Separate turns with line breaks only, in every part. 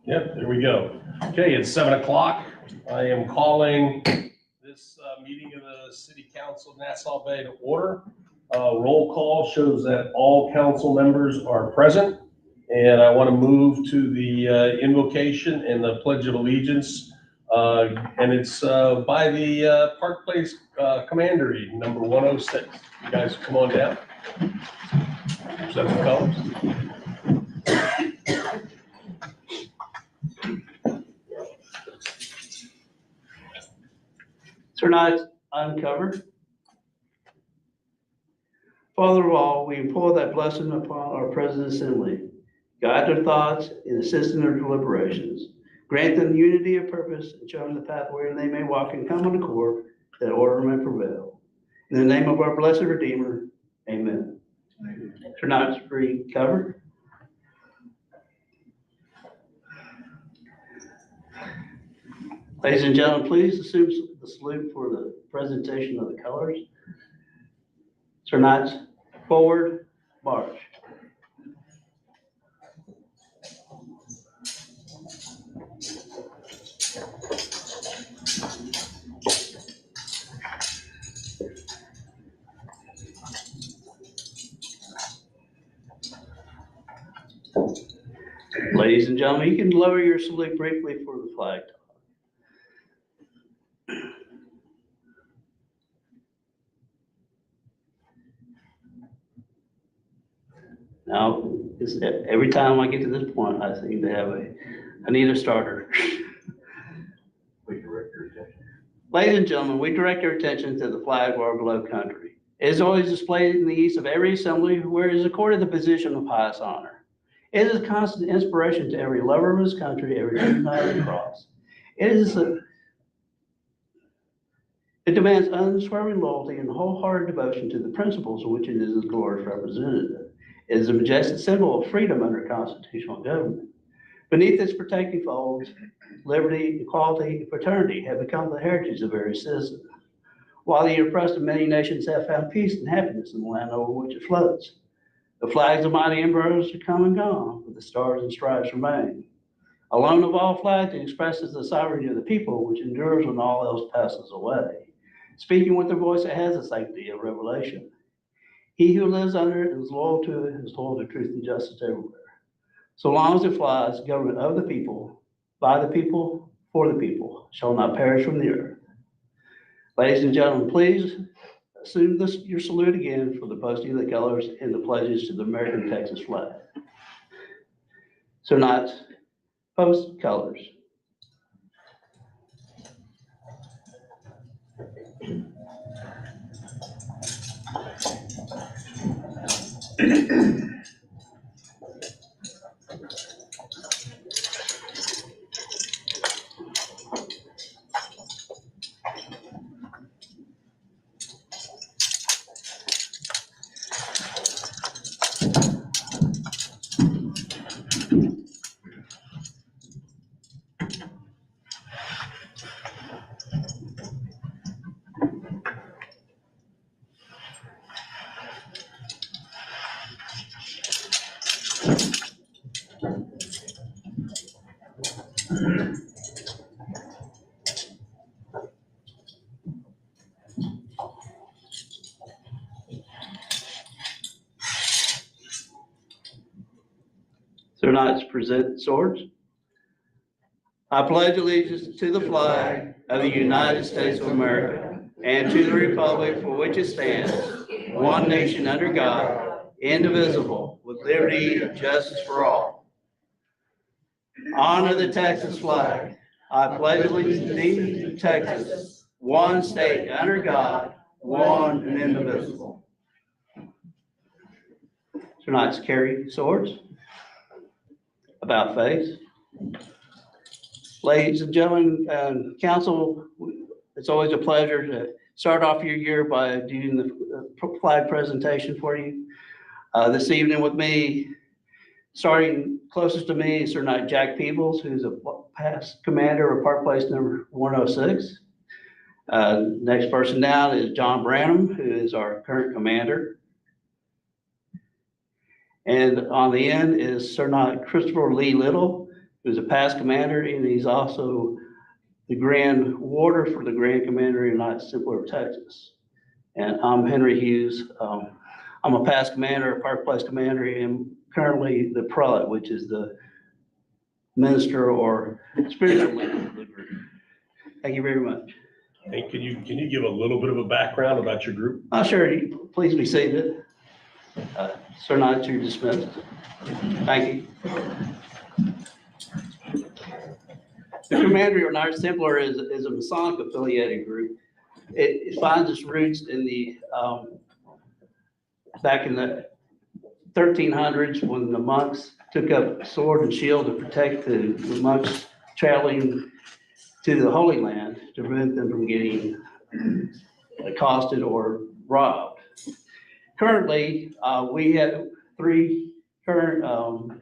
Yep, there we go. Okay, it's 7 o'clock. I am calling this meeting of the City Council of Nassau Bay to order. Roll call shows that all council members are present. And I want to move to the invocation and the Pledge of Allegiance. And it's by the Park Place Commandery, number 106. You guys come on down. Present the colors.
Tonight's uncovered. Father of all, we implore that blessing upon our present assembly. Guide their thoughts and assist in their deliberations. Grant them unity of purpose and show them the path where they may walk in common accord, that order may prevail. In the name of our blessed Redeemer, amen. Tonight's free covered. Ladies and gentlemen, please assume the salute for the presentation of the colors. Tonight's forward march. Ladies and gentlemen, you can lower your salute briefly for the flag. Now, every time I get to this point, I seem to I need a starter. Ladies and gentlemen, we direct your attention to the flag of our beloved country. It is always displayed in the east of every assembly where it is accorded the position of highest honor. It is a constant inspiration to every lover of his country, every united across. It demands unswerving loyalty and wholehearted devotion to the principles of which it is a glorious representative. It is a majestic symbol of freedom under constitutional government. Beneath its protecting folds, liberty, equality, and fraternity have become the heritage of every citizen. While the oppressed of many nations have found peace and happiness in the land over which it floats, the flags of mighty emperors are come and gone, but the stars and stripes remain. Alone of all flags, it expresses the sovereignty of the people, which endures when all else passes away. Speaking with a voice that has the sanctity of revelation. He who lives under it and is loyal to it is loyal to truth and justice everywhere. So long as it flies, government of the people, by the people, for the people, shall not perish from the earth. Ladies and gentlemen, please assume your salute again for the posting of the colors and the pledges to the American Texas flag. So tonight's post colors. Tonight's present swords. I pledge allegiance to the flag of the United States of America and to the republic for which it stands, one nation under God, indivisible, with liberty and justice for all. Honor the Texas flag. I pledge allegiance to thee, Texas, one state under God, one and indivisible. Tonight's carry swords. About face. Ladies and gentlemen, council, it's always a pleasure to start off your year by doing the flag presentation for you. This evening with me, starting closest to me is Sir Knight Jack Peebles, who's a past commander of Park Place number 106. Next person down is John Branham, who is our current commander. And on the end is Sir Knight Christopher Lee Little, who's a past commander, and he's also the Grand Warder for the Grand Commander of United Templar of Texas. And I'm Henry Hughes. I'm a past commander, a Park Place commander, and currently the prelate, which is the minister or spiritual leader of the group. Thank you very much.
Hey, can you give a little bit of a background about your group?
Sure, please be seated. Sir Knight, you're dismissed. Thank you. The Commandery of United Templar is a Masonic affiliated group. It finds its roots in the back in the 1300s when the monks took up sword and shield to protect the monks traveling to the Holy Land to prevent them from getting accosted or robbed. Currently, we have 3 current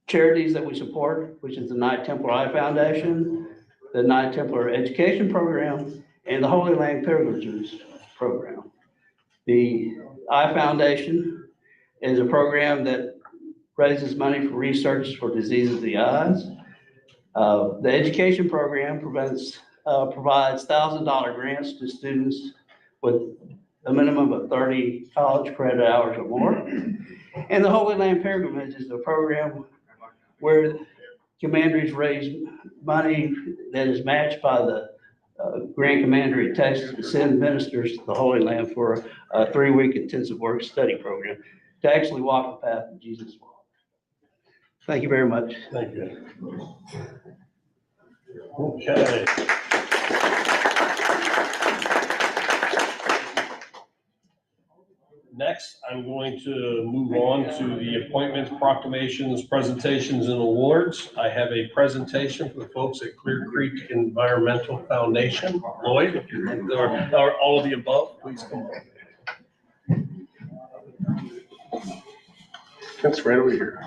charities that we support, which is the Knight Templar Eye Foundation, the Knight Templar Education Program, and the Holy Land Pilgrimages Program. The Eye Foundation is a program that raises money for research for diseases of the eyes. The education program provides $1,000 grants to students with a minimum of 30 college credit hours or more. And the Holy Land Pilgrimage is a program where commanderies raise money that is matched by the Grand Commandery of Texas to send ministers to the Holy Land for a 3-week intensive work study program to actually walk the path of Jesus walked. Thank you very much.
Thank you. Okay. Next, I'm going to move on to the appointments, proclamations, presentations, and awards. I have a presentation for the folks at Clear Creek Environmental Foundation. Lloyd, if you'd like to, or all of the above, please come on. That's right over here.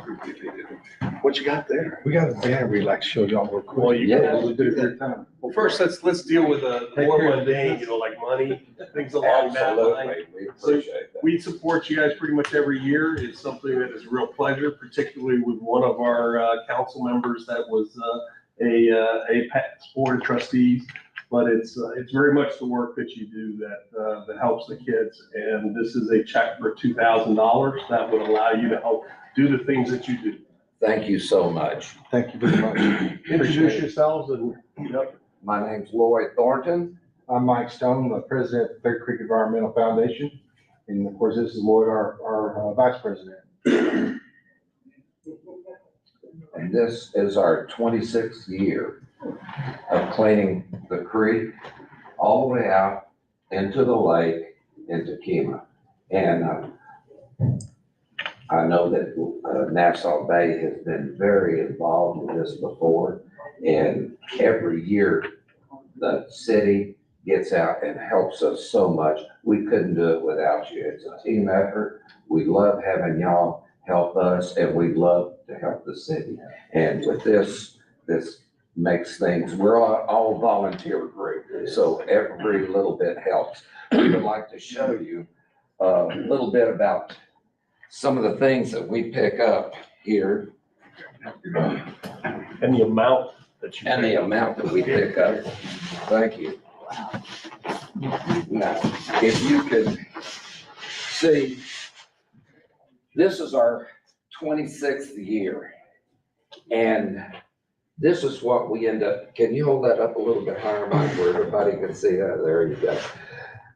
What you got there?
We got a banner we'd like to show y'all real quick.
Well, you
Yeah,
can-
we'll do it every time.
Well, first, let's deal with the more mundane, like money, things along that line.
Absolutely, we appreciate that.
We support you guys pretty much every year. It's something that is a real pleasure, particularly with one of our council members that was a past board of trustees. But it's very much the work that you do that helps the kids. And this is a check for $2,000 that would allow you to help do the things that you do.
Thank you so much.
Thank you very much.
Introduce yourselves and, you know.
My name's Lloyd Thornton.
I'm Mike Stone, the president of Clear Creek Environmental Foundation. And of course, this is Lloyd, our vice president.
And this is our 26th year of cleaning the creek all the way out into the lake into Kemah. And I know that Nassau Bay has been very involved with this before. And every year the city gets out and helps us so much. We couldn't do it without you. It's a team effort. We love having y'all help us, and we love to help the city. And with this makes things, we're all volunteer group, so every little bit helps. We would like to show you a little bit about some of the things that we pick up here.
And the amount that you.
And the amount that we pick up. Thank you. Now, if you could see, this is our 26th year. And this is what we end up, can you hold that up a little bit higher, Mike, where everybody can see that? There you go.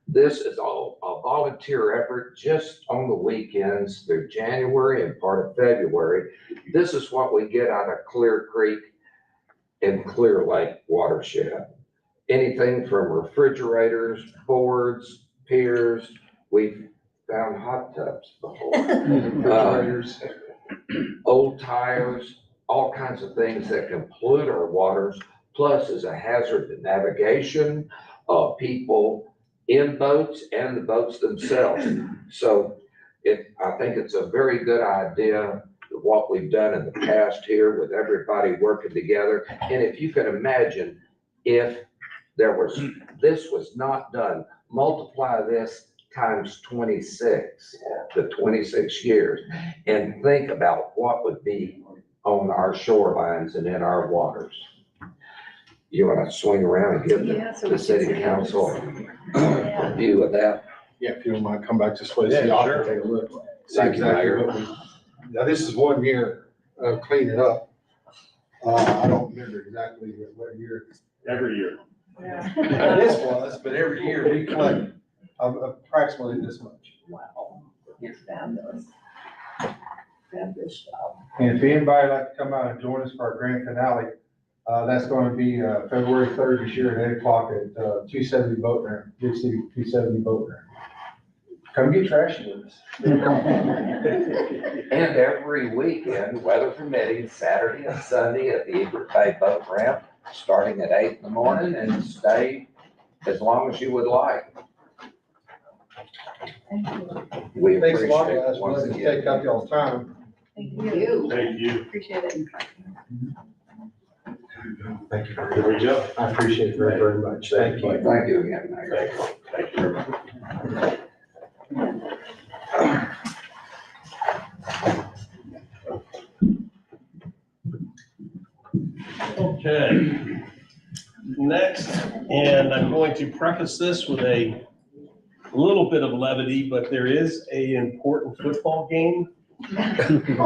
This is all a volunteer effort just on the weekends through January and part of February. This is what we get out of Clear Creek in Clear Lake watershed. Anything from refrigerators, boards, piers, we've found hot tubs before.
Refrigerators.
Old tires, all kinds of things that can pollute our waters, plus is a hazard to navigation, people in boats and the boats themselves. So I think it's a very good idea, what we've done in the past here with everybody working together. And if you can imagine, if this was not done, multiply this times 26, the 26 years, and think about what would be on our shorelines and in our waters. You want to swing around and give the city council a view of that?
Yeah, if you don't mind, come back this way,
Yeah,
so y'all
sure.
can take a look. See
Thank you,
exactly
Mayor.
what now, this is 1 year of cleaning up. I don't remember exactly what year.
Every year.
This was, but every year we collect approximately this much.
Wow, it's fabulous. Fabulous job.
And if anybody would like to come out and join us for our grand finale, that's going to be February 3rd this year at 8 o'clock at 270 Boat Ramp, Big City 270 Boat Ramp. Come get trashy with us.
And every weekend, weather permitting, Saturday and Sunday at the Ebert Bay Boat Ramp, starting at 8 in the morning and stay as long as you would like.
Thank you.
We
Thanks a lot,
appreciate
guys,
it
for
once
letting us
again.
take up y'all's time.
Thank you.
Thank you.
Appreciate it.
Thank you.
Here we go.
I appreciate it very, very much. Thank you.
Thank you again, Mayor.
Thank you very much. Okay. Next, and I'm going to preface this with a little bit of levity, but there is an important football game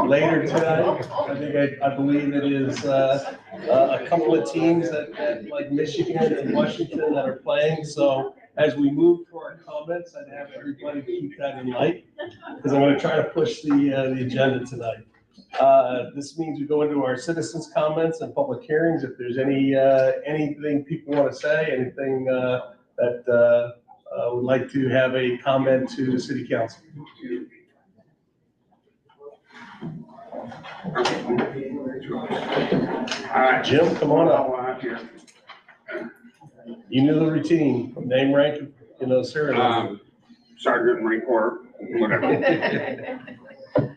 later tonight. I believe it is a couple of teams that like Michigan and Washington that are playing. So as we move to our comments, I'd have everybody keep that in mind, because I'm going to try to push the agenda tonight. This means we go into our citizens' comments and public hearings. If there's anything people want to say, anything that would like to have a comment to the city council.
All right,
Jim, come on up. You knew the routine, name, rank, Sarah.
Sergeant Marine Corps, whatever.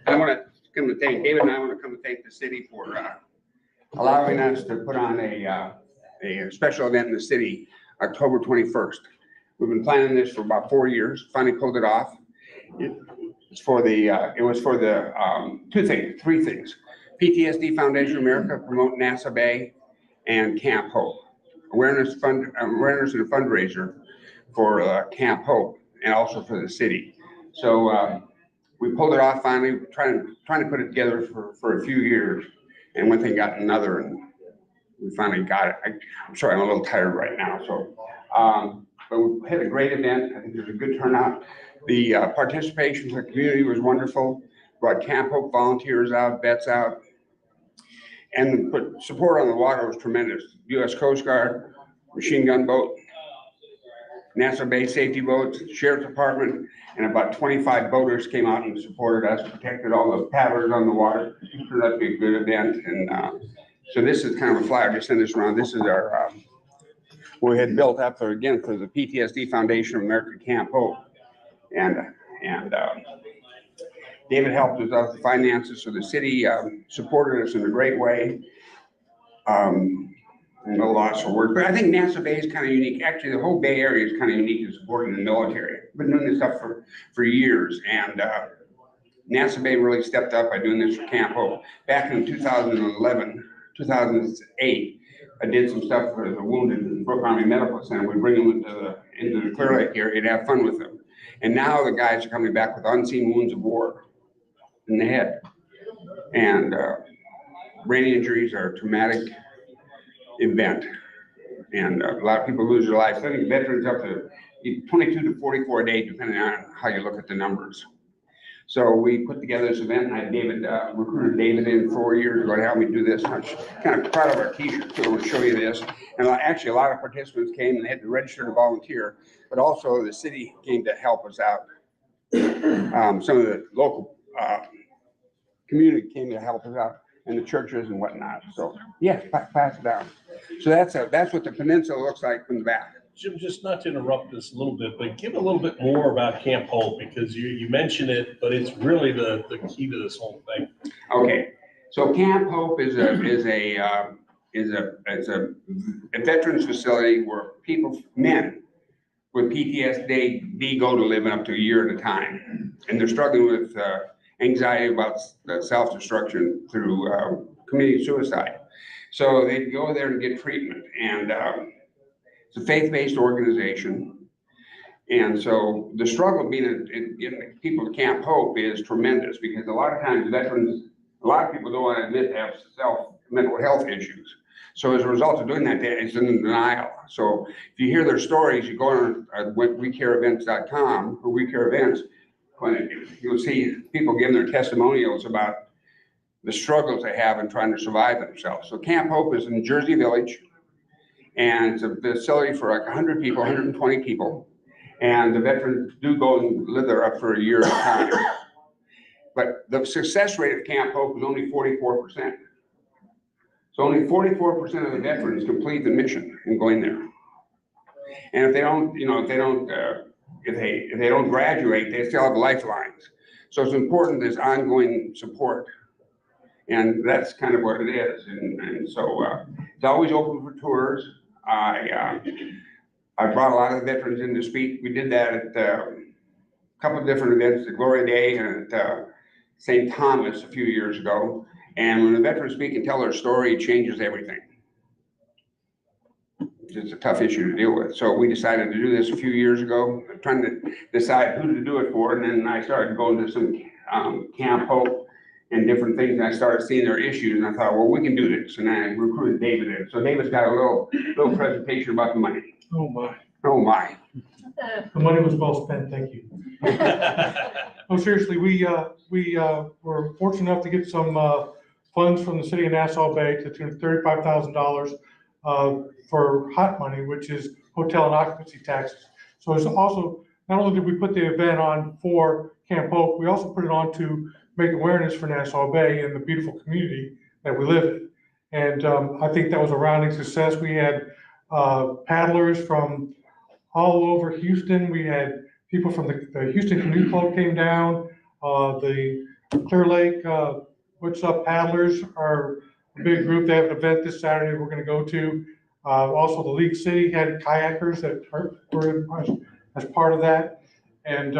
I want to come and thank David, and I want to come and thank the city for allowing us to put on a special event in the city, October 21st. We've been planning this for about 4 years, finally pulled it off. It was for three things. PTSD Foundation of America, promote NASA Bay, and Camp Hope. Awareness and a fundraiser for Camp Hope and also for the city. So we pulled it off finally, trying to put it together for a few years, and one thing got another, and we finally got it. I'm sorry, I'm a little tired right now. So, but we had a great event. I think there's a good turnout. The participation from the community was wonderful. Brought Camp Hope volunteers out, vets out, and the support on the water was tremendous. U.S. Coast Guard, machine gun boat, NASA Bay safety boats, Sheriff's Department, and about 25 boaters came out and supported us, protected all the paddlers on the water. It turned out to be a good event. And so this is kind of a flyer, just send this around. This is our, we had built up for the PTSD Foundation of America Camp Hope. And David helped us out with the finances, so the city supported us in a great way. No loss of word, but I think NASA Bay is kind of unique. Actually, the whole Bay Area is kind of unique in supporting the military. I've been doing this stuff for years, and NASA Bay really stepped up by doing this for Camp Hope. Back in 2011, 2008, I did some stuff for the wounded in Brooke Army Medical Center. We bring them into the Clear Lake area and have fun with them. And now the guys are coming back with unseen wounds of war in the head. And brain injuries are a traumatic event. And a lot of people lose their lives. I think veterans up to 22 to 44 a day, depending on how you look at the numbers. So we put together this event, and I recruited David in 4 years ago to help me do this. I'm kind of proud of our t-shirt, so we'll show you this. And actually, a lot of participants came and they had to register to volunteer, but also the city came to help us out. Some of the local community came to help us out, and the churches and whatnot. So, yes, pass it down. So that's what the peninsula looks like from the back.
Jim, just not to interrupt this a little bit, but give a little bit more about Camp Hope, because you mentioned it, but it's really the key to this whole thing.
Okay, so Camp Hope is a veterans facility where men with PTSD go to live up to a year at a time, and they're struggling with anxiety about self-destruction through committing suicide. So they go there to get treatment, and it's a faith-based organization. And so the struggle in getting people to Camp Hope is tremendous, because a lot of times a lot of people don't want to admit to have mental health issues. So as a result of doing that, it's in denial. So if you hear their stories, you go on WeCareEvents.com or WeCareEvents, you'll see people giving their testimonials about the struggles they have in trying to survive themselves. So Camp Hope is in Jersey Village, and it's a facility for like 100 people, 120 people. And the veterans do go and live there up for a year at a time. But the success rate of Camp Hope is only 44%. So only 44% of the veterans complete the mission in going there. And if they don't, if they don't graduate, they still have lifelines. So it's important, this ongoing support. And that's kind of what it is. And so it's always open for tours. I brought a lot of the veterans in to speak. We did that at a couple of different events, the Gloria Day and at St. Thomas a few years ago. And when the veterans speak and tell their story, it changes everything. It's a tough issue to deal with. So we decided to do this a few years ago, trying to decide who to do it for. And then I started going to some Camp Hope and different things. And I started seeing their issues, and I thought, well, we can do this. And I recruited David in. So David's got a little presentation about the money.
Oh, my.
Oh, my.
The money was well spent, thank you. No, seriously, we were fortunate enough to get some funds from the city of Nassau Bay to the tune of $35,000 for hot money, which is hotel and occupancy taxes. So it's also, not only did we put the event on for Camp Hope, we also put it on to make awareness for Nassau Bay and the beautiful community that we live in. And I think that was a rounding success. We had paddlers from all over Houston. We had people from the Houston Canoe Club came down. The Clear Lake What's Up Paddlers are a big group. They have an event this Saturday we're going to go to. Also, the League City had kayakers that were as part of that. And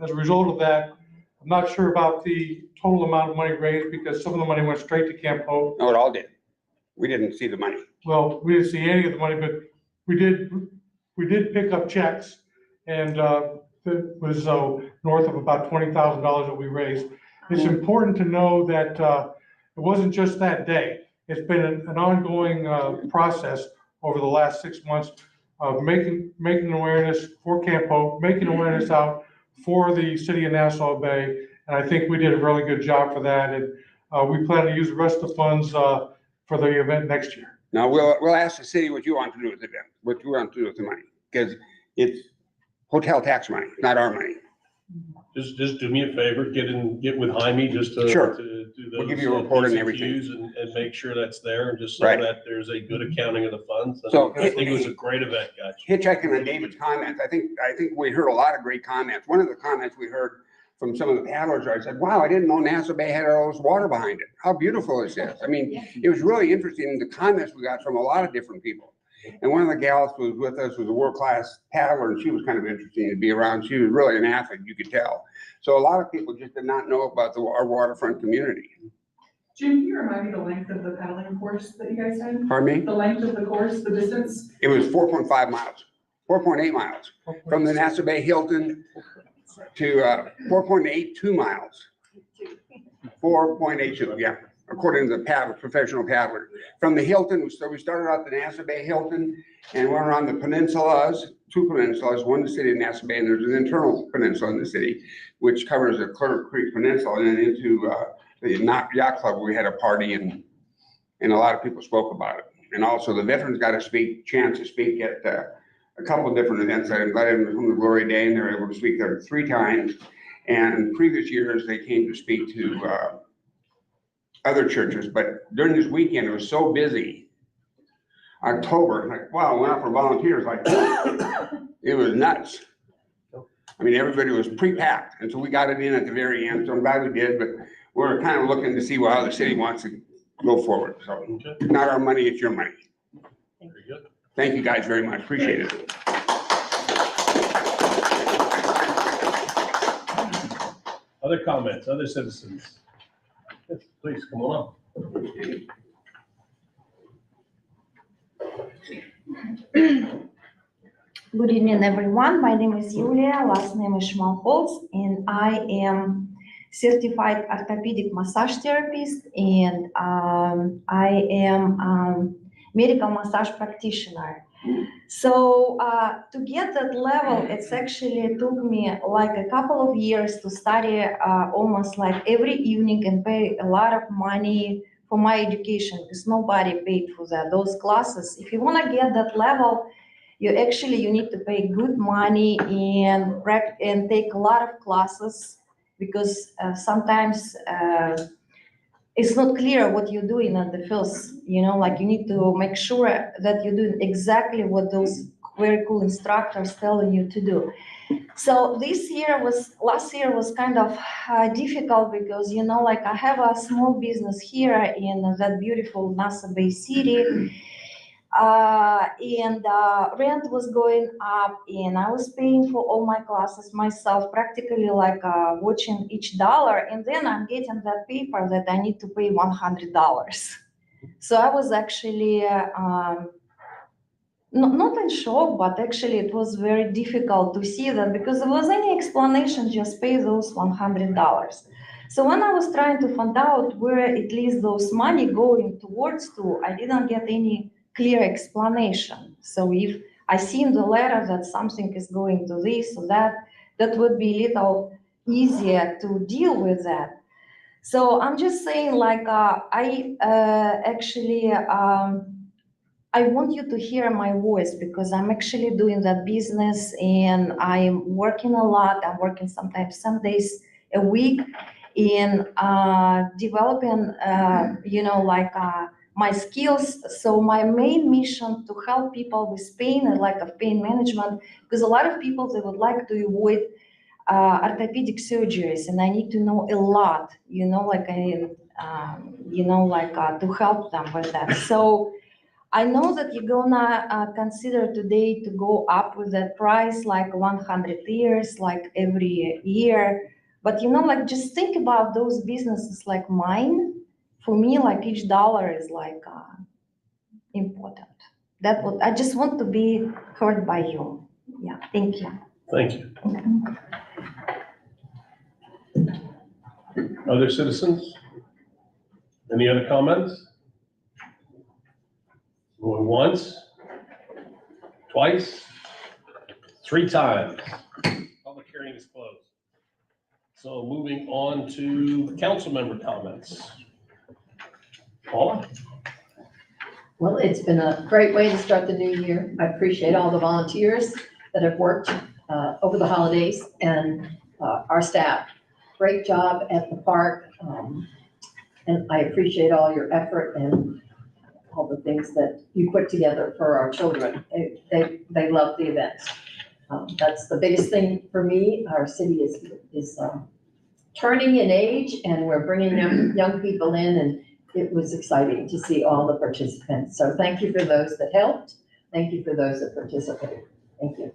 as a result of that, I'm not sure about the total amount of money raised, because some of the money went straight to Camp Hope.
No, it all did. We didn't see the money.
Well, we didn't see any of the money, but we did pick up checks, and it was north of about $20,000 that we raised. It's important to know that it wasn't just that day. It's been an ongoing process over the last 6 months of making awareness for Camp Hope, making awareness out for the city of Nassau Bay, and I think we did a really good job for that. And we plan to use the rest of the funds for the event next year.
Now, we'll ask the city what you want to do with the event, what you want to do with the money, because it's hotel tax money, not our money.
Just do me a favor, get with Jaime just to
Sure.
to do those.
We'll give you a report and everything.
Ps and make sure that's there, and just so
Right.
that there's a good accounting of the funds. And
So-
I think it was a great event, guys.
Hitchhiking on David's comments, I think we heard a lot of great comments. One of the comments we heard from some of the paddlers, I said, wow, I didn't know Nassau Bay had all this water behind it. How beautiful this is. I mean, it was really interesting, the comments we got from a lot of different people. And one of the gals who was with us was a world-class paddler, and she was kind of interesting to be around. She was really an athlete, you could tell. So a lot of people just did not know about our waterfront community.
Jim, can you remind me the length of the paddling course that you guys had?
Pardon me?
The length of the course, the distance?
It was 4.5 miles, 4.8 miles, from the Nassau Bay Hilton to 4.82 miles. 4.82, yeah. according to the paddler, professional paddler. From the Hilton, so we started out the Nassau Bay Hilton and went around the peninsulas, 2 peninsulas, one in the city of Nassau Bay, and there's an internal peninsula in the city, which covers the Clear Creek Peninsula, and then into the yacht club, where we had a party and a lot of people spoke about it. And also the veterans got a chance to speak at a couple of different events. I invited them from the Glory Day, and they were able to speak there 3 times. And in previous years, they came to speak to other churches, but during this weekend, it was so busy. October, like, wow, went out for volunteers, like, it was nuts. I mean, everybody was pre-packed, and so we got it in at the very end, so I'm glad we did, but we're kind of looking to see how the city wants to go forward, so
Okay,
not our money, it's your money.
very good.
Thank you guys very much, appreciate it.
Other comments, other citizens? Yes, please, come on up.
Good evening, everyone. My name is Yulia, last name is Schmalholz, and I am certified orthopedic massage therapist, and I am medical massage practitioner. So to get that level, it's actually took me like a couple of years to study almost like every evening and pay a lot of money for my education because nobody paid for that, those classes. If you want to get that level, you need to pay good money and take a lot of classes because sometimes it's not clear what you're doing at the first, like you need to make sure that you're doing exactly what those very cool instructors telling you to do. So last year was kind of difficult because, like I have a small business here in that beautiful Nassau Bay City. And rent was going up, and I was paying for all my classes myself, practically like watching each dollar. And then I'm getting that paper that I need to pay $100. So I was actually not in shock, but actually it was very difficult to see that because there was any explanation, just pay those $100. So when I was trying to find out where at least those money going towards to, I didn't get any clear explanation. So if I see in the letter that something is going to this or that would be a little easier to deal with that. So I'm just saying, like, I want you to hear my voice because I'm actually doing that business and I'm working a lot. I'm working sometimes some days a week in developing, my skills. So my main mission to help people with pain and lack of pain management, because a lot of people, they would like to avoid orthopedic surgeries, and I need to know a lot, to help them with that. So I know that you're gonna consider today to go up with that price, like 100 years, like every year. But just think about those businesses like mine. For me, like each dollar is like important. I just want to be heard by you. Yeah, thank you.
Thank you. Other citizens? Any other comments? Going once, twice, 3 times. Public hearing is closed. So moving on to council member comments. Paula?
Well, it's been a great way to start the new year. I appreciate all the volunteers that have worked over the holidays and our staff. Great job at the park. And I appreciate all your effort and all the things that you put together for our children. They love the events. That's the biggest thing for me. Our city is turning in age and we're bringing young people in, and it was exciting to see all the participants. So thank you for those that helped. Thank you for those that participated. Thank you.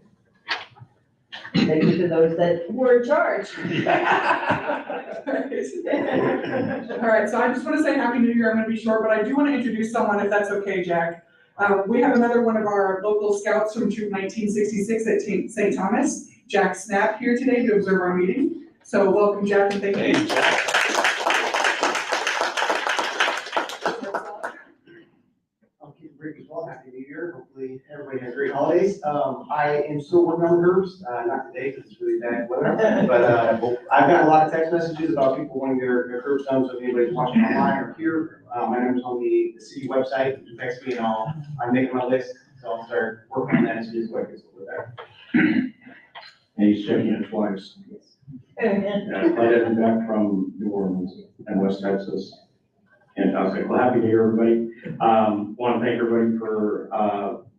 Thank you to those that were in charge.
All right, so I just want to say Happy New Year. I'm going to be short, but I do want to introduce someone, if that's okay, Jack. We have another one of our local scouts from Troop 1966 at St. Thomas, Jack Snap, here today to observe our meeting. So welcome, Jack, and thank you.
Hey, Jack.
hopefully everybody has great holidays. I am still working on the curbs, not today because it's really bad weather, but, I've got a lot of text messages about people wanting their curbs done, so if anybody's watching online or here, my number's on the city website, you can text me and I'm making my list, so I'll start working on that as soon as I get over there.
And he's checking it twice. Yeah, my dad back from New Orleans and West Texas. And I was like, well, happy to hear everybody. Want to thank everybody for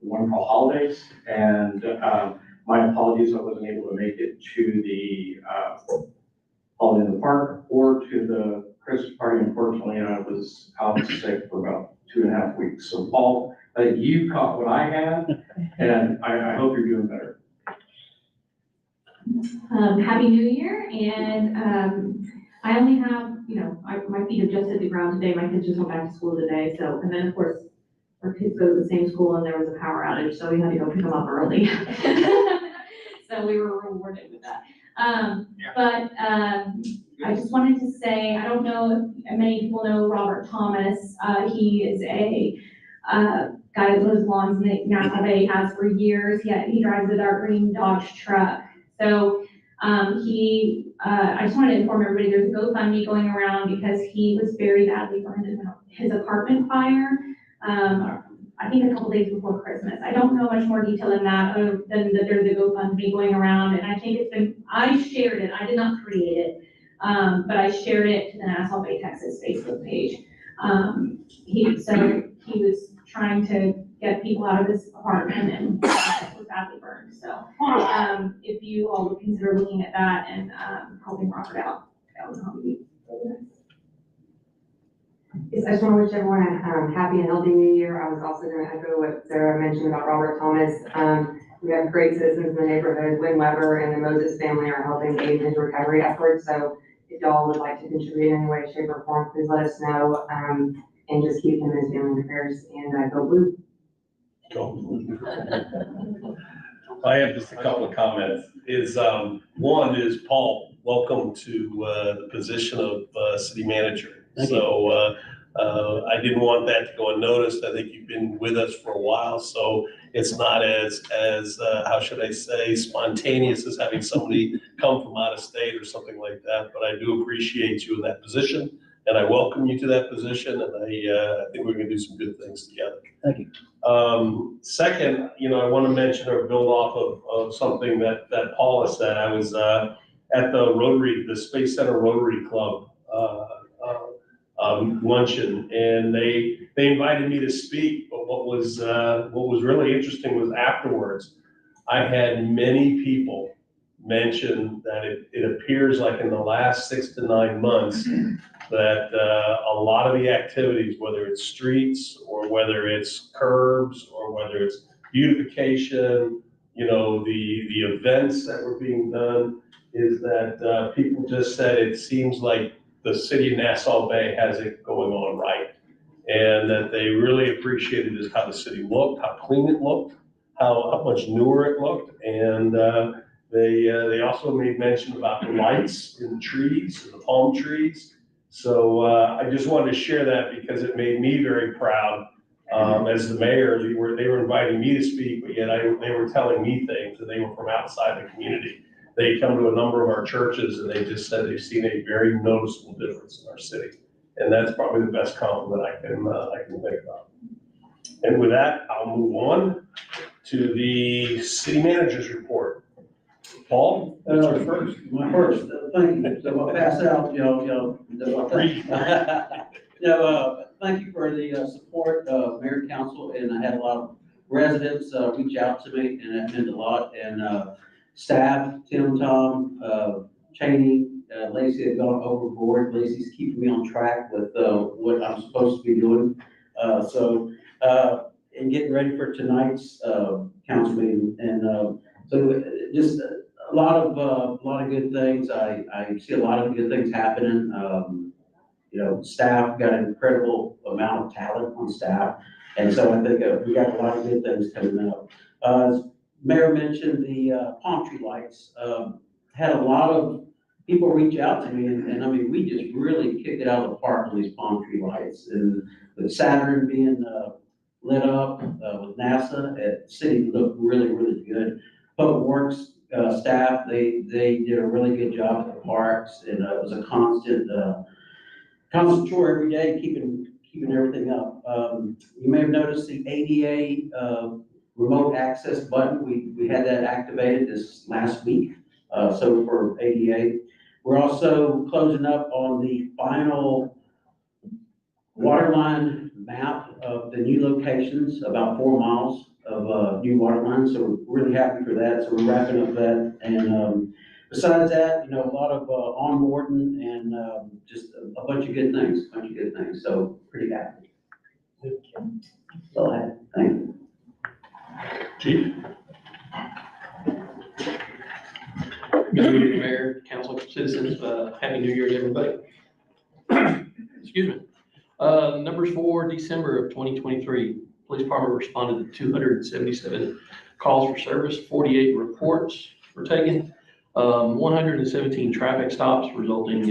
wonderful holidays. And my apologies, I wasn't able to make it to the holiday in the park or to the Christmas party. Unfortunately, I was out sick for about 2.5 weeks. So Paul, I think you caught what I had, and I hope you're doing better.
Happy New Year, and I only have, my feet have just hit the ground today, my kids just went back to school today, so, and then of course, our kids go to the same school and there was a power outage, so we had to go pick them up early. So we were rewarded with that. But I just wanted to say, I don't know if many people know Robert Thomas. He is a guy that lives lawns in Nassau Bay, has for years. He drives a dark green Dodge truck. So I just wanted to inform everybody, there's a GoFundMe going around because he was very badly burned in his apartment fire, I think a couple days before Christmas. I don't know much more detail than that, other than that there's a GoFundMe going around, and I think I shared it, I did not create it, but I shared it to the Nassau Bay, Texas Facebook page. He was trying to get people out of his apartment and was badly burned. So if you all would consider looking at that and helping Robert out, that would probably be really nice.
Yes, I just want to wish everyone a happy and healthy new year. I was also going to echo what Sarah mentioned about Robert Thomas. We have great citizens in the neighborhood. Win Weber and the Moses family are helping aid in his recovery efforts. So if y'all would like to contribute in any way, shape, or form, please let us know, and just keep him and his family in prayers, and go blue.
I have just a couple of comments. One is, Paul, welcome to the position of city manager. So I didn't want that to go unnoticed. I think you've been with us for a while, so it's not as how should I say, spontaneous as having somebody come from out of state or something like that. But I do appreciate you in that position, and I welcome you to that position, and I think we're gonna do some good things together.
Thank you.
Second, I want to mention or build off of something that Paula said. I was at the Space Center Rotary Club luncheon, and they invited me to speak. But what was really interesting was afterwards, I had many people mention that it appears like in the last 6 to 9 months that a lot of the activities, whether it's streets or whether it's curbs or whether it's beautification, the events that were being done, is that people just said it seems like the city of Nassau Bay has it going on right. And that they really appreciated just how the city looked, how clean it looked, how much newer it looked. And they also made mention about the lights in the trees, in the palm trees. So I just wanted to share that because it made me very proud. As the mayor, they were inviting me to speak, but yet they were telling me things, and they were from outside the community. They come to a number of our churches, and they just said they've seen a very noticeable difference in our city. And that's probably the best compliment I can think about. And with that, I'll move on to the city manager's report. Paul, that's your first.
My first, thank you. So I'll pass out, thank you for the support of Mayor Council, and I had a lot of residents reach out to me, and that meant a lot. And staff, Tim, Tom, Cheney, Lacey have gone overboard. Lacey's keeping me on track with what I'm supposed to be doing. And getting ready for tonight's council meeting, and so just a lot of good things. I see a lot of good things happening. Staff got an incredible amount of talent on staff, and so I think we got a lot of good things coming up. Mayor mentioned the palm tree lights. Had a lot of people reach out to me, and I mean, we just really kicked it out of the park with these palm tree lights. And with Saturn being lit up, with NASA. The city looked really, really good. Public Works, staff, they did a really good job at the parks, and it was a constant chore every day, keeping everything up. You may have noticed the ADA, remote access button. We had that activated this last week, so for ADA. We're also closing up on the final waterline map of the new locations, about 4 miles of new water lines, so we're really happy for that. So we're wrapping up that, and besides that, a lot of onboarding and just a bunch of good things, so pretty happy. That's all I have. Thank you.
Chief?
Good evening, Mayor, council, citizens, happy new year to everybody. Excuse me. Numbers for December of 2023, police department responded to 277 calls for service, 48 reports were taken, 117 traffic stops resulting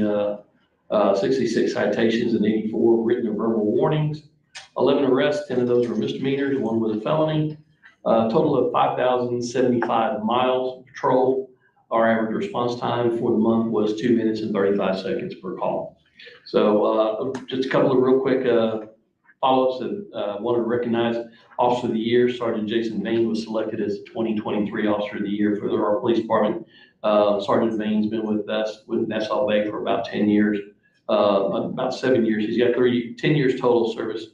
66 citations and 84 written or verbal warnings, 11 arrests, 10 of those were misdemeanors, 1 was a felony, total of 5,075 miles of patrol. Our average response time for the month was 2 minutes and 35 seconds per call. So just a couple of real quick follow-ups that wanted to recognize. Officer of the Year, Sergeant Jason Vane was selected as 2023 Officer of the Year for our police department. Sergeant Vane's been with us with Nassau Bay for about 10 years, about 7 years. He's got 10 years total service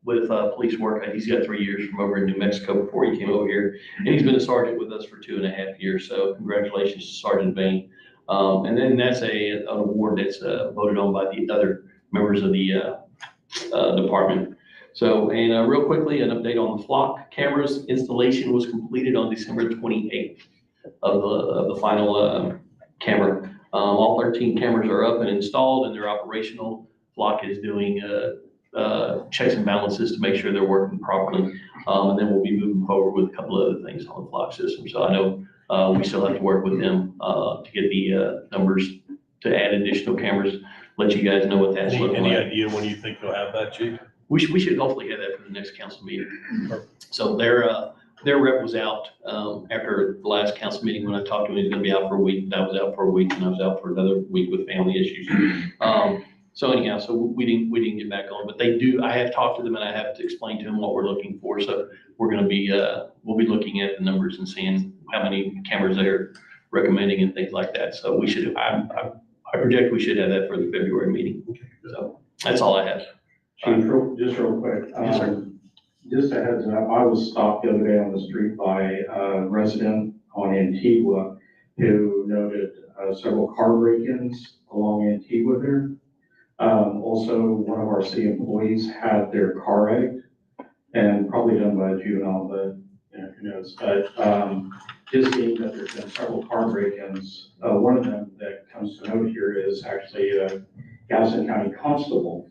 with police work. He's got 3 years from over in New Mexico before he came over here. And he's been a sergeant with us for 2.5 years. So congratulations to Sergeant Vane. And then that's an award that's voted on by the other members of the department. So, and real quickly, an update on the flock cameras. Installation was completed on December 28th of the final camera. All 13 cameras are up and installed and they're operational. Flock is doing checks and balances to make sure they're working properly. And then we'll be moving forward with a couple of other things on the flock system. So I know we still have to work with them to get the numbers to add additional cameras, let you guys know what that's looking like.
Any idea when you think you'll have that, Chief?
We should hopefully have that for the next council meeting. So their rep was out after the last council meeting when I talked to him. He's gonna be out for a week. I was out for a week and I was out for another week with family issues. So anyhow, so we didn't get back on, but they do, I have talked to them and I have to explain to them what we're looking for. So we're gonna be, we'll be looking at the numbers and seeing how many cameras they're recommending and things like that. So we should, I project we should have that for the February meeting. So that's all I have.
Chief, just real quick.
Yes, sir.
Just a heads up, I was stopped the other day on the street by a resident on Antigua who noted several car break-ins along Antigua there. Also, one of our city employees had their car egged and probably done by a juvenile, but who knows? But just seeing that there's been several car break-ins. One of them that comes to note here is actually a Galveston County constable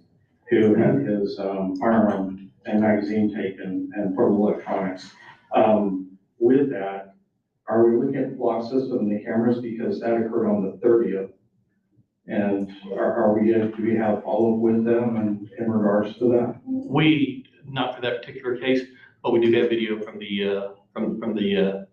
who had his firearm and magazine taken and portable electronics. With that, are we looking at the block system and the cameras because that occurred on the 30th? And do we have follow-up with them and in regards to that?
We, not for that particular case, but we do have video from the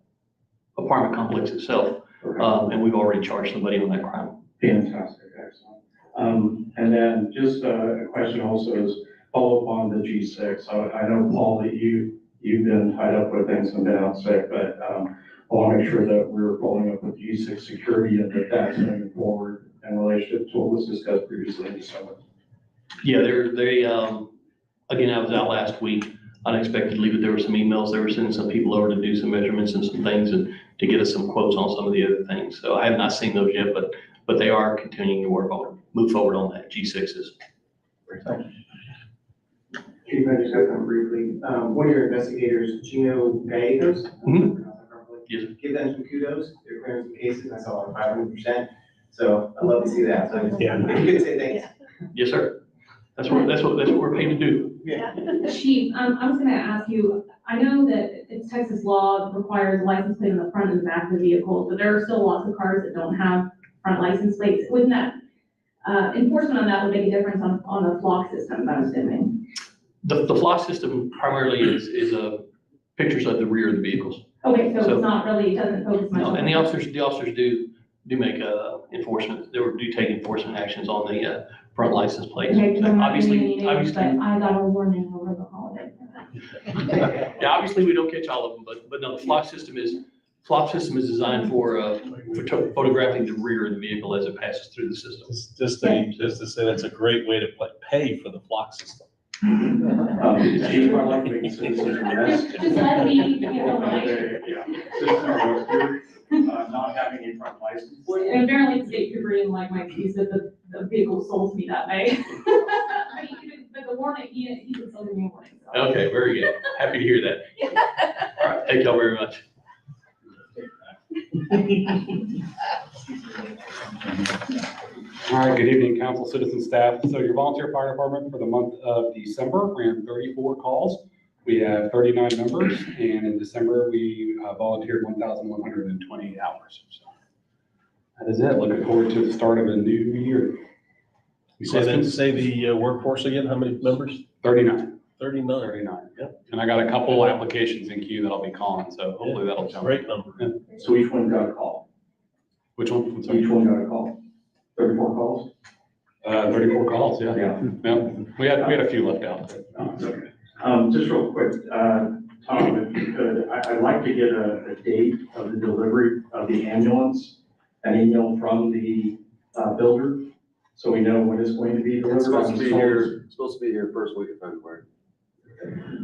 apartment complex itself. And we've already charged somebody on that crime.
Fantastic, excellent. And then just a question also is follow up on the G6. I know, Paul, that you've been tied up with things and been out sick, but I want to make sure that we're following up with G6 security and that that's moving forward in relationship to what was discussed previously in December.
Yeah, again, I was out last week unexpectedly, but there were some emails. They were sending some people over to do some measurements and some things and to get us some quotes on some of the other things. So I have not seen those yet, but they are continuing to move forward on that G6s.
Chief, I just got them briefly. One of your investigators, Gino Gallegos.
Yes.
Give them some kudos. They're clearing some cases. I saw like 500%. So I'd love to see that. So
Yeah.
if you could say thanks.
Yes, sir. That's what we're paid to do.
Yeah.
Chief, I was gonna ask you, I know that it's Texas law requires license plate on the front and the back of the vehicle, but there are still lots of cars that don't have front license plates. Wouldn't that, enforcement on that would make a difference on the flock system, I'm assuming?
The flock system primarily is pictures of the rear of the vehicles.
Okay, so
So-
it's not really, it doesn't focus much
No,
on.
and the officers do make enforcement, they do take enforcement actions on the front license plates.
Okay, 'cause I'm not getting any names,
Obviously,
but I got a warning over the holiday.
yeah, obviously, we don't catch all of them, but no, the flock system is designed for photographing the rear of the vehicle as it passes through the system.
Just to say, that's a great way to pay for the flock system.
Chief, I'd like to make a citizen's arrest.
Just let me get the light.
Yeah, citizen arrest here, not having a front license.
And apparently state could read like my piece that the vehicle sold to me that day. I mean, but the warning, he was selling me a warning. So.
Okay, very good. Happy to hear that. All right, thank y'all very much.
All right, good evening, council, citizen, staff. So your volunteer fire department for the month of December ran 34 calls. We have 39 members, and in December, we volunteered 1,120 hours. So that is it. Looking forward to the start of a new year.
Say the workforce again, how many members?
39.
39.
39, yep. And I got a couple applications in queue that I'll be calling, so hopefully that'll jump.
Great number.
So each one got a call.
Which one?
So each one got a call. 34 calls?
34 calls, yeah.
Yeah.
Yep. We had a few left out. But,
It's okay. Just real quick, Tom, if you could, I'd like to get a date of the delivery of the ambulance, an email from the builder, so we know when it's going to be delivered.
It's supposed to be here first week of February.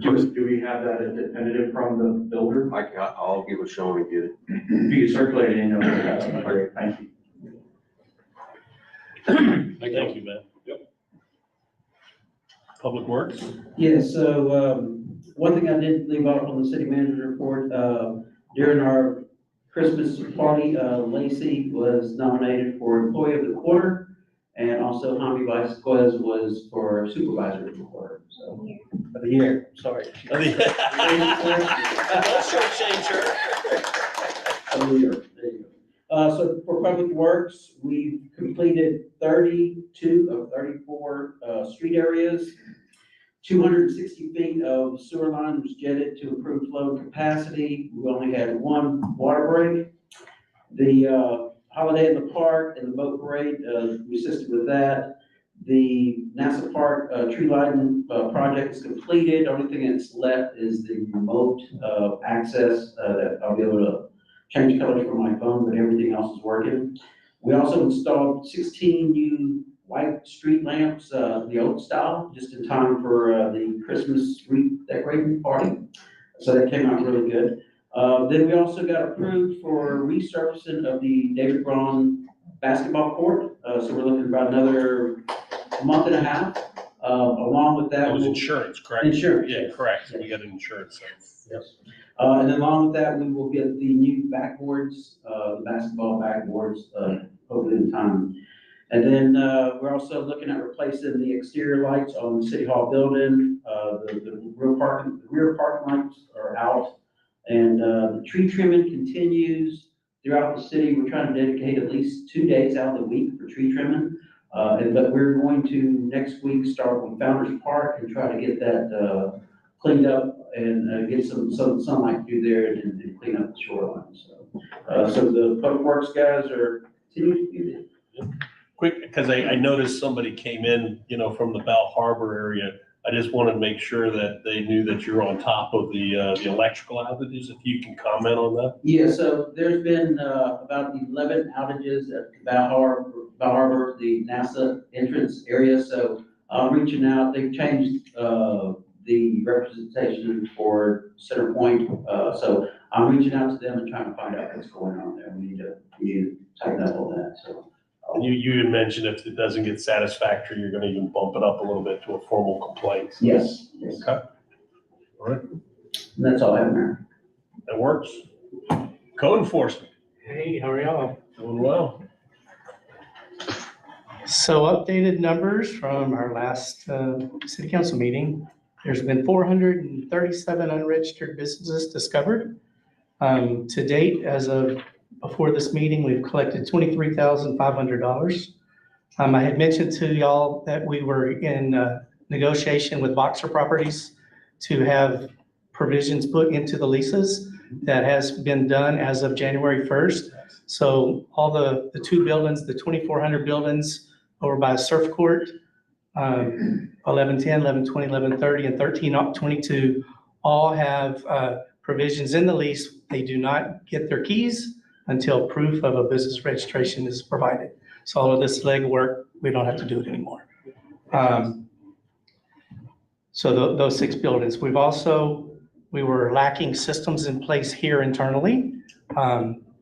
Do we have that as definitive from the builder?
I'll get with Sean and get it.
If you could circulate an email, that'd be great. Thank you.
Thank you, man. Yep. Public Works?
Yeah, so, one thing I did leave off on the city manager report, during our Christmas party, Lacey was nominated for Employee of the Quarter, and also Jaime Vasquez was for Supervisor of the Quarter, so. Of the year, sorry.
Don't shortchange her.
Of the year, there you go. So for Public Works, we've completed 32 of 34, street areas. 260 feet of sewer line was jetted to improve flow and capacity. We only had one water break. The Holiday in the Park and the boat parade, we assisted with that. The NASA Park tree lighting project is completed. Only thing that's left is the remote access that I'll be able to change colors from my phone, but everything else is working. We also installed 16 new white street lamps, the old style, just in time for the Christmas wreath decorating party. So that came out really good. Then we also got approved for resurfacing of the David Braun basketball court. So we're looking at about another month and a half. Along with that.
That was insurance, correct?
Insurance.
Yeah, correct. So we got an insurance. Yep.
And then along with that, we will get the new backboards, the basketball backboards, hopefully in time. And then, we're also looking at replacing the exterior lights on the City Hall building. The rear parking lights are out. And, the tree trimming continues throughout the city. We're trying to dedicate at least 2 days out of the week for tree trimming. But we're going to next week start with Founders Park and try to get that, cleaned up and get some sunlight through there and clean up the shoreline. So the Public Works guys are continuing to do that.
Quick, because I noticed somebody came in, from the Bell Harbor area. I just wanted to make sure that they knew that you're on top of the electrical outages, if you can comment on that.
Yeah, so there's been about 11 outages at Bell Harbor, the NASA entrance area. So I'm reaching out. They've changed the representation for Center Point. So I'm reaching out to them and trying to find out what's going on there. We need to tighten up on that. So.
And you had mentioned if it doesn't get satisfactory, you're going to even bump it up a little bit to a formal complaint.
Yes.
Okay. All right.
And that's all I have there.
That works. Code enforcement.
Hey, how are y'all?
Doing well.
So updated numbers from our last city council meeting. There's been 437 unregistered businesses discovered. To date, as of before this meeting, we've collected $23,500. I had mentioned to y'all that we were in negotiation with Boxer Properties to have provisions put into the leases. That has been done as of January 1st. So all the two buildings, the 2,400 buildings over by Surf Court, 1110, 1120, 1130, and 1322 all have provisions in the lease. They do not get their keys until proof of a business registration is provided. So all of this legwork, we don't have to do it anymore. So those 6 buildings. We were lacking systems in place here internally.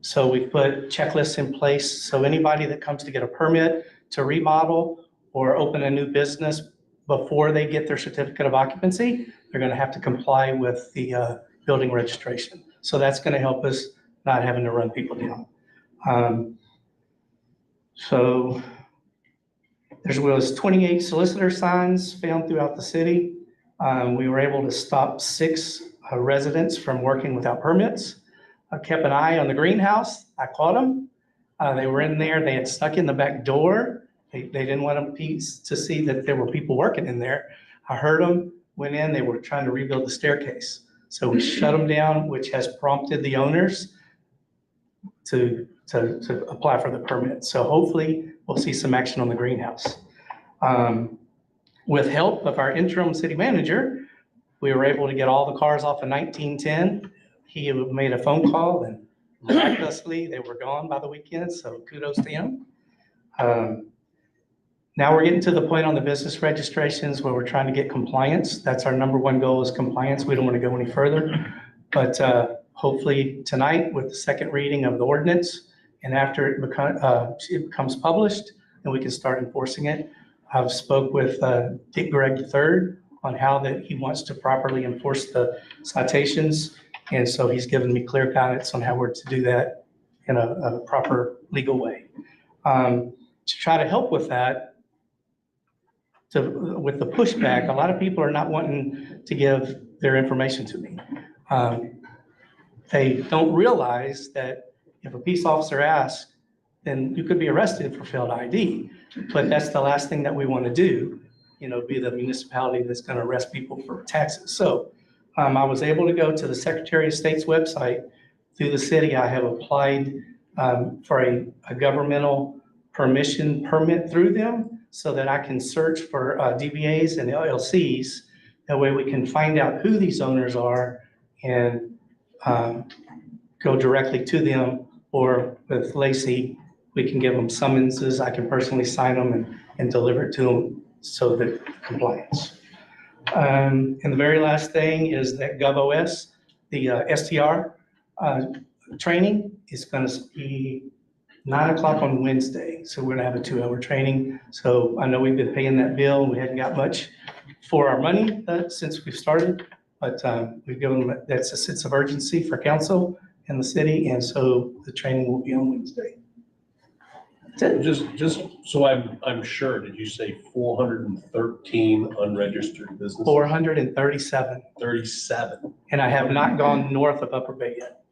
So we put checklists in place. So anybody that comes to get a permit to remodel or open a new business before they get their certificate of occupancy, they're gonna have to comply with the building registration. So that's gonna help us not having to run people down. So there was 28 solicitor signs found throughout the city. We were able to stop 6 residents from working without permits. I kept an eye on the greenhouse. I caught them. They were in there. They had stuck in the back door. They didn't want them to see that there were people working in there. I heard them, went in. They were trying to rebuild the staircase. So we shut them down, which has prompted the owners to apply for the permit. So hopefully we'll see some action on the greenhouse. With help of our interim city manager, we were able to get all the cars off of 1910. He made a phone call and miraculously they were gone by the weekend. So kudos to him. Now we're getting to the point on the business registrations where we're trying to get compliance. That's our number one goal is compliance. We don't want to go any further, but hopefully tonight with the second reading of the ordinance and after it becomes published, then we can start enforcing it. I've spoke with Dick Gregg III on how that he wants to properly enforce the citations. And so he's given me clear guidance on how we're to do that in a proper legal way. To try to help with that, with the pushback, a lot of people are not wanting to give their information to me. They don't realize that if a peace officer asks, then you could be arrested for failed ID. But that's the last thing that we want to do, be the municipality that's going to arrest people for taxes. So I was able to go to the Secretary of State's website through the city. I have applied for a governmental permit through them so that I can search for DBAs and LLCs. That way we can find out who these owners are and go directly to them, or with Lacey, we can give them summonses. I can personally sign them and deliver it to them so that compliance. And the very last thing is that GovOS, the STR training is going to be 9 o'clock on Wednesday. So we're going to have a 2-hour training. So I know we've been paying that bill. We hadn't got much for our money since we've started, but we've given them, that's a sense of urgency for council and the city. And so the training will be on Wednesday.
Just so I'm sure, did you say 413 unregistered businesses?
437.
37.
And I have not gone north of Upper Bay yet.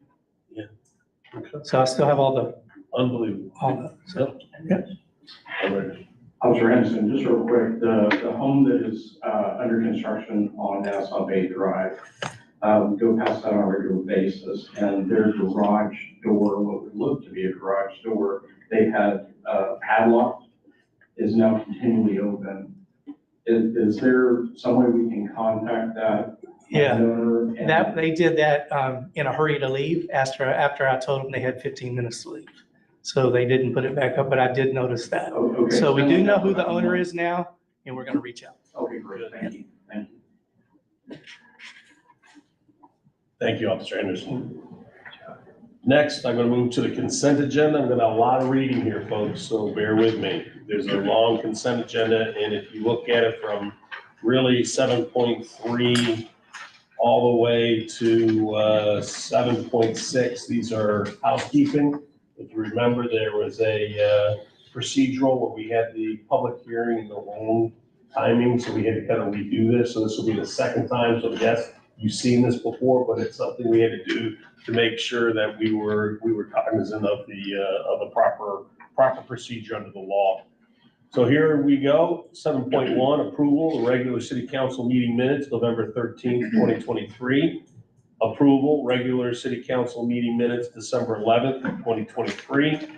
Yeah. Okay.
So I still have all the.
Unbelievable.
Officer Henderson, just real quick, the home that is under construction on Nassau Bay Drive, we go past that on a regular basis, and there's a garage door, what would look to be a garage door. They had padlocked, is now continually open. Is there some way we can contact that?
Yeah, that they did that in a hurry to leave after I told them they had 15 minutes to leave. So they didn't put it back up, but I did notice that.
Oh, okay.
So we do know who the owner is now, and we're going to reach out.
Okay, great. Thank you. Thank you.
Thank you, Officer Anderson. Next, I'm going to move to the consent agenda. I'm going to have a lot of reading here, folks, so bear with me. There's a long consent agenda, and if you look at it from really 7.3 all the way to 7.6, these are housekeeping. If you remember, there was a procedural where we had the public hearing in the wrong timing, so we had to kind of redo this. So this will be the second time. So yes, you've seen this before, but it's something we had to do to make sure that we were cognizant of the proper procedure under the law. So here we go, 7.1, approval, the regular city council meeting minutes, November 13th, 2023. Approval, regular city council meeting minutes, December 11th, 2023.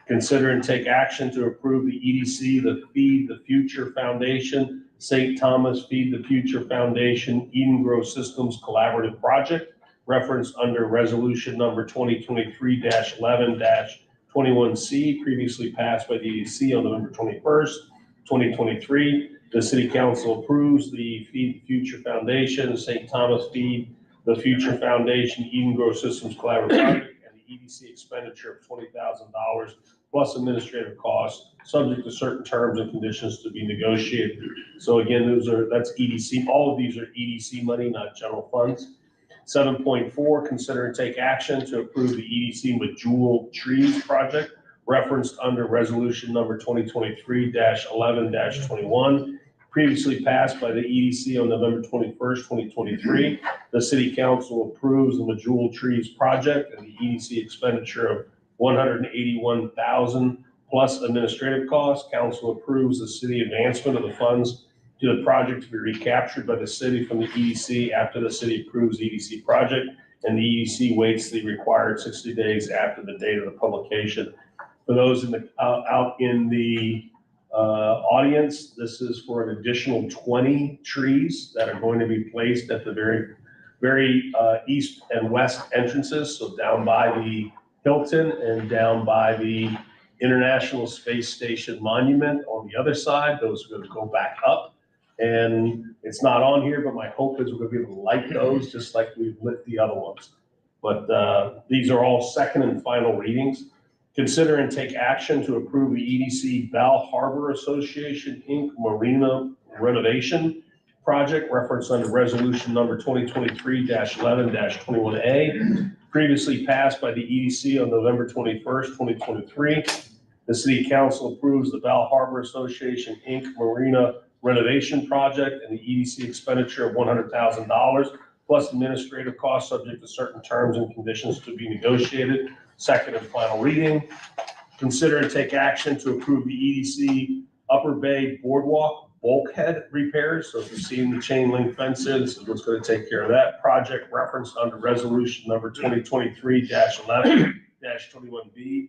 Consider and take action to approve the EDC, the Feed the Future Foundation, St. Thomas Feed the Future Foundation, Eden Grove Systems Collaborative Project, referenced under resolution number 2023-11-21C, previously passed by the EDC on November 21st, 2023. The city council approves the Feed the Future Foundation, St. Thomas Feed the Future Foundation, Eden Grove Systems Collaborative Project, and the EDC expenditure of $20,000 plus administrative costs, subject to certain terms and conditions to be negotiated. So again, that's EDC. All of these are EDC money, not general funds. 7.4, consider and take action to approve the EDC Medjool Trees project, referenced under resolution number 2023-11-21, previously passed by the EDC on November 21st, 2023. The city council approves the Medjool Trees project and the EDC expenditure of $181,000 plus administrative costs. Council approves the city advancement of the funds to the project to be recaptured by the city from the EDC after the city approves the EDC project, and the EDC waits the required 60 days after the date of the publication. For those out in the audience, this is for an additional 20 trees that are going to be placed at the very east and west entrances. So down by the Hilton and down by the International Space Station Monument on the other side. Those are going to go back up. And it's not on here, but my hope is we're going to be able to light those just like we've lit the other ones. But these are all second and final readings. Consider and take action to approve the EDC Bal Harbor Association, Inc. Marina renovation project, referenced under resolution number 2023-11-21A, previously passed by the EDC on November 21st, 2023. The city council approves the Bal Harbor Association, Inc. Marina renovation project and the EDC expenditure of $100,000 plus administrative costs subject to certain terms and conditions to be negotiated. Second and final reading. Consider and take action to approve the EDC Upper Bay Boardwalk bulkhead repairs. So if you've seen the chain link fence there, this is what's going to take care of that project, referenced under resolution number 2023-11-21B.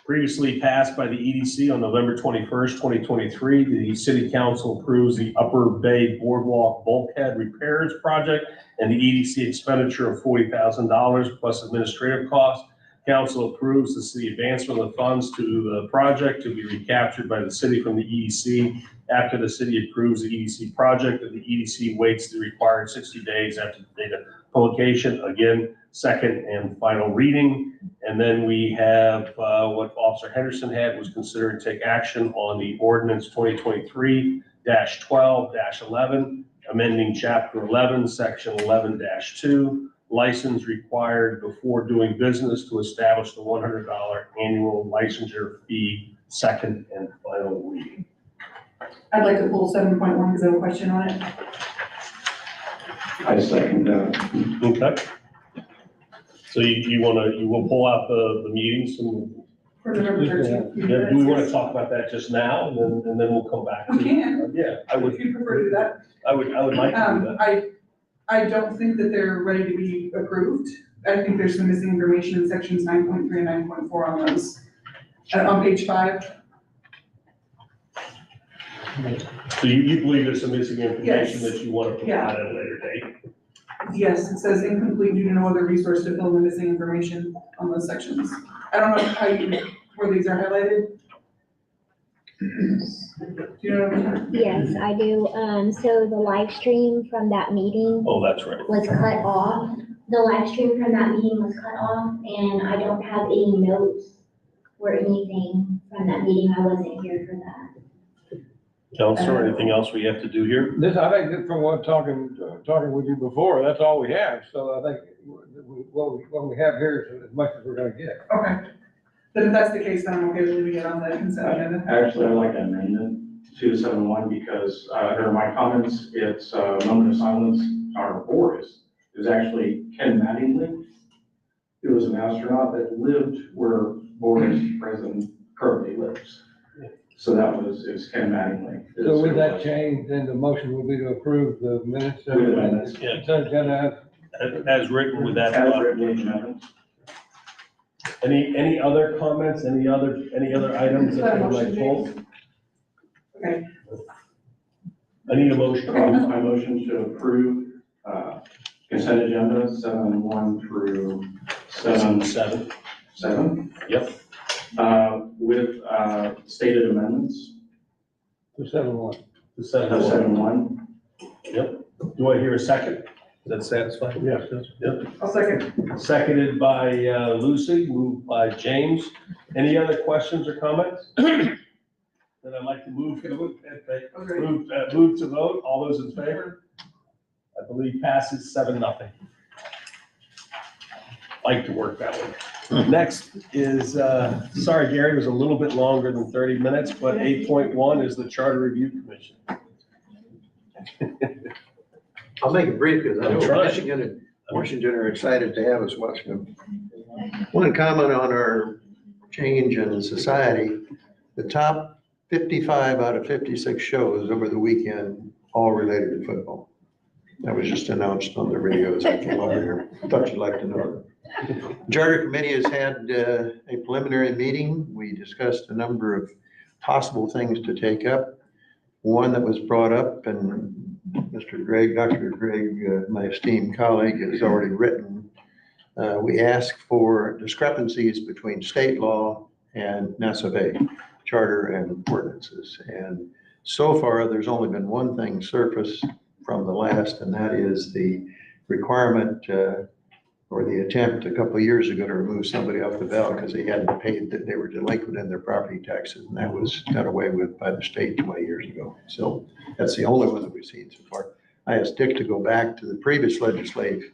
Previously passed by the EDC on November 21st, 2023, the city council approves the Upper Bay Boardwalk bulkhead repairs project and the EDC expenditure of $40,000 plus administrative costs. Council approves the city advancement of the funds to the project to be recaptured by the city from the EDC after the city approves the EDC project, and the EDC waits the required 60 days after the date of publication. Again, second and final reading. And then we have what Officer Henderson had was consider and take action on the ordinance 2023-12-11, amending chapter 11, section 11-2, license required before doing business to establish the $100 annual licensure fee, second and final reading.
I'd like to pull 7.1 because I have a question on it.
I second that.
Okay. So you will pull out the meetings and.
For November 13th.
Yeah, do we want to talk about that just now and then we'll come back?
We can.
Yeah, I would.
If you prefer to do that.
I would like to do that.
I don't think that they're ready to be approved. I think there's some missing information in sections 9.3 and 9.4 on those. On page 5.
So you believe there's some missing information
Yes.
that you want to provide at a later date?
Yes, it says incomplete due to no other resource to fill in the missing information on those sections. I don't know where these are highlighted. Do you know what I'm talking about?
Yes, I do. So the live stream from that meeting
Oh, that's right.
was cut off. The live stream from that meeting was cut off, and I don't have any notes or anything from that meeting. I wasn't here for that.
Counselor, anything else we have to do here?
This, I think that from what talking with you before, that's all we have. So I think what we have here is as much as we're gonna get.
Okay. Then if that's the case, then I'm okay with leaving it on the consent agenda.
Actually, I'd like to amend it to 7.1 because during my comments, it's a moment of silence. Our board is actually Ken Mattingly. He was an astronaut that lived where Boris President currently lives. So that was, it was Ken Mattingly.
So with that change, then the motion will be to approve the minutes.
With the minutes.
Yeah.
Consent agenda
As written with that.
As written with amendments.
Any other comments, any other items that you would like pulled?
Okay.
I need a motion.
I motion to approve, consent agenda 7-1 through 7-7.
Yep.
With, stated amendments.
to 7-1.
To
7-1.
Yep. Do I hear a second? Does that satisfy?
Yes.
Yep.
I'll second.
Seconded by Lucy, moved by James. Any other questions or comments? Then I'd like to move to vote. All those in favor? I believe passes 7-0. Like to work that way. Next is, sorry, Gary, it was a little bit longer than 30 minutes, but 8.1 is the Charter Review Commission.
I'll make it brief because I
I'm
know
trying.
Michigan and Washington are excited to have us watching them. One comment on our change in society, the top 55 out of 56 shows over the weekend, all related to football. That was just announced on the radio as I came over here. Thought you'd like to know that. Charter Committee has had a preliminary meeting. We discussed a number of possible things to take up. One that was brought up, and Dr. Greg, my esteemed colleague, has already written. We asked for discrepancies between state law and Nassau Bay charter and ordinances. And so far, there's only been one thing surface from the last, and that is the requirement or the attempt a couple of years ago to remove somebody off the ballot because they hadn't paid, that they were delinquent in their property taxes, and that was done away with by the state 20 years ago. So that's the only one that we've seen so far. I asked Dick to go back to the previous legislative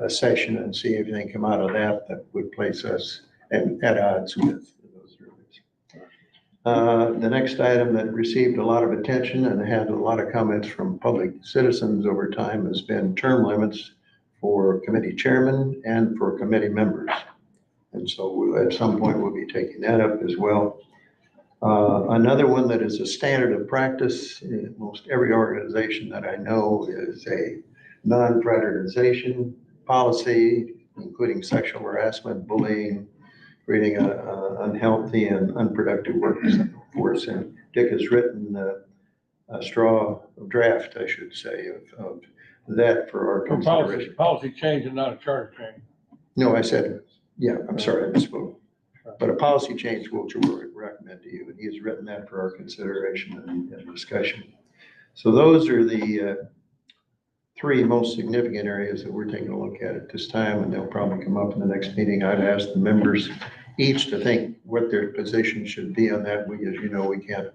session and see if anything come out of that would place us at odds with those rulings. The next item that received a lot of attention and had a lot of comments from public citizens over time has been term limits for committee chairman and for committee members. And so at some point we'll be taking that up as well. Another one that is a standard of practice in most every organization that I know is a non-fraternization policy, including sexual harassment, bullying, creating an unhealthy and unproductive workforce. And Dick has written a draft, I should say, of that for our consideration.
Policy change and not a charter change.
No, I said, yeah, I'm sorry, I misspoke. But a policy change which we'll recommend to you, and he has written that for our consideration and discussion. So those are the three most significant areas that we're taking a look at this time, and they'll probably come up in the next meeting. I've asked the members each to think what their position should be on that. We, as you know, we can't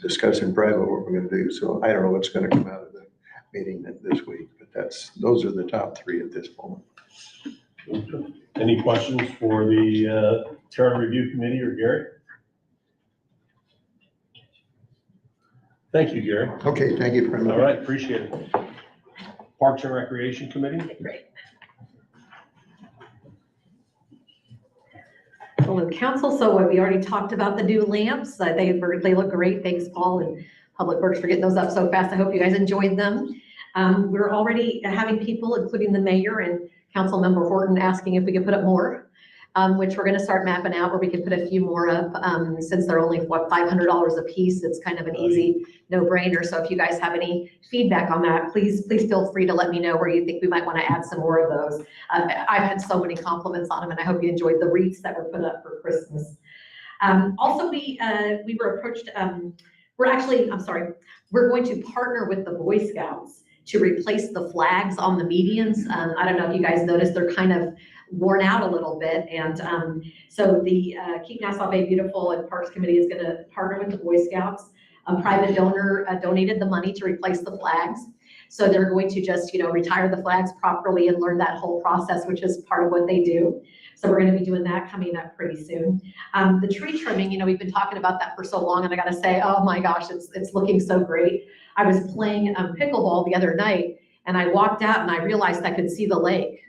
discuss in private what we're going to do. So I don't know what's going to come out of the meeting this week, but those are the top three at this moment.
Any questions for the Charter Review Committee or Gary? Thank you, Gary.
Okay, thank you very much.
All right, appreciate it. Parks and Recreation Committee?
Great. Hello, council. So we already talked about the new lamps. They look great. Thanks, Paul and Public Works for getting those up so fast. I hope you guys enjoyed them. We're already having people, including the mayor and Councilmember Horton, asking if we could put up more, which we're going to start mapping out where we can put a few more up. Since they're only, what, $500 a piece, it's kind of an easy no-brainer. So if you guys have any feedback on that, please feel free to let me know where you think we might want to add some more of those. I've had so many compliments on them, and I hope you enjoyed the wreaths that were put up for Christmas. Also, we were approached, we're going to partner with the Boy Scouts to replace the flags on the medians. I don't know if you guys noticed, they're kind of worn out a little bit. And so the Keep Nassau Bay Beautiful and Parks Committee is going to partner with the Boy Scouts. A private donor donated the money to replace the flags. So they're going to just, retire the flags properly and learn that whole process, which is part of what they do. So we're going to be doing that coming up pretty soon. The tree trimming, we've been talking about that for so long, and I got to say, oh my gosh, it's looking so great. I was playing pickleball the other night, and I walked out and I realized I could see the lake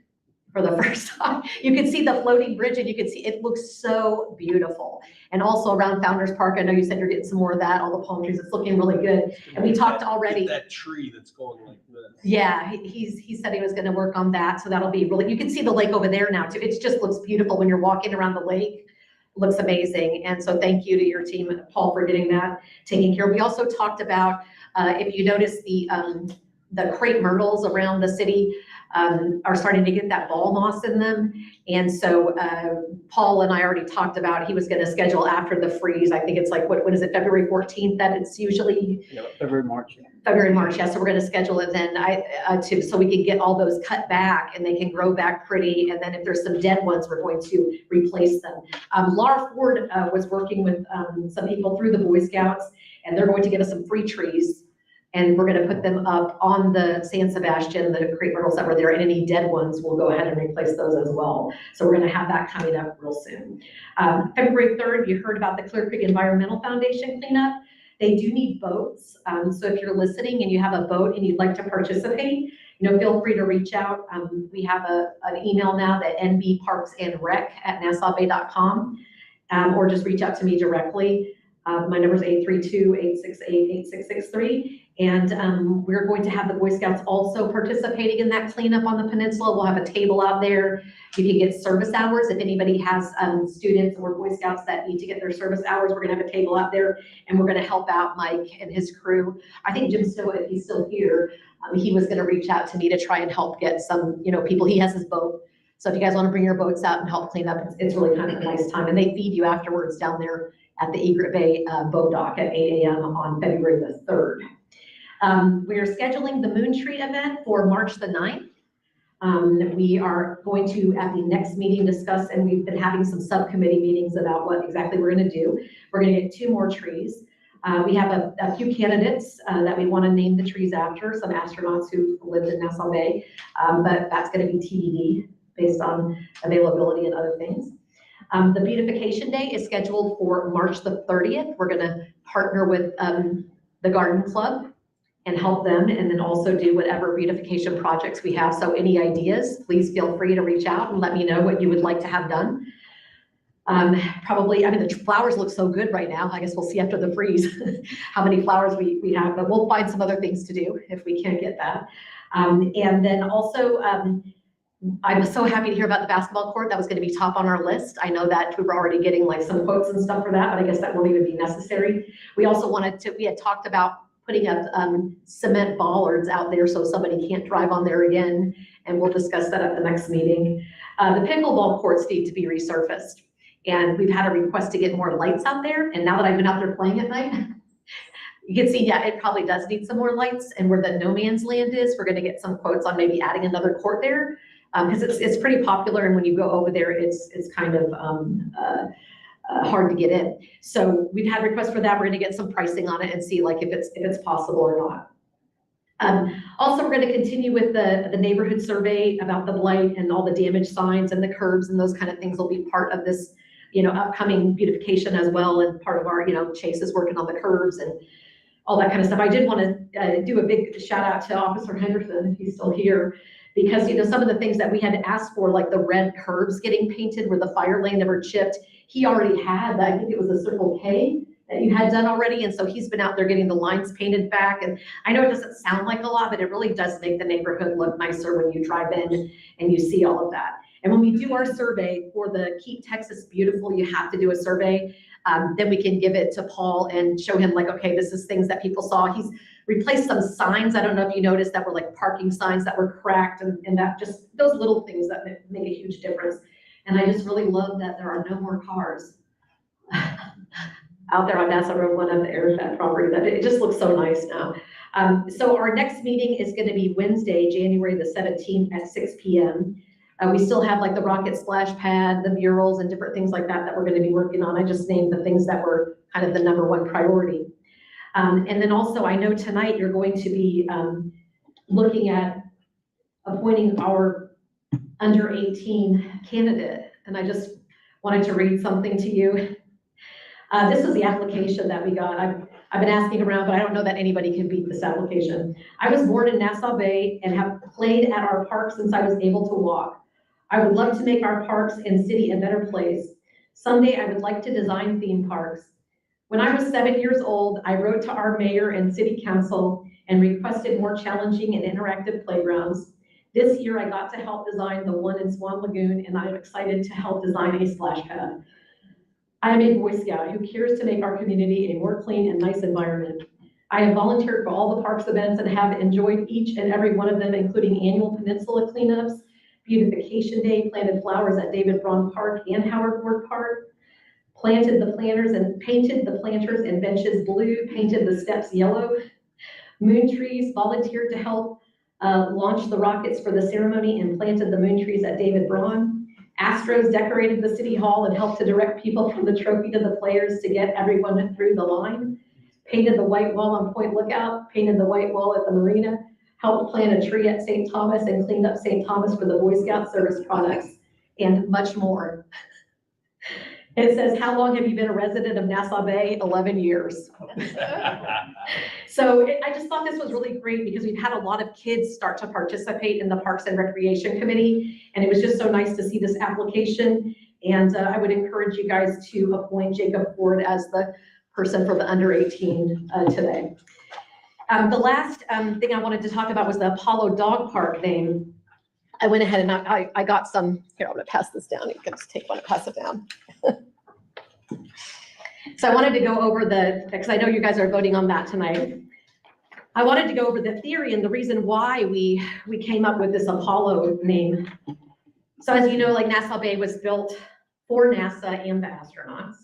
for the first time. You can see the floating bridge and you can see, it looks so beautiful. And also around Founder's Park, I know you said you're getting some more of that, all the palm trees, it's looking really good. And we talked already.
That tree that's going like this.
Yeah, he said he was gonna work on that, so that'll be really, you can see the lake over there now too. It just looks beautiful when you're walking around the lake. It looks amazing. And so thank you to your team, Paul, for getting that taken care of. We also talked about, if you notice the crepe myrtles around the city, are starting to get that ball moss in them. And so Paul and I already talked about, he was gonna schedule after the freeze. I think it's like, what is it, February 14th that it's usually?
Yeah, February, March.
February, March, yeah, so we're gonna schedule it then, so we can get all those cut back and they can grow back pretty, and then if there's some dead ones, we're going to replace them. Laura Ford was working with some people through the Boy Scouts, and they're going to get us some free trees, and we're gonna put them up on the San Sebastian, the crepe myrtles that were there, and any dead ones, we'll go ahead and replace those as well. So we're gonna have that coming up real soon. February 3rd, you heard about the Clear Creek Environmental Foundation cleanup. They do need boats. So if you're listening and you have a boat and you'd like to participate, feel free to reach out. We have an email now, that nbparksandrec@nassaubay.com, or just reach out to me directly. My number is 832-868-8663. And we're going to have the Boy Scouts also participating in that cleanup on the peninsula. We'll have a table out there. You can get service hours. If anybody has students or Boy Scouts that need to get their service hours, we're gonna have a table out there, and we're gonna help out Mike and his crew. I think Jim Stowe, if he's still here, he was gonna reach out to me to try and help get some, people. He has his boat. So if you guys wanna bring your boats out and help clean up, it's really kind of a nice time. And they feed you afterwards down there at the Egret Bay Boat Dock at 8 a.m. on February the 3rd. We are scheduling the Moon Tree event for March the 9th. We are going to, at the next meeting, discuss, and we've been having some subcommittee meetings about what exactly we're gonna do. We're gonna get 2 more trees. We have a few candidates that we wanna name the trees after, some astronauts who lived in Nassau Bay, but that's gonna be TBD based on availability and other things. The beautification day is scheduled for March the 30th. We're gonna partner with the Garden Club and help them, and then also do whatever beautification projects we have. So any ideas, please feel free to reach out and let me know what you would like to have done. Probably, the flowers look so good right now. I guess we'll see after the freeze how many flowers we have, but we'll find some other things to do if we can't get that. And then also, I'm so happy to hear about the basketball court. That was gonna be top on our list. I know that we were already getting like some quotes and stuff for that, but I guess that won't even be necessary. We also we had talked about putting up cement bollards out there so somebody can't drive on there again, and we'll discuss that at the next meeting. The pickleball courts need to be resurfaced, and we've had a request to get more lights out there, and now that I've been out there playing at night, you can see, yeah, it probably does need some more lights, and where the no man's land is, we're gonna get some quotes on maybe adding another court there, because it's pretty popular, and when you go over there, it's kind of hard to get in. So we've had requests for that. We're gonna get some pricing on it and see like if it's possible or not. Also, we're gonna continue with the neighborhood survey about the blight and all the damaged signs and the curbs, and those kind of things will be part of this, upcoming beautification as well, and part of our, Chase is working on the curbs and all that kind of stuff. I did want to do a big shout out to Officer Henderson, if he's still here, because some of the things that we had to ask for, like the red curbs getting painted where the fire lane never chipped, he already had that. I think it was a Circle K that you had done already. And so he's been out there getting the lines painted back. And I know it doesn't sound like a lot, but it really does make the neighborhood look nicer when you drive in and you see all of that. And when we do our survey for the Keep Texas Beautiful, you have to do a survey. Then we can give it to Paul and show him like, okay, this is things that people saw. He's replaced some signs. I don't know if you noticed that were like parking signs that were cracked, and that just those little things that make a huge difference. And I just really love that there are no more cars out there on Nassau Road 1 of the Airfat property. That it just looks so nice now. So our next meeting is going to be Wednesday, January the 17th at 6 p.m. We still have like the rocket splash pad, the murals, and different things like that we're going to be working on. I just named the things that were kind of the #1 priority. And then also, I know tonight you're going to be looking at appointing our under 18 candidate. And I just wanted to read something to you. This is the application that we got. I've been asking around, but I don't know that anybody can beat this application. I was born in Nassau Bay and have played at our park since I was able to walk. I would love to make our parks and city a better place. Someday I would like to design theme parks. When I was 7 years old, I wrote to our mayor and city council and requested more challenging and interactive playgrounds. This year, I got to help design the one in Swan Lagoon, and I'm excited to help design a splash pad. I am a Boy Scout who cares to make our community a more clean and nice environment. I have volunteered for all the parks events and have enjoyed each and every one of them, including annual peninsula cleanups, beautification day, planted flowers at David Braun Park and Howard Ward Park, painted the planters and benches blue, painted the steps yellow, moon trees, volunteered to help launched the rockets for the ceremony and planted the moon trees at David Braun. Astros decorated the city hall and helped to direct people from the trophy to the players to get everyone through the line. Painted the white wall on Point Lookout, painted the white wall at the marina, helped plant a tree at St. Thomas and cleaned up St. Thomas for the Boy Scout service products, and much more. It says, how long have you been a resident of Nassau Bay? 11 years. So I just thought this was really great because we've had a lot of kids start to participate in the Parks and Recreation Committee. And it was just so nice to see this application. And I would encourage you guys to appoint Jacob Ford as the person for the under 18 today. The last thing I wanted to talk about was the Apollo Dog Park name. I went ahead and I got some, here, I'm gonna pass this down. You can just take one and pass it down. So I wanted to go over because I know you guys are voting on that tonight. I wanted to go over the theory and the reason why we came up with this Apollo name. So as you know, like Nassau Bay was built for NASA and the astronauts.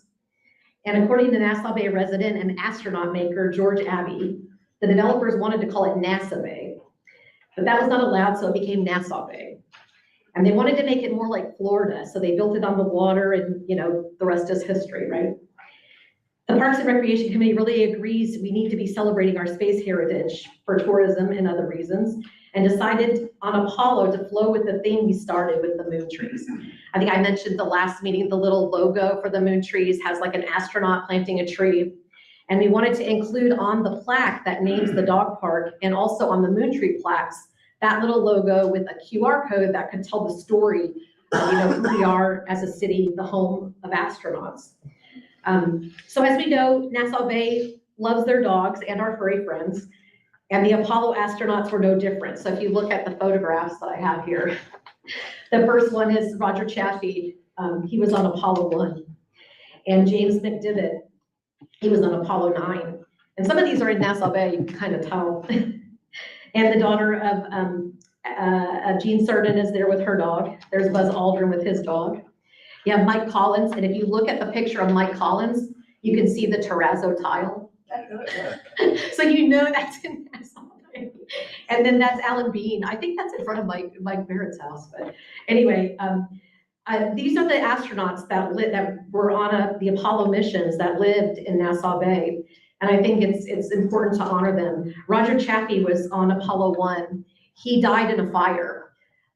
And according to Nassau Bay resident and astronaut maker George Abbey, the developers wanted to call it NASA Bay, but that was not allowed, so it became Nassau Bay. And they wanted to make it more like Florida, so they built it on the water, and the rest is history, right? The Parks and Recreation Committee really agrees we need to be celebrating our space heritage for tourism and other reasons, and decided on Apollo to flow with the theme we started with the moon trees. I think I mentioned the last meeting, the little logo for the moon trees has like an astronaut planting a tree. And we wanted to include on the plaque that names the dog park and also on the moon tree plaques, that little logo with a QR code that could tell the story of who we are as a city, the home of astronauts. So as we know, Nassau Bay loves their dogs and our furry friends, and the Apollo astronauts were no different. So if you look at the photographs that I have here, the first one is Roger Chaffee. He was on Apollo 1. And James McDivitt, he was on Apollo 9. And some of these are in Nassau Bay, you can kind of tell. And the daughter of Gene Cernan is there with her dog. There's Buzz Aldrin with his dog. You have Mike Collins, and if you look at the picture of Mike Collins, you can see the terrazzo tile. So that's in Nassau Bay. And then that's Alan Bean. I think that's in front of Mike Barrett's house. But anyway, these are the astronauts that were on the Apollo missions that lived in Nassau Bay. And I think it's important to honor them. Roger Chaffee was on Apollo 1. He died in a fire.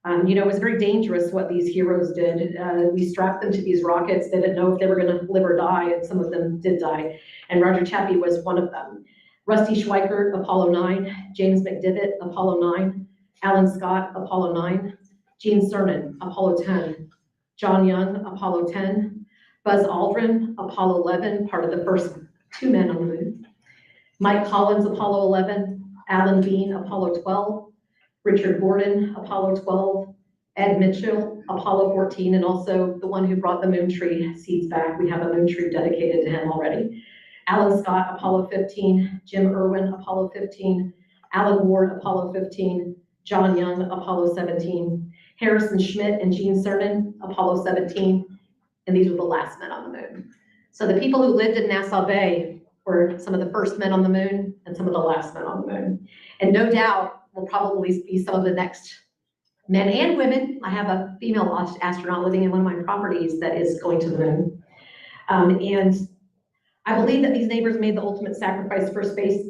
It was very dangerous what these heroes did. We strapped them to these rockets. They didn't know if they were going to live or die, and some of them did die. And Roger Chaffee was one of them. Rusty Schweikert, Apollo 9. James McDivitt, Apollo 9. Alan Scott, Apollo 9. Gene Cernan, Apollo 10. John Young, Apollo 10. Buzz Aldrin, Apollo 11, part of the first 2 men on the moon. Mike Collins, Apollo 11. Alan Bean, Apollo 12. Richard Gordon, Apollo 12. Ed Mitchell, Apollo 14, and also the one who brought the moon tree seeds back. We have a moon tree dedicated to him already. Alan Scott, Apollo 15. Jim Irwin, Apollo 15. Alan Ward, Apollo 15. John Young, Apollo 17. Harrison Schmitt and Gene Cernan, Apollo 17. And these were the last men on the moon. So the people who lived in Nassau Bay were some of the first men on the moon and some of the last men on the moon. And no doubt will probably be some of the next men and women. I have a female astronaut living in one of my properties that is going to the moon. And I believe that these neighbors made the ultimate sacrifice for space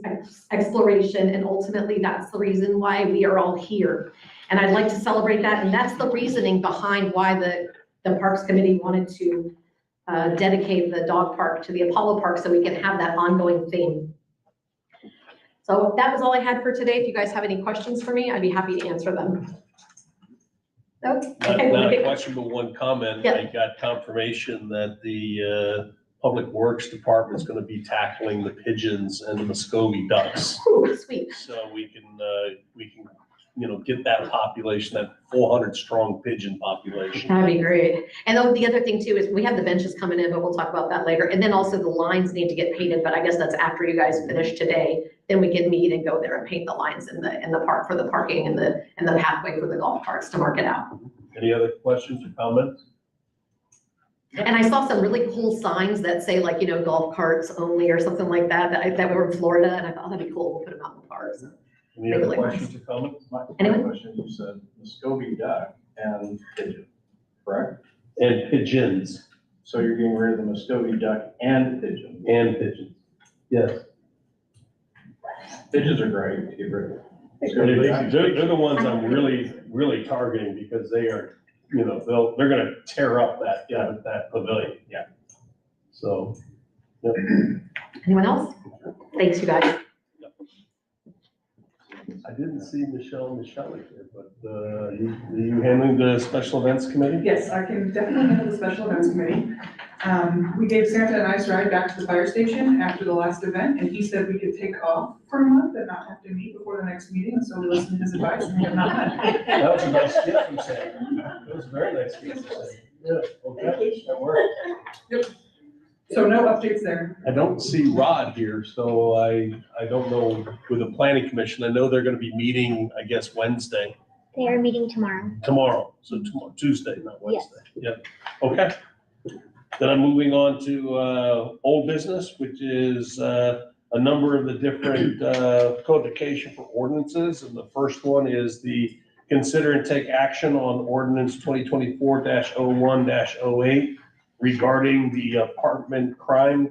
exploration, and ultimately that's the reason why we are all here. And I'd like to celebrate that, and that's the reasoning behind why the Parks Committee wanted to dedicate the dog park to the Apollo Park so we can have that ongoing theme. So that was all I had for today. If you guys have any questions for me, I'd be happy to answer them.
Okay.
Not a question, but one comment.
Yeah.
I got confirmation that the Public Works Department is going to be tackling the pigeons and the Muscovy ducks.
Ooh, sweet.
So we can, get that population, that 400 strong pigeon population.
That'd be great. And then the other thing too is we have the benches coming in, but we'll talk about that later. And then also the lines need to get painted, but I guess that's after you guys finish today. Then we can meet and go there and paint the lines in the park for the parking and the pathway for the golf carts to mark it out.
Any other questions or comments?
And I saw some really cool signs that say like, golf carts only or something like that, that were in Florida. And I thought that'd be cool. We'll put them out in the parks.
Any other questions or comments?
Anyone?
Question, you said Muscovy duck and pigeon, correct?
And pigeons.
So you're getting rid of the Muscovy duck and pigeon.
And pigeons. Yes.
Pigeons are great to get rid of.
They're the ones I'm really, really targeting because they are, they're gonna tear up that pavilion.
Yeah.
So. Yep.
Anyone else? Thanks, you guys.
I didn't see Michelle here, but are you handling the special events committee?
Yes, I can definitely handle the special events committee. We gave Santa a nice ride back to the fire station after the last event, and he said we could take off for a month and not have to meet before the next meeting, so we listened to his advice and we have not met.
That was a nice gift from Santa. It was a very nice gift from Santa. Yeah, okay, that worked.
Yep. So no updates there.
I don't see Rod here, so I don't know with the planning commission. I know they're gonna be meeting, I guess, Wednesday,
They are meeting tomorrow.
tomorrow, so tomorrow, Tuesday, not Wednesday. Yep, okay. Then I'm moving on to old business, which is a number of the different codification for ordinances. And the first one is the consider and take action on ordinance 2024-01-08 regarding the apartment crime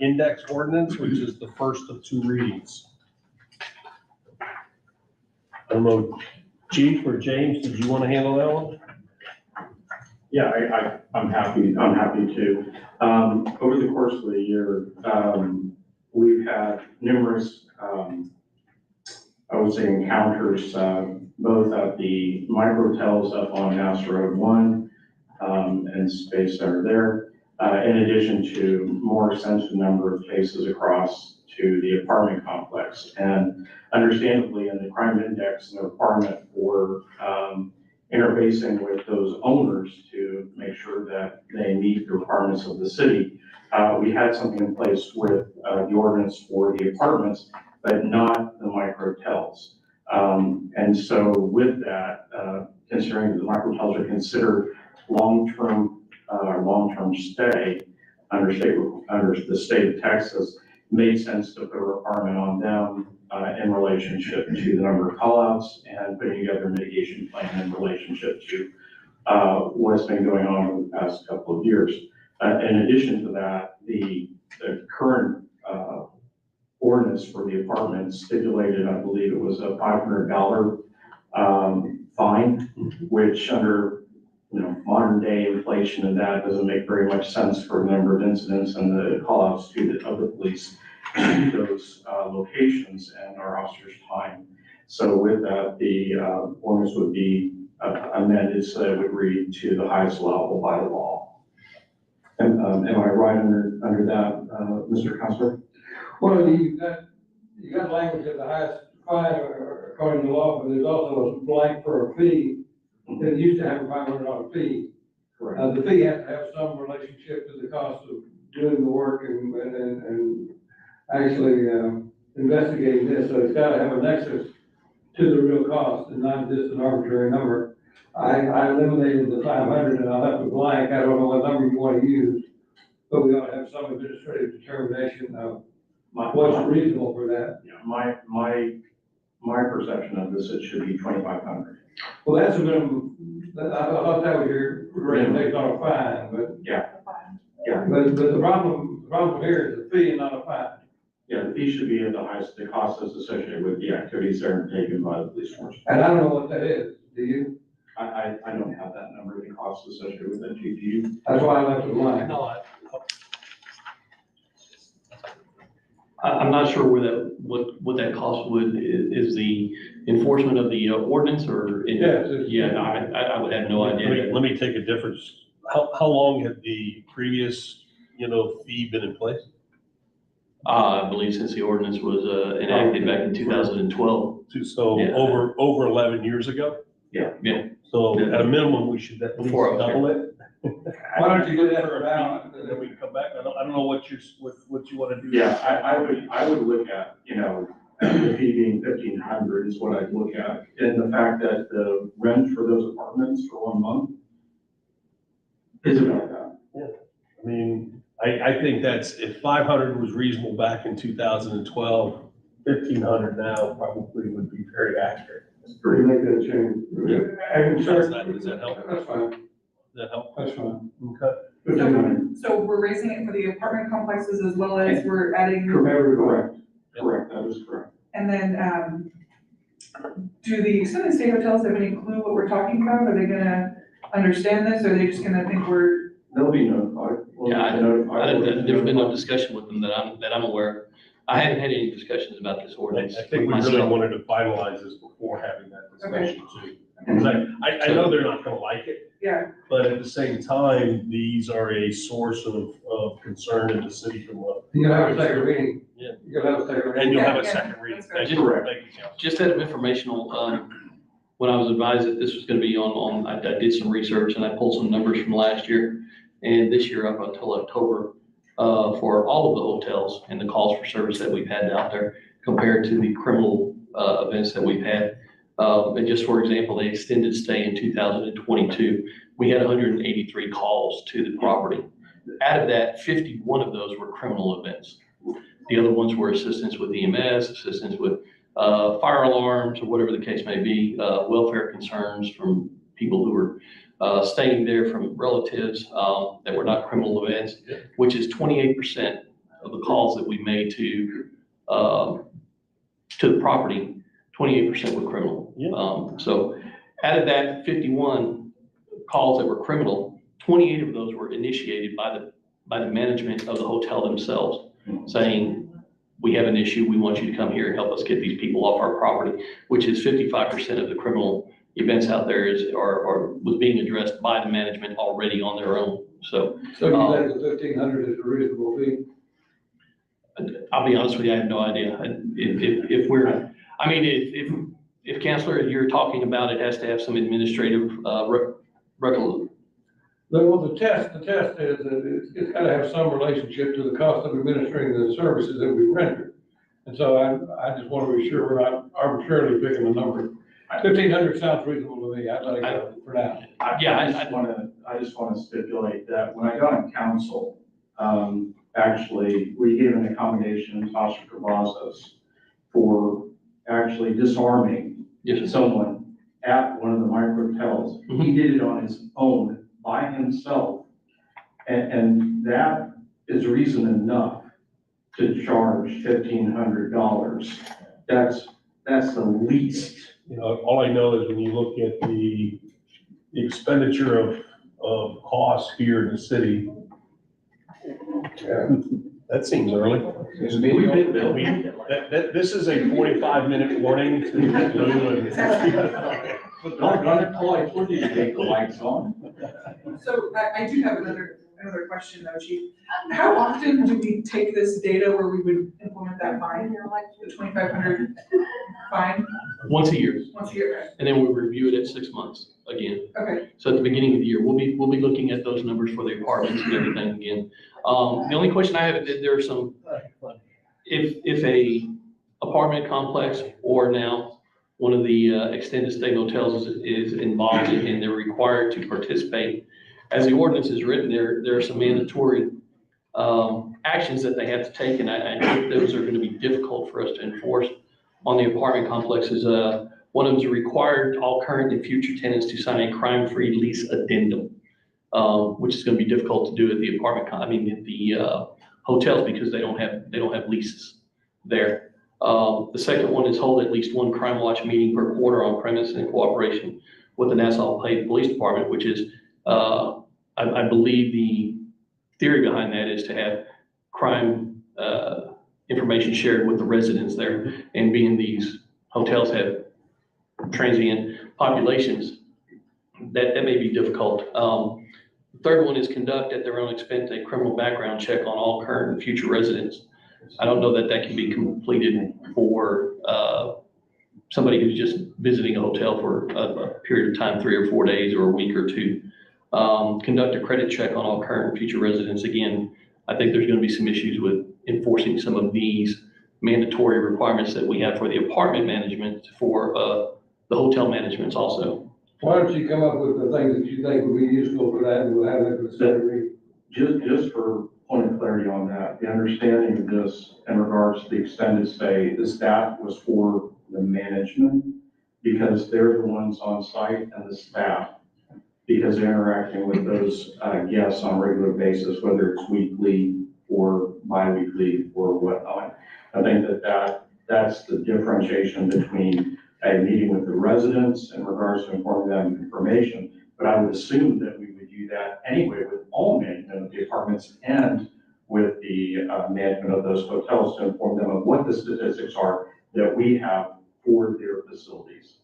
index ordinance, which is the first of two readings. I don't know, Chief or James, did you want to handle that one?
Yeah, I'm happy to. Over the course of the year, we've had numerous, I would say encounters, both at the microtels up on Nassau Road 1 and Space Center there, in addition to more extensive number of cases across to the apartment complex. And understandably, in the crime index, the requirement for interfacing with those owners to make sure that they meet the requirements of the city. We had something in place with the ordinance for the apartments, but not the microtels. And so with that, considering that the microtels are considered long-term stay under the state of Texas, made sense to put a requirement on them in relationship to the number of callouts and putting together a mitigation plan in relationship to what's been going on over the past couple of years. In addition to that, the current ordinance for the apartments stipulated, I believe it was a $500 fine, which under modern day inflation and that doesn't make very much sense for the number of incidents and the callouts of the police to those locations and our officers' time. So with that, the ordinance would be amended so that it would read to the highest level by law. And am I right under that, Mr. Counselor?
Well, you got language at the highest fine according to law, but there's also a blank for a fee. It used to have a $500 fee.
Correct.
The fee has to have some relationship to the cost of doing the work and actually investigating this. So it's got to have a nexus to the real cost and not just an arbitrary number. I eliminated the 500 and I left it blank. I don't know what number you want to use, but we ought to have some administrative determination of what's reasonable for that.
Yeah, my perception of this, it should be 2,500.
Well, that's a minimum. I thought that was your recommendation on a fine, but.
Yeah.
But the problem here is the fee and not a fine.
Yeah, the fee should be at the highest, the cost is associated with the activities that are undertaken by the police force.
And I don't know what that is, do you?
I don't have that number, the cost associated with that, do you?
That's why I left it blank.
No,
I'm not sure what that cost is the enforcement of the ordinance or?
Yes.
Yeah, no, I would have no idea.
Let me take a difference. How long had the previous, fee been in place?
I believe since the ordinance was enacted back in 2012.
So
Yeah.
over 11 years ago?
Yeah.
So at a minimum, we should at least
Before I was
double it.
Why don't you get that around?
And then we can come back. I don't know what you want to do.
Yeah, I would look at, the fee being 1,500 is what I'd look at. And the fact that the rent for those apartments for 1 month is about that.
Yeah. I mean, I think if 500 was reasonable back in 2012, 1,500 now probably would be very accurate.
Pretty make that change. And
Does that help?
That's fine.
Does that help?
That's fine.
Okay.
1,500.
So we're raising it for the apartment complexes as well as we're adding,
Correct. That is correct.
and then, do the extended stay hotels have any clue what we're talking about? Are they gonna understand this, or are they just gonna think we're?
They'll be notified. We'll
Yeah,
be notified.
there's been no discussion with them that I'm aware of. I haven't had any discussions about this ordinance.
I think we really
myself.
wanted to finalize this before having that discussion too. Because I know they're not gonna like it,
Yeah,
but at the same time, these are a source of concern in the city from what.
You'll have a second reading.
Yeah.
You'll have a second reading.
And you'll have a
Yeah,
second reading.
that's
Thank
good.
you,
Correct.
thank you, Council.
Just out of informational, when I was advised that this was gonna be I did some research and I pulled some numbers from last year and this year up until October, for all of the hotels and the calls for service that we've had out there compared to the criminal, events that we've had. And just for example, the extended stay in 2022, we had 183 calls to the property. Out of that, 51 of those were criminal events. The other ones were assistance with EMS, assistance with fire alarms, or whatever the case may be, welfare concerns from people who were staying there from relatives that were not criminal events, which is 28% of the calls that we made to the property, 28% were criminal. So out of that 51 calls that were criminal, 28 of those were initiated by the management of the hotel themselves, saying, we have an issue, we want you to come here and help us get these people off our property, which is 55% of the criminal events out there was being addressed by the management already on their own. So
You think the 1,500 is a reasonable fee?
I'll be honest with you, I have no idea. If Counselor, you're talking about it has to have some administrative record.
Well, the test is that it's gotta have some relationship to the cost of administering the services that we render. And so I just wanna be sure we're not arbitrarily picking a number. 1,500 sounds reasonable to me. I'd let it go for now.
I just wanna stipulate that when I got on council, actually, we gave an accommodation to Tasha Cavazos for actually disarming someone at one of the micro hotels. He did it on his own, by himself. And that is reason enough to charge $1,500. That's the least.
All I know is when you look at the expenditure of costs here in the city, that seems early. This is a 45-minute warning to
Don't employ 20 to take the lights on.
so I do have another question though, Chief. How often do we take this data where we would implement that fine, the 2,500 fine?
Once a year.
Once a year,
And then we'll review it at 6 months again.
okay.
So at the beginning of the year, we'll be looking at those numbers for the apartments and everything again. The only question I have, there are some, if a apartment complex or now one of the extended stay hotels is involved and they're required to participate, as the ordinance is written, there are some mandatory actions that they have to take, and I think those are gonna be difficult for us to enforce on the apartment complexes. One of them is required all current and future tenants to sign a crime-free lease addendum, which is gonna be difficult to do at the at the hotels because they don't have leases there. The second one is hold at least one crime watch meeting per quarter on premise in cooperation with the Nassau Police Department, which is, I believe the theory behind that is to have crime information shared with the residents there. And being these hotels have transient populations, that may be difficult. The third one is conduct at their own expense a criminal background check on all current and future residents. I don't know that that can be completed for somebody who's just visiting a hotel for a period of time, 3 or 4 days or a week or two. Conduct a credit check on all current and future residents. Again, I think there's going to be some issues with enforcing some of these mandatory requirements that we have for the apartment management for the hotel managements also.
Why don't you come up with the things that you think would be useful for that, and we'll have it considered.
Just for point of clarity on that, the understanding of this in regards to the extended stay, the staff was for the management because they're the ones on site, and the staff, because they're interacting with those guests on a regular basis, whether it's weekly or bi-weekly or whatnot. I think that's the differentiation between a meeting with the residents in regards to informing them of information. But I would assume that we would do that anyway with all management of the apartments and with the management of those hotels to inform them of what the statistics are that we have for their facilities.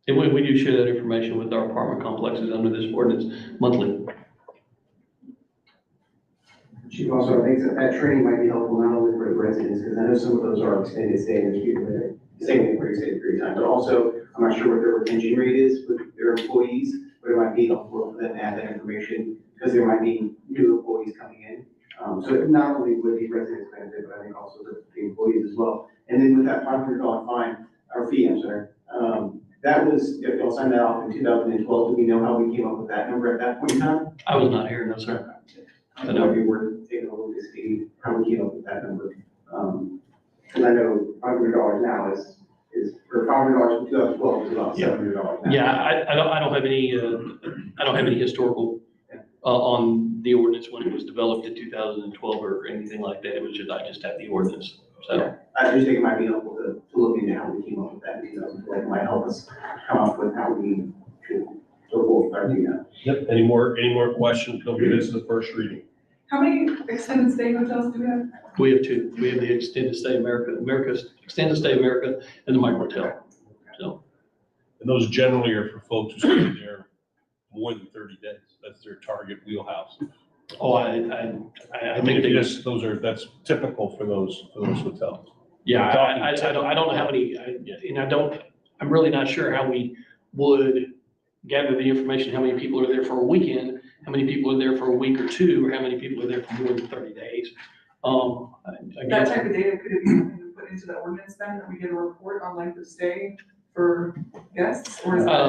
And we do share that information with our apartment complexes under this ordinance monthly.
Chief, also, I think that training might be helpful not only for the residents, because I know some of those are extended stay, and there's people that are staying for an extended period of time, but also, I'm not sure what their retention rate is with their employees, but it might be helpful for them to have that information, because there might be new employees coming in. So not only would the residents benefit, but I think also the employees as well. And then with that $500 fine, or fee, I'm sorry, that was, if y'all signed that off in 2012, do we know how we came up with that number at that point in time?
I was not here, no, sir.
It might be worth taking a look to see how we came up with that number. Because I know $500 now is, or $500 from 2012 is about $700 now.
Yeah, I don't have any historical on the ordinance when it was developed in 2012 or anything like that. It was just, I just have the ordinance, so.
Yeah. I just think it might be helpful to look into how we came up with that in 2012. It might help us come up with how we should go forward with our data.
Yep, any more questions? Don't get this in the first reading.
How many extended stay hotels do we have?
We have two. We have the Extended Stay America's Extended Stay America, and the Microtel. So,
And those generally are for folks who stay there more than 30 days. That's their target wheelhouse.
oh, I think they just,
That's typical for those hotels.
yeah, I don't know how many, I'm really not sure how we would gather the information, how many people are there for a weekend, how many people are there for a week or two, or how many people are there for more than 30 days.
That type of data, could it be something to put into the ordinance then, that we get a report on length of stay for guests, or is that?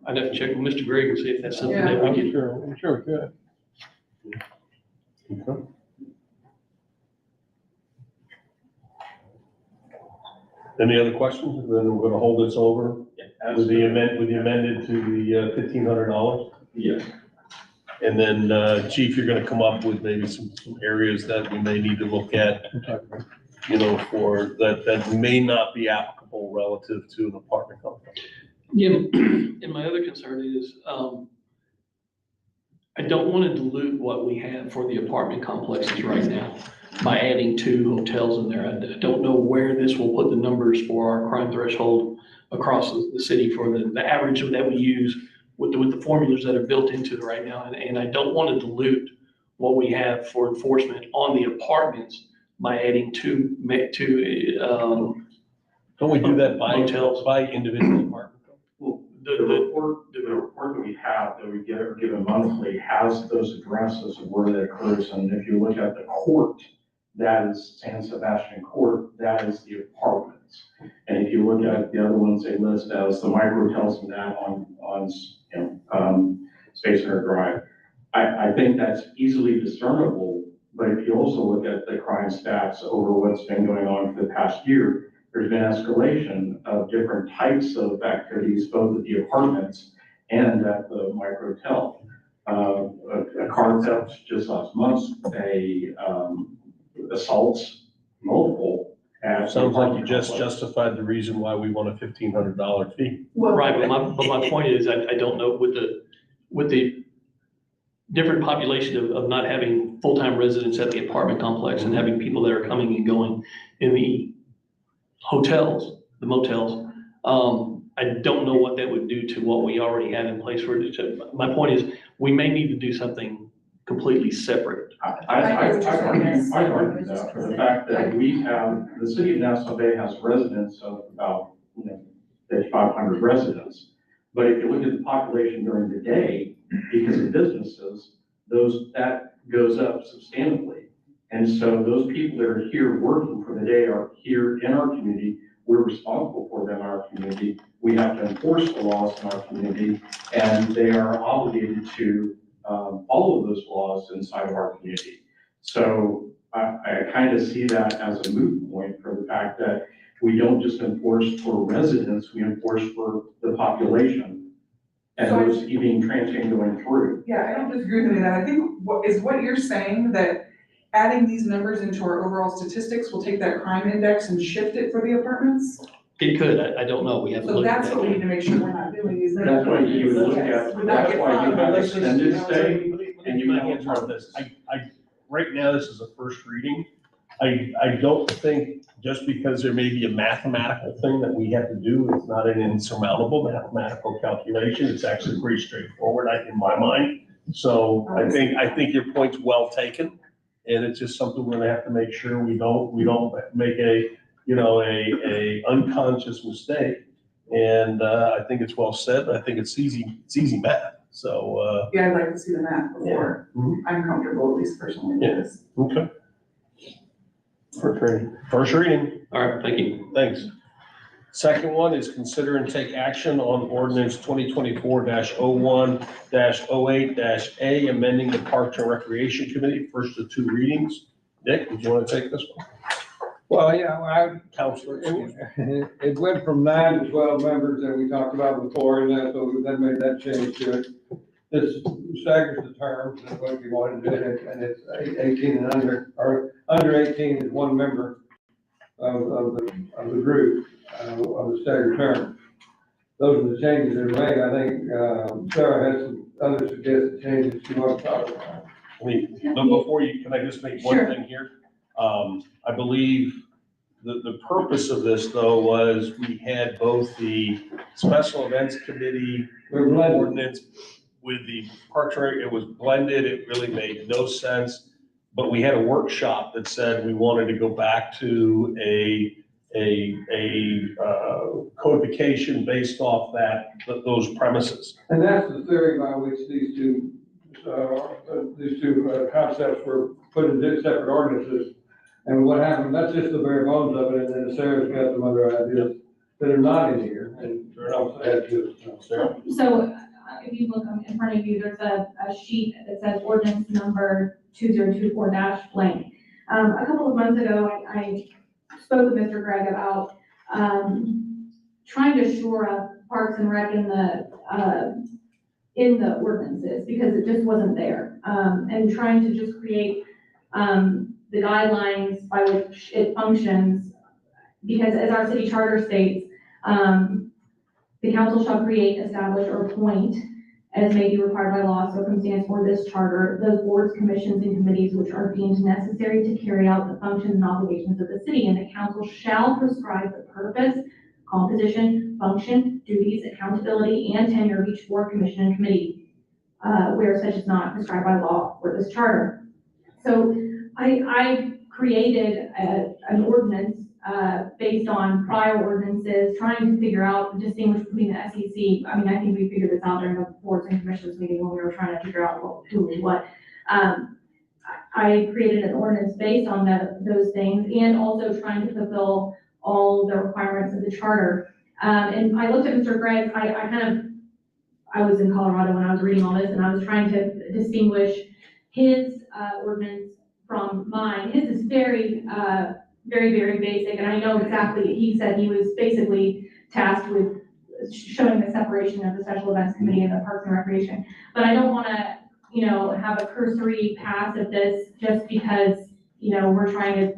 I'd have to check with Mr. Gregg and see if that's something that we could.
I'm sure we could. Okay. Any other questions? Then we're gonna hold this over with the amended to the $1,500.
Yes.
And then, Chief, you're gonna come up with maybe some areas that we may need to look at, for that may not be applicable relative to an apartment complex.
Yeah, and my other concern is, I don't want to dilute what we have for the apartment complexes right now by adding 2 hotels in there. I don't know where this will put the numbers for our crime threshold across the city for the average that we use with the formulas that are built into it right now. And I don't want to dilute what we have for enforcement on the apartments by adding 2
Don't we do that by
hotels
by individual apartment?
Well, the report that we have, that we get given monthly, has those addresses of where that occurs. And if you look at the court, that is San Sebastian Court, that is the apartments. And if you look at the other ones they list as the microtels and that on Space Center Drive, I think that's easily discernible. But if you also look at the crime stats over what's been going on for the past year, there's been escalation of different types of activities, both at the apartments and at the microtel. A car theft just last month, assaults, multiple.
Sounds like you just justified the reason why we want a $1,500 fee.
Right, but my point is, I don't know with the different population of not having full-time residents at the apartment complex and having people that are coming and going in the hotels, the motels. I don't know what that would do to what we already have in place for it. My point is, we may need to do something completely separate.
I'd argue that for the fact that the city of Nassau Bay has residents of about, 500 residents. But if you look at the population during the day, because of businesses, that goes up substantially. And so those people that are here working for the day are here in our community. We're responsible for them in our community. We have to enforce the laws in our community, and they are obligated to follow those laws inside of our community. So I kind of see that as a moot point for the fact that we don't just enforce for residents, we enforce for the population and
So
those even transient going through.
Yeah, I don't disagree with any of that. I think what you're saying that adding these numbers into our overall statistics will take that crime index and shift it for the apartments?
It could, I don't know, we have to
So
look at
that's what we need
that.
to make sure we're not doing these.
That's why you would look
Yes,
at,
would not
that's
get
why you
fined.
have extended stay and you
Let me
have
answer this. Right now, this is a first reading. I don't think just because there may be a mathematical thing that we have to do, it's not an insurmountable mathematical calculation. It's actually pretty straightforward, in my mind. So I think your point's well taken. And it's just something we're gonna have to make sure we don't make a unconscious mistake. And I think it's well said. I think it's easy math. So,
Yeah, I'd like to see the math before I'm comfortable, at least personally, with this.
okay. First reading.
All right, thank you.
Thanks. Second one is consider and take action on ordinance 2024-01-08-A, amending the Parks and Recreation Committee, first of two readings. Nick, did you want to take this one?
Well, yeah,
Counselor.
it went from 9 to 12 members that we talked about before, and then, so we then made that change to it. This staggers the terms, is what we wanted to do, and it's 18 and under, or under 18 is one member of the group, of the staggered term. Those are the changes that are made. I think, Sarah has some other suggested changes she wants to talk about.
But before can I just make one thing here? I believe the purpose of this, though, was we had both the Special Events Committee ordinance with the Parks and Rec. It was blended. It really made no sense. But we had a workshop that said we wanted to go back to a codification based off those premises.
And that's the theory by which these two concepts were put into separate ordinances. And what happened, that's just the bare bones of it, and then Sarah's got some other ideas that are not in here, and I'll add to it. Sarah?
So if you look in front of you, there's a sheet that says ordinance number 2024-blank. A couple of months ago, I spoke with Mr. Gregg about trying to shore up Parks and Rec in the ordinances, because it just wasn't there. And trying to just create the guidelines by which it functions, because as our city charter states, the council shall create, establish, or appoint, as may be required by law, circumstance, or this charter, those boards, commissions, and committees which are deemed necessary to carry out the functions and obligations of the city, and the council shall prescribe the purpose, composition, function, duties, accountability, and tenure of each board, commission, and committee, where such is not prescribed by law or this charter. So I created an ordinance based on prior ordinances, trying to figure out, distinguish between the SEC. I mean, I think we figured this out during the boards and commissions meeting when we were trying to figure out who was what. I created an ordinance based on those things, and also trying to fulfill all the requirements of the charter. And I looked at Mr. Gregg, I was in Colorado when I was reading all this, and I was trying to distinguish his ordinance from mine. His is very, very basic, and I know exactly, he said he was basically tasked with showing the separation of the Special Events Committee and the Parks and Recreation. But I don't want to, have a cursory pass of this just because, we're trying to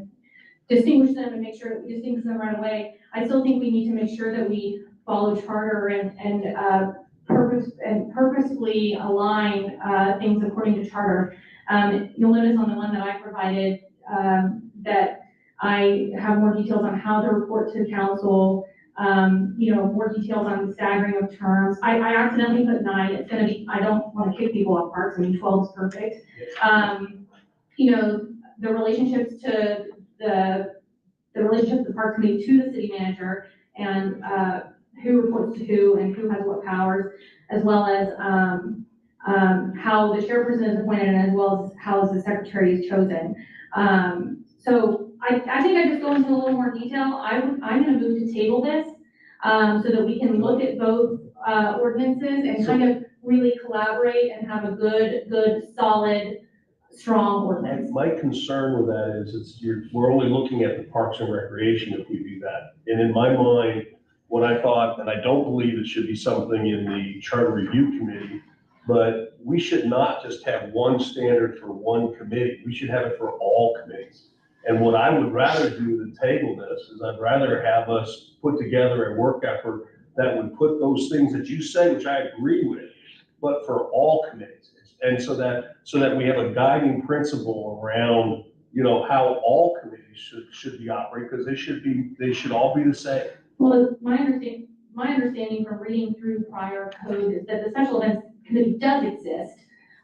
distinguish them and make sure that we distinguish them right away. I still think we need to make sure that we follow charter and purpose purposefully align, things according to charter. You'll notice on the one that I provided, that I have more details on how to report to council, more details on the staggering of terms. I accidentally put 9, it's gonna be, I don't wanna kick people off parks, I mean, 12 is perfect. The relationships to the relationship of the park committee to the city manager, and, who reports to who and who has what powers, as well as, how the chairperson is appointed, and as well as how the secretary is chosen. So I think I just go into a little more detail. I'm gonna move to table this, so that we can look at both, ordinances and kind of really collaborate and have a good, solid, strong ordinance.
My concern with that is we're only looking at the Parks and Recreation if we do that. And in my mind, what I thought, and I don't believe it should be something in the Charter Review Committee, but we should not just have one standard for one committee. We should have it for all committees. And what I would rather do than table this is I'd rather have us put together a work effort that would put those things that you say, which I agree with, but for all committees. And so that we have a guiding principle around, how all committees should be operating, because they should all be the same.
Well, my understanding from reading through prior code is that the special events committee does exist,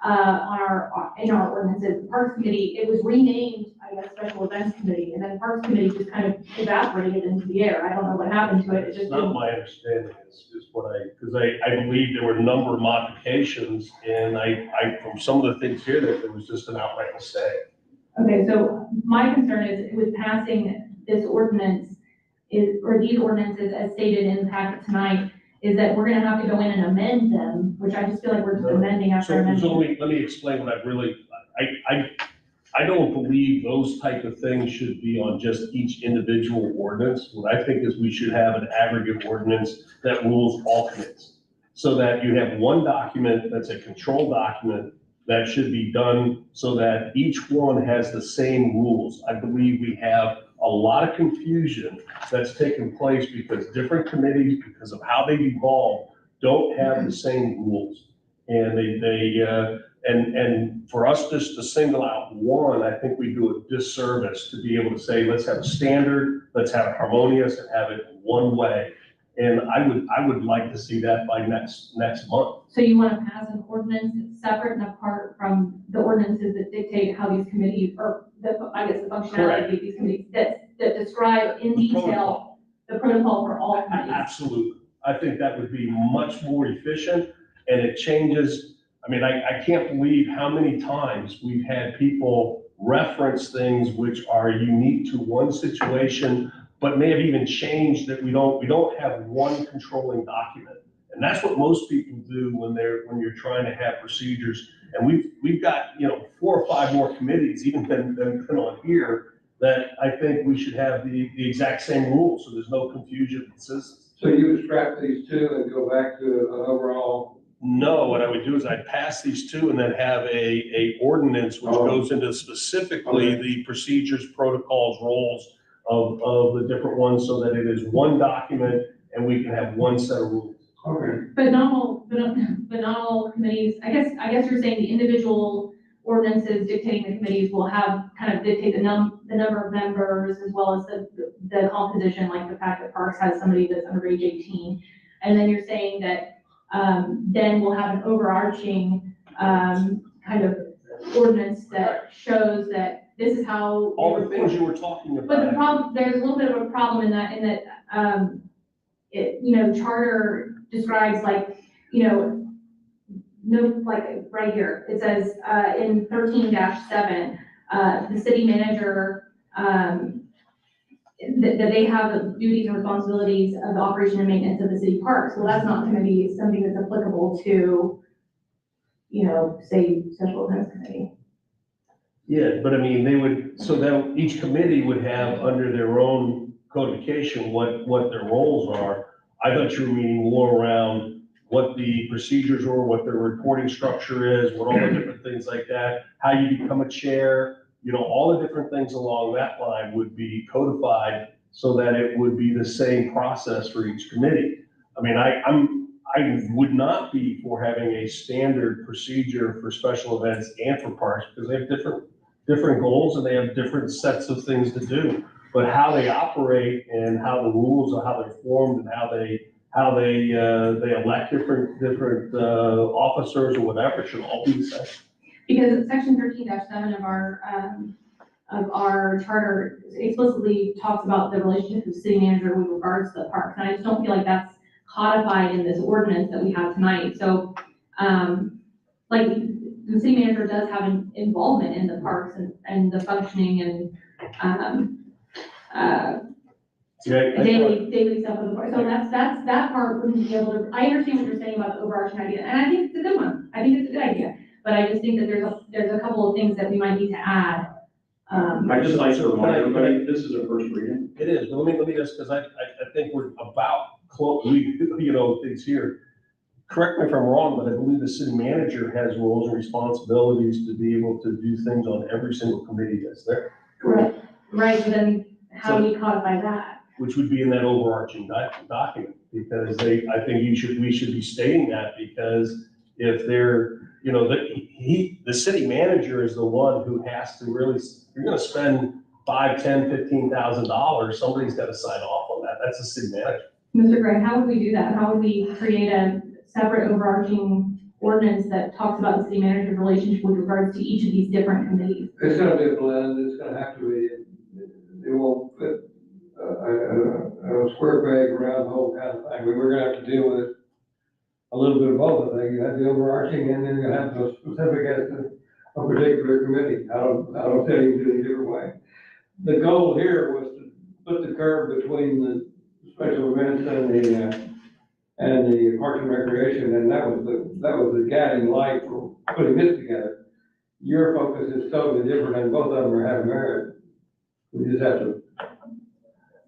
in our ordinances. The Parks Committee, it was renamed, I guess, Special Events Committee, and then Parks Committee just kind of evaporated into the air. I don't know what happened to it. It just
Not my understanding is what because I believe there were a number of modifications, and I from some of the things here that there was just an outright mistake.
Okay, so my concern is with passing this ordinance or these ordinances as stated in the packet tonight, is that we're gonna have to go in and amend them, which I just feel like we're just amending after amending.
So let me explain what I don't believe those type of things should be on just each individual ordinance. What I think is we should have an aggregate ordinance that rules all committees. So that you have one document that's a control document that should be done so that each one has the same rules. I believe we have a lot of confusion that's taken place because different committees, because of how they've evolved, don't have the same rules. And and for us just to single out one, I think we do a disservice to be able to say, let's have a standard, let's have it harmonious and have it one way. And I would like to see that by next month.
So you want to pass an ordinance that's separate and apart from the ordinances that dictate how these committees, or the functionality of these committees, that describe in detail the protocol for all committees?
Absolutely. I think that would be much more efficient, and it changes. I mean, I can't believe how many times we've had people reference things which are unique to one situation, but may have even changed that we don't have one controlling document. And that's what most people do when you're trying to have procedures. And we've got, 4 or 5 more committees, even than on here, that I think we should have the exact same rules, so there's no confusion with citizens.
So you would scrap these 2 and go back to an overall?
No, what I would do is I'd pass these 2 and then have a ordinance which goes into specifically the procedures, protocols, roles of the different ones, so that it is one document and we can have one set of rules.
Okay.
But not all committees, I guess you're saying the individual ordinances dictating the committees will have, kind of dictate the number of members, as well as the composition, like the fact that Parks has somebody that's under age 18. And then you're saying that, then we'll have an overarching, kind of ordinance that shows that this is how.
All the things you were talking about.
But the problem, there's a little bit of a problem in that, charter describes right here, it says, in 13-7, the city manager, that they have the duties and responsibilities of the operation and maintenance of the city parks. Well, that's not gonna be something that's applicable to, say, Central Events Committee.
Yeah, but I mean, so that each committee would have under their own codification what their roles are. I thought you were meaning more around what the procedures are, what their reporting structure is, what all the different things like that, how you become a chair, all the different things along that line would be codified so that it would be the same process for each committee. I mean, I would not be for having a standard procedure for special events and for parks, because they have different goals and they have different sets of things to do. But how they operate and how the rules of how they're formed and how they elect different officers or whatever should all be the same.
Because section 13-7 of our charter explicitly talks about the relationship of city manager with regards to the parks. And I just don't feel like that's codified in this ordinance that we have tonight. So, like, the city manager does have an involvement in the parks and the functioning and, daily stuff of the park. So that part wouldn't be able to, I understand what you're saying about the overarching idea, and I think it's a good one. I think it's a good idea. But I just think that there's a couple of things that we might need to add.
I'd just like to remind everybody, this is a first reading.
It is, but let me just, because I think we're about close, things here. Correct me if I'm wrong, but I believe the city manager has roles and responsibilities to be able to do things on every single committee that's there.
Correct. Right, but then how do we codify that?
Which would be in that overarching document, because I think we should be stating that, because if they're, the city manager is the one who has to really, if you're gonna spend $5,000, $10,000, $15,000, somebody's gotta sign off on that. That's the city manager.
Mr. Gray, how would we do that? How would we create a separate overarching ordinance that talks about the city manager's relationship with regards to each of these different committees?
It's gonna be a blend, it's gonna have to be, it won't fit, a square peg, round hole kind of thing. I mean, we're gonna have to deal with a little bit of both, I think. You have the overarching and then you have the specific as to a particular committee. I don't tell you to do it either way. The goal here was to put the curve between the special events and the Parks and Recreation, and that was the guiding light for putting this together. Your focus is totally different, and both of them are having merit. We just have to,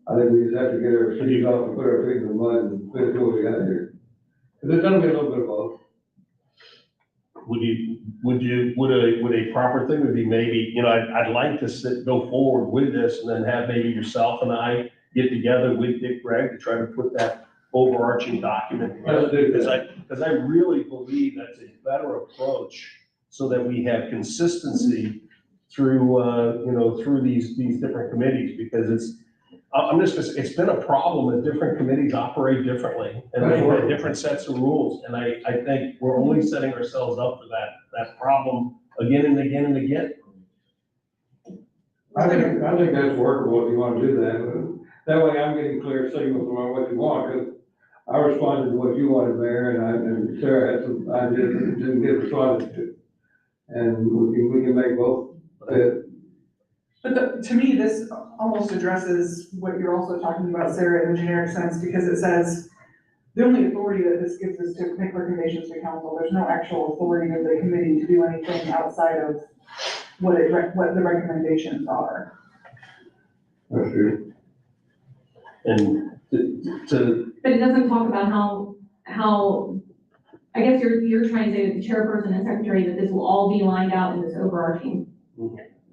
I think we just have to get our shoes off and put our feet in the mud and finish what we got here. Because there's gonna be a little bit of both.
Would a proper thing would be maybe, I'd like to go forward with this and then have maybe yourself and I get together with Dick Gregg to try to put that overarching document together. Because I really believe that's a better approach, so that we have consistency through these different committees, because it's been a problem that different committees operate differently and they have different sets of rules. And I think we're only setting ourselves up for that problem again and again and again.
I think that's workable if you want to do that. That way I'm getting clear signals on what you want, because I responded to what you wanted, Mayor, and Sarah had some ideas that didn't get responded to. And we can make both fit.
But to me, this almost addresses what you're also talking about, Sarah, in a generic sense, because it says the only authority that this gives is to make recommendations to council. There's no actual authority of the committee to do anything outside of what the recommendations are.
That's true.
And
But it doesn't talk about how, I guess you're trying to say that the chairperson and secretary, that this will all be lined out in this overarching.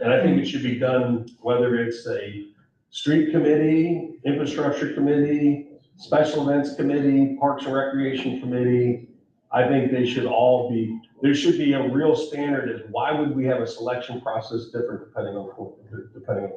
And I think it should be done, whether it's a street committee, infrastructure committee, special events committee, parks and recreation committee. I think they should all be, there should be a real standard as why would we have a selection process different depending on the committee.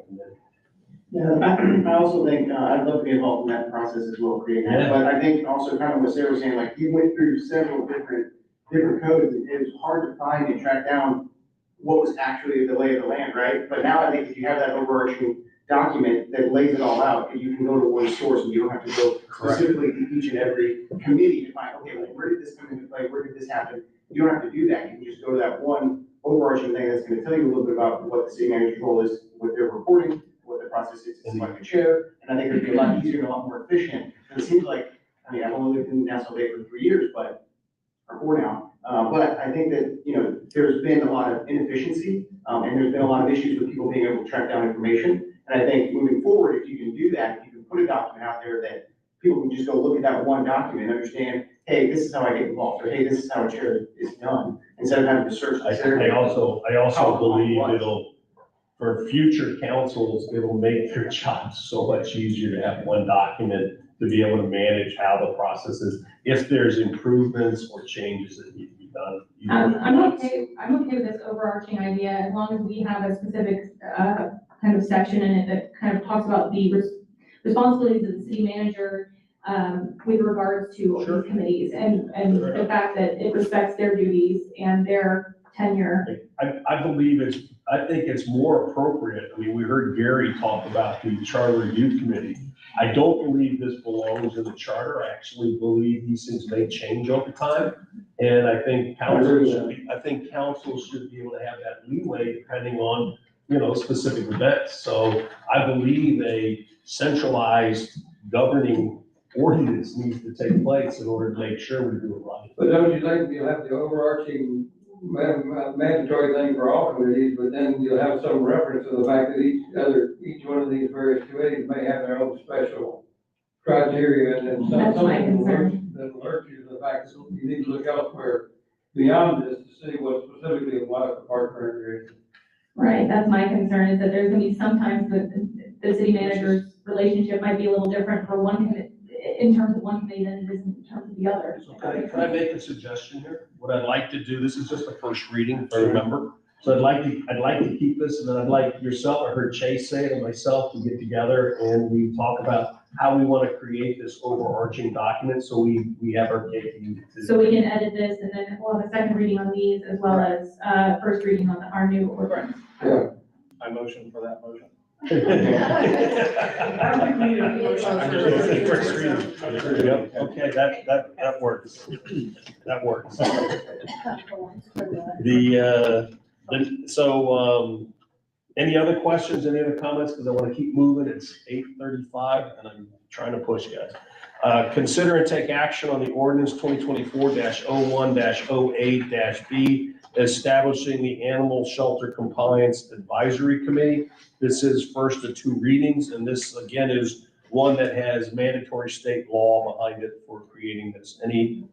Yeah, I also think, I'd love to be involved in that process as well, creating that. But I think also kind of what Sarah was saying, like, you went through several different codes, and it was hard to find and track down what was actually the lay of the land, right? But now I think if you have that overarching document that lays it all out, you can go to one source and you don't have to go specifically to each and every committee to find, okay, well, where did this come into play? Where did this happen? You don't have to do that. You can just go to that one overarching thing that's gonna tell you a little bit about what the city manager's role is, what they're reporting, what the process is to select the chair. And I think it'd be a lot easier and a lot more efficient. And it seems like, I mean, I've only lived in Nassau Bay for 3 years, or 4 now. But I think that, there's been a lot of inefficiency, and there's been a lot of issues with people being able to track down information. And I think moving forward, if you can do that, if you can put a document out there that people can just go look at that one document and understand, hey, this is how I get involved, or hey, this is how a chair is done, instead of having to search.
I also believe for future councils, it'll make their jobs so much easier to have one document to be able to manage how the process is, if there's improvements or changes that need to be done.
I'm okay with this overarching idea, as long as we have a specific, kind of section in it that kind of talks about the responsibilities of the city manager, with regards to these committees, and the fact that it respects their duties and their tenure.
I think it's more appropriate. I mean, we heard Gary talk about the Charter Review Committee. I don't believe this belongs in the charter. I actually believe these things may change over time. And I think council should be able to have that leeway depending on, specific events. So I believe a centralized governing ordinance needs to take place in order to make sure we do it right.
But don't you think you'll have the overarching mandatory thing for all committees, but then you'll have some reference to the fact that each one of these various committees may have their own special criteria, and then something that alerts you to the fact that you need to look elsewhere beyond this to see what specifically applies to park and recreation.
Right, that's my concern, is that there's gonna be sometimes the city manager's relationship might be a little different for one committee, in terms of one committee than it is in terms of the other.
Can I make a suggestion here? What I'd like to do, this is just the first reading, if I remember. So I'd like to keep this, and then I'd like yourself, I heard Chase say it, and myself to get together and we talk about how we want to create this overarching document, so we have our cake and eat it.
So we can edit this, and then we'll have a second reading on these, as well as, first reading on our new ordinance.
Yeah.
I motion for that motion.
First reading. Yep, okay, that works. That works. Any other questions, any other comments? Because I want to keep moving. It's 8:35 and I'm trying to push, guys. Consider and take action on the ordinance 2024-01-08-B, establishing the Animal Shelter Compliance Advisory Committee. This is first of two readings, and this again is one that has mandatory state law behind it for creating this. Any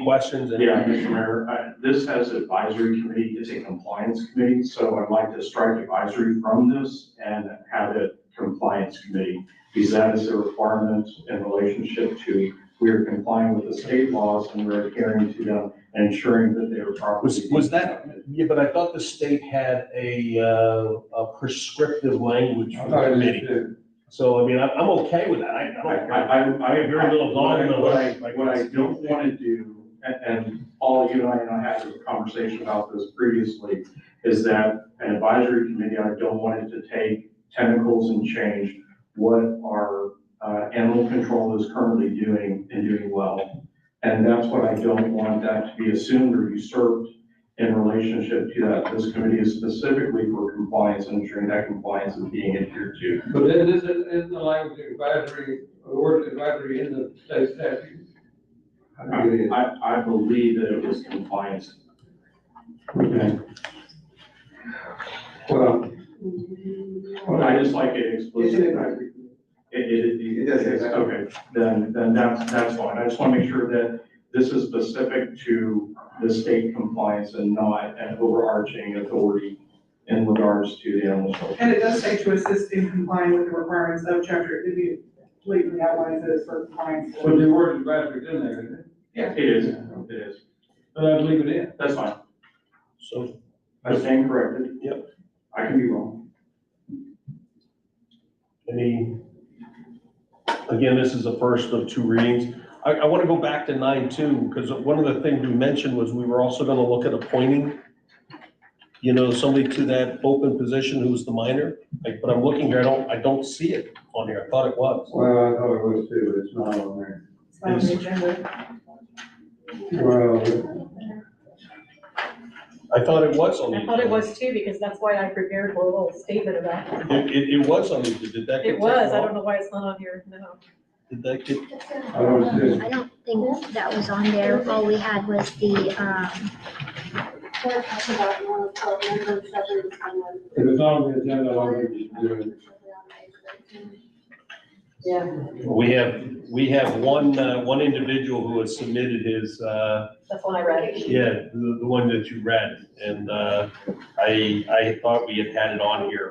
questions?
Yeah, Mr. Mayor, this has advisory committee, it's a compliance committee, so I'd like to strike advisory from this and have it compliance committee, because that is a requirement in relationship to, we are complying with the state laws and we're adhering to them and ensuring that they are properly.
Was that, yeah, but I thought the state had a prescriptive language for the committee. So, I mean, I'm okay with that. I have very little dogma.
What I don't want to do, and Paul, you and I had a conversation about this previously, is that an advisory committee, I don't want it to take tentacles and change what our animal control is currently doing and doing well. And that's what I don't want that to be assumed or usurped in relationship to that. This committee is specifically for compliance and ensuring that compliance is being adhered to.
But then this is the language advisory, or word advisory in the state statute.
I believe that it was compliance.
Okay. Well,
I just like it explicit. It does, okay, then that's fine. I just want to make sure that this is specific to the state compliance and not an overarching authority in regards to the animal shelter.
And it does say to assist in complying with the requirements of chapter, if you legally outlines it as for compliance.
but the word advisory is in there, isn't it?
Yeah.
It is.
But I'd leave it in.
That's fine.
So,
I stand corrected.
Yep.
I can be wrong.
Again, this is the first of two readings. I want to go back to 9.2, because one of the things we mentioned was we were also going to look at appointing, somebody to that open position who's the minor. But I'm looking here, I don't see it on here. I thought it was.
Well, I thought it was too, but it's not on there.
It's not on the agenda.
Well,
I thought it was on the.
I thought it was too, because that's why I prepared a little statement about it.
It was on the, did that get?
It was,
taken
I
off?
don't know why it's not on here, no.
Did that get?
I don't see it.
I don't think that was on there. All we had was the,
If it's not on the agenda, I'll read it.
Yeah.
We have one individual who has submitted his,
That's when I read it.
yeah, the one that you read. And I thought we had it on here.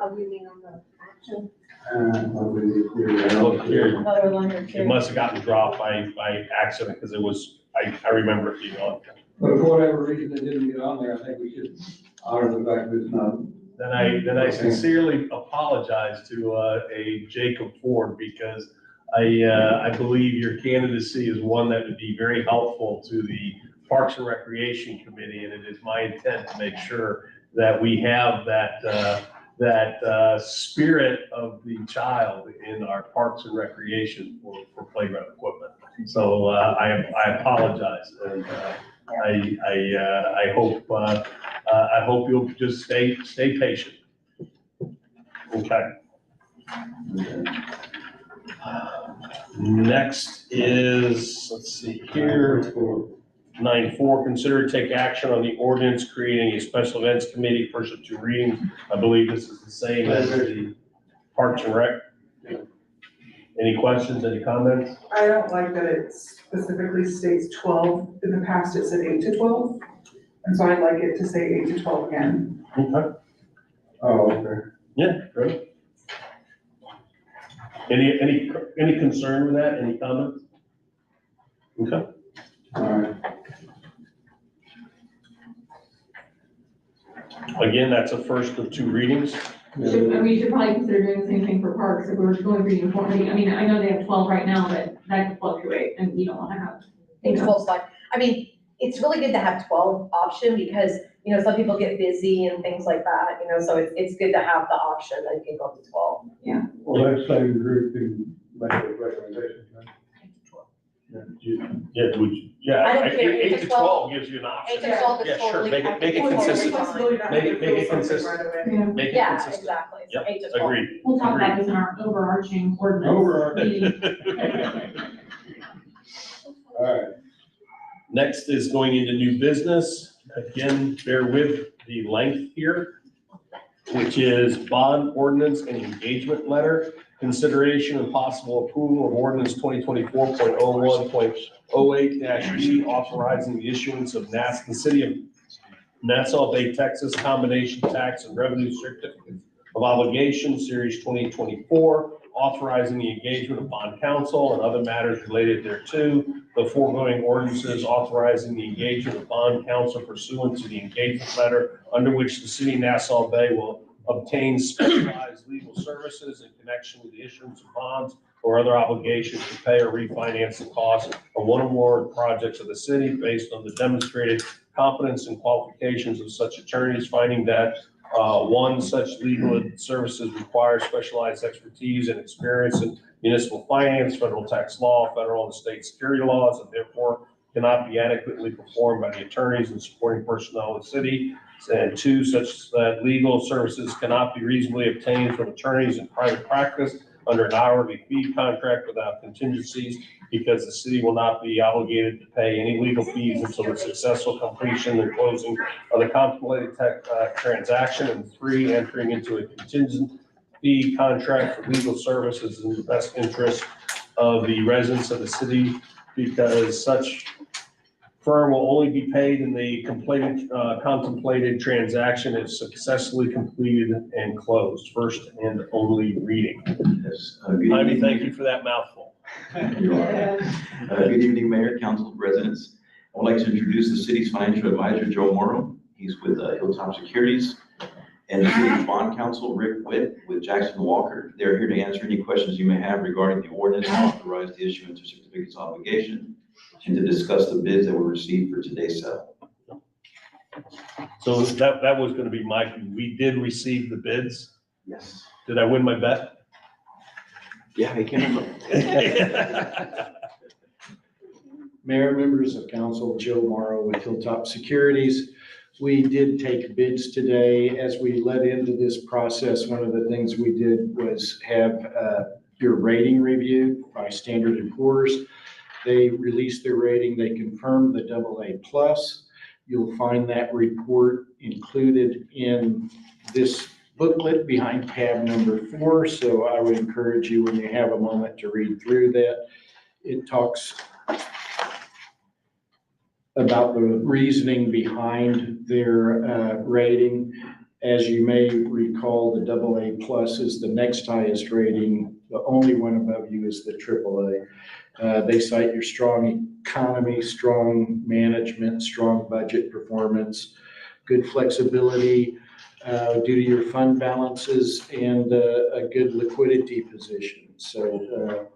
Look here,
Another one or
it
two.
must have gotten dropped by accident because it was, I remember it being on.
But for whatever reason it didn't get on there, I think we should honor the fact that it's not.
Then I sincerely apologize to a Jacob Ford because I believe your candidacy is one that would be very helpful to the Parks and Recreation Committee, and it is my intent to make sure that we have that spirit of the child in our Parks and Recreation for playground equipment. So I apologize, and I hope you'll just stay patient. Okay. Next is, let's see here, 9.4, consider to take action on the ordinance creating a special events committee, first of two readings. I believe this is the same as the Parks and Rec. Any questions, any comments?
I don't like that it specifically states 12. In the past, it said 8 to 12. And so I'd like it to say 8 to 12 again.
Okay.
Oh, okay.
Yeah, great. Any concern with that? Any comments? Okay.
All right.
Again, that's a first of two readings.
We should probably consider doing the same thing for parks if we were going for uniformity. I mean, I know they have 12 right now, but that could fluctuate and you don't want to have.
I think 12's fine. I mean, it's really good to have 12 option because, you know, some people get busy and things like that, you know, so it's good to have the option that you can go up to 12.
Yeah.
Well, that same group can make those recommendations, right?
I don't care,
8 to 12 gives you an option.
8 to 12
Yeah,
is
sure,
totally.
make it
totally
consistent.
fine.
Make it consistent.
Yeah.
Make it
Yeah,
consistent.
exactly. So
Yep,
8 to 12.
agreed.
We'll talk about this in our overarching ordinance.
Overarching.
meeting.
All right.
Next is going into new business. Again, bear with the length here, which is bond ordinance and engagement letter. Consideration and possible approval of ordinance 2024.01.08-G authorizing the issuance of the City of Nassau Bay, Texas combination tax and revenue certificates of obligation, Series 2024, authorizing the engagement of bond counsel and other matters related thereto. The foregoing ordinances authorizing the engagement of bond counsel pursuant to the engagement letter under which the City of Nassau Bay will obtain specialized legal services in connection with the issuance of bonds or other obligations to pay or refinance the cost of one or more projects of the city based on the demonstrated competence and qualifications of such attorneys, finding that one, such legal services require specialized expertise and experience in municipal finance, federal tax law, federal and state security laws, and therefore cannot be adequately performed by the attorneys and supporting personnel of the city. And two, such that legal services cannot be reasonably obtained from attorneys in private practice under an hourly fee contract without contingencies, because the city will not be obligated to pay any legal fees until the successful completion and closing of the contemplated transaction. And three, entering into a contingent fee contract for legal services in the best interest of the residents of the city, because such firm will only be paid in the contemplated transaction if successfully completed and closed. First and only reading. Jaime, thank you for that mouthful.
You are. Good evening, Mayor, Council, residents. I would like to introduce the city's financial advisor, Joe Morrow. He's with Hilltop Securities. And the city's bond counsel, Rick Witt, with Jackson Walker. They're here to answer any questions you may have regarding the ordinance to authorize the issuance of certificates of obligation and to discuss the bids that were received for today's sale.
So that was going to be we did receive the bids.
Yes.
Did I win my bet?
Yeah, they came.
Mayor, members of council, Joe Morrow with Hilltop Securities. We did take bids today. As we led into this process, one of the things we did was have your rating reviewed by Standard & Poor's. They released their rating. They confirmed the AA+. You'll find that report included in this booklet behind tab number 4. So I would encourage you, when you have a moment, to read through that. It talks about the reasoning behind their rating. As you may recall, the AA plus is the next highest rating. The only one above you is the AAA. They cite your strong economy, strong management, strong budget performance, good flexibility due to your fund balances, and a good liquidity position. So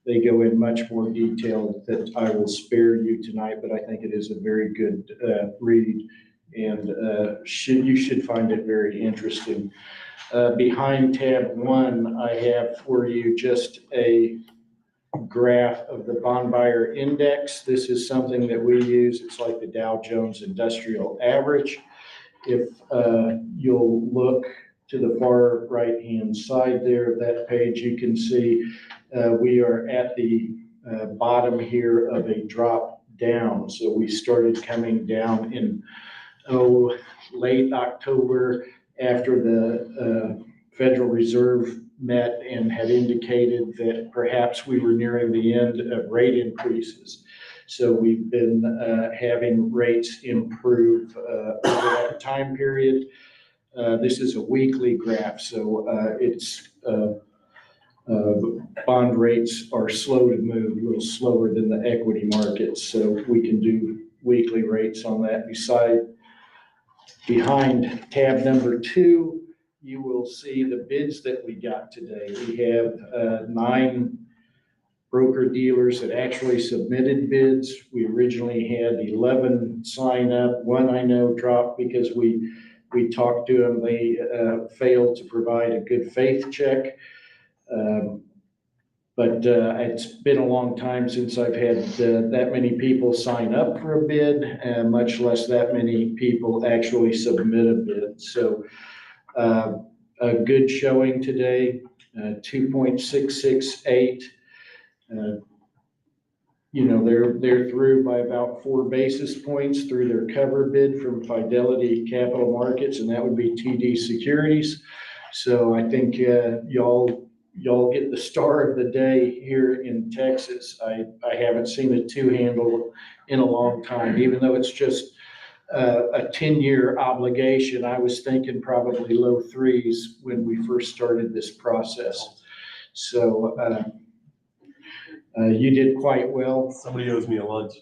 they go in much more detail that I will spare you tonight, but I think it is a very good read, and you should find it very interesting. Behind tab 1, I have for you just a graph of the bond buyer index. This is something that we use. It's like the Dow Jones Industrial Average. If you'll look to the far right-hand side there of that page, you can see we are at the bottom here of a drop down. So we started coming down in late October after the Federal Reserve met and had indicated that perhaps we were nearing the end of rate increases. So we've been having rates improve over that time period. This is a weekly graph, so it's bond rates are slow to move, a little slower than the equity markets. So we can do weekly rates on that. Behind tab number 2, you will see the bids that we got today. We have 9 broker dealers that actually submitted bids. We originally had 11 sign up. 1 I know dropped because we talked to them. They failed to provide a good faith check. But it's been a long time since I've had that many people sign up for a bid, much less that many people actually submit a bid. So a good showing today, 2.668. They're through by about 4 basis points through their cover bid from Fidelity Capital Markets, and that would be TD Securities. So I think y'all get the star of the day here in Texas. I haven't seen a 2-handle in a long time, even though it's just a 10-year obligation. I was thinking probably low 3s when we first started this process. So you did quite well.
Somebody owes me a lunch.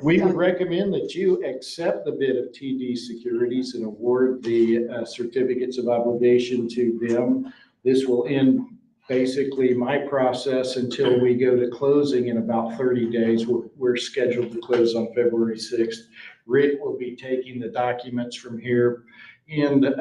We would recommend that you accept the bid of TD Securities and award the certificates of obligation to them. This will end basically my process until we go to closing in about 30 days. We're scheduled to close on February 6th. Rick will be taking the documents from here and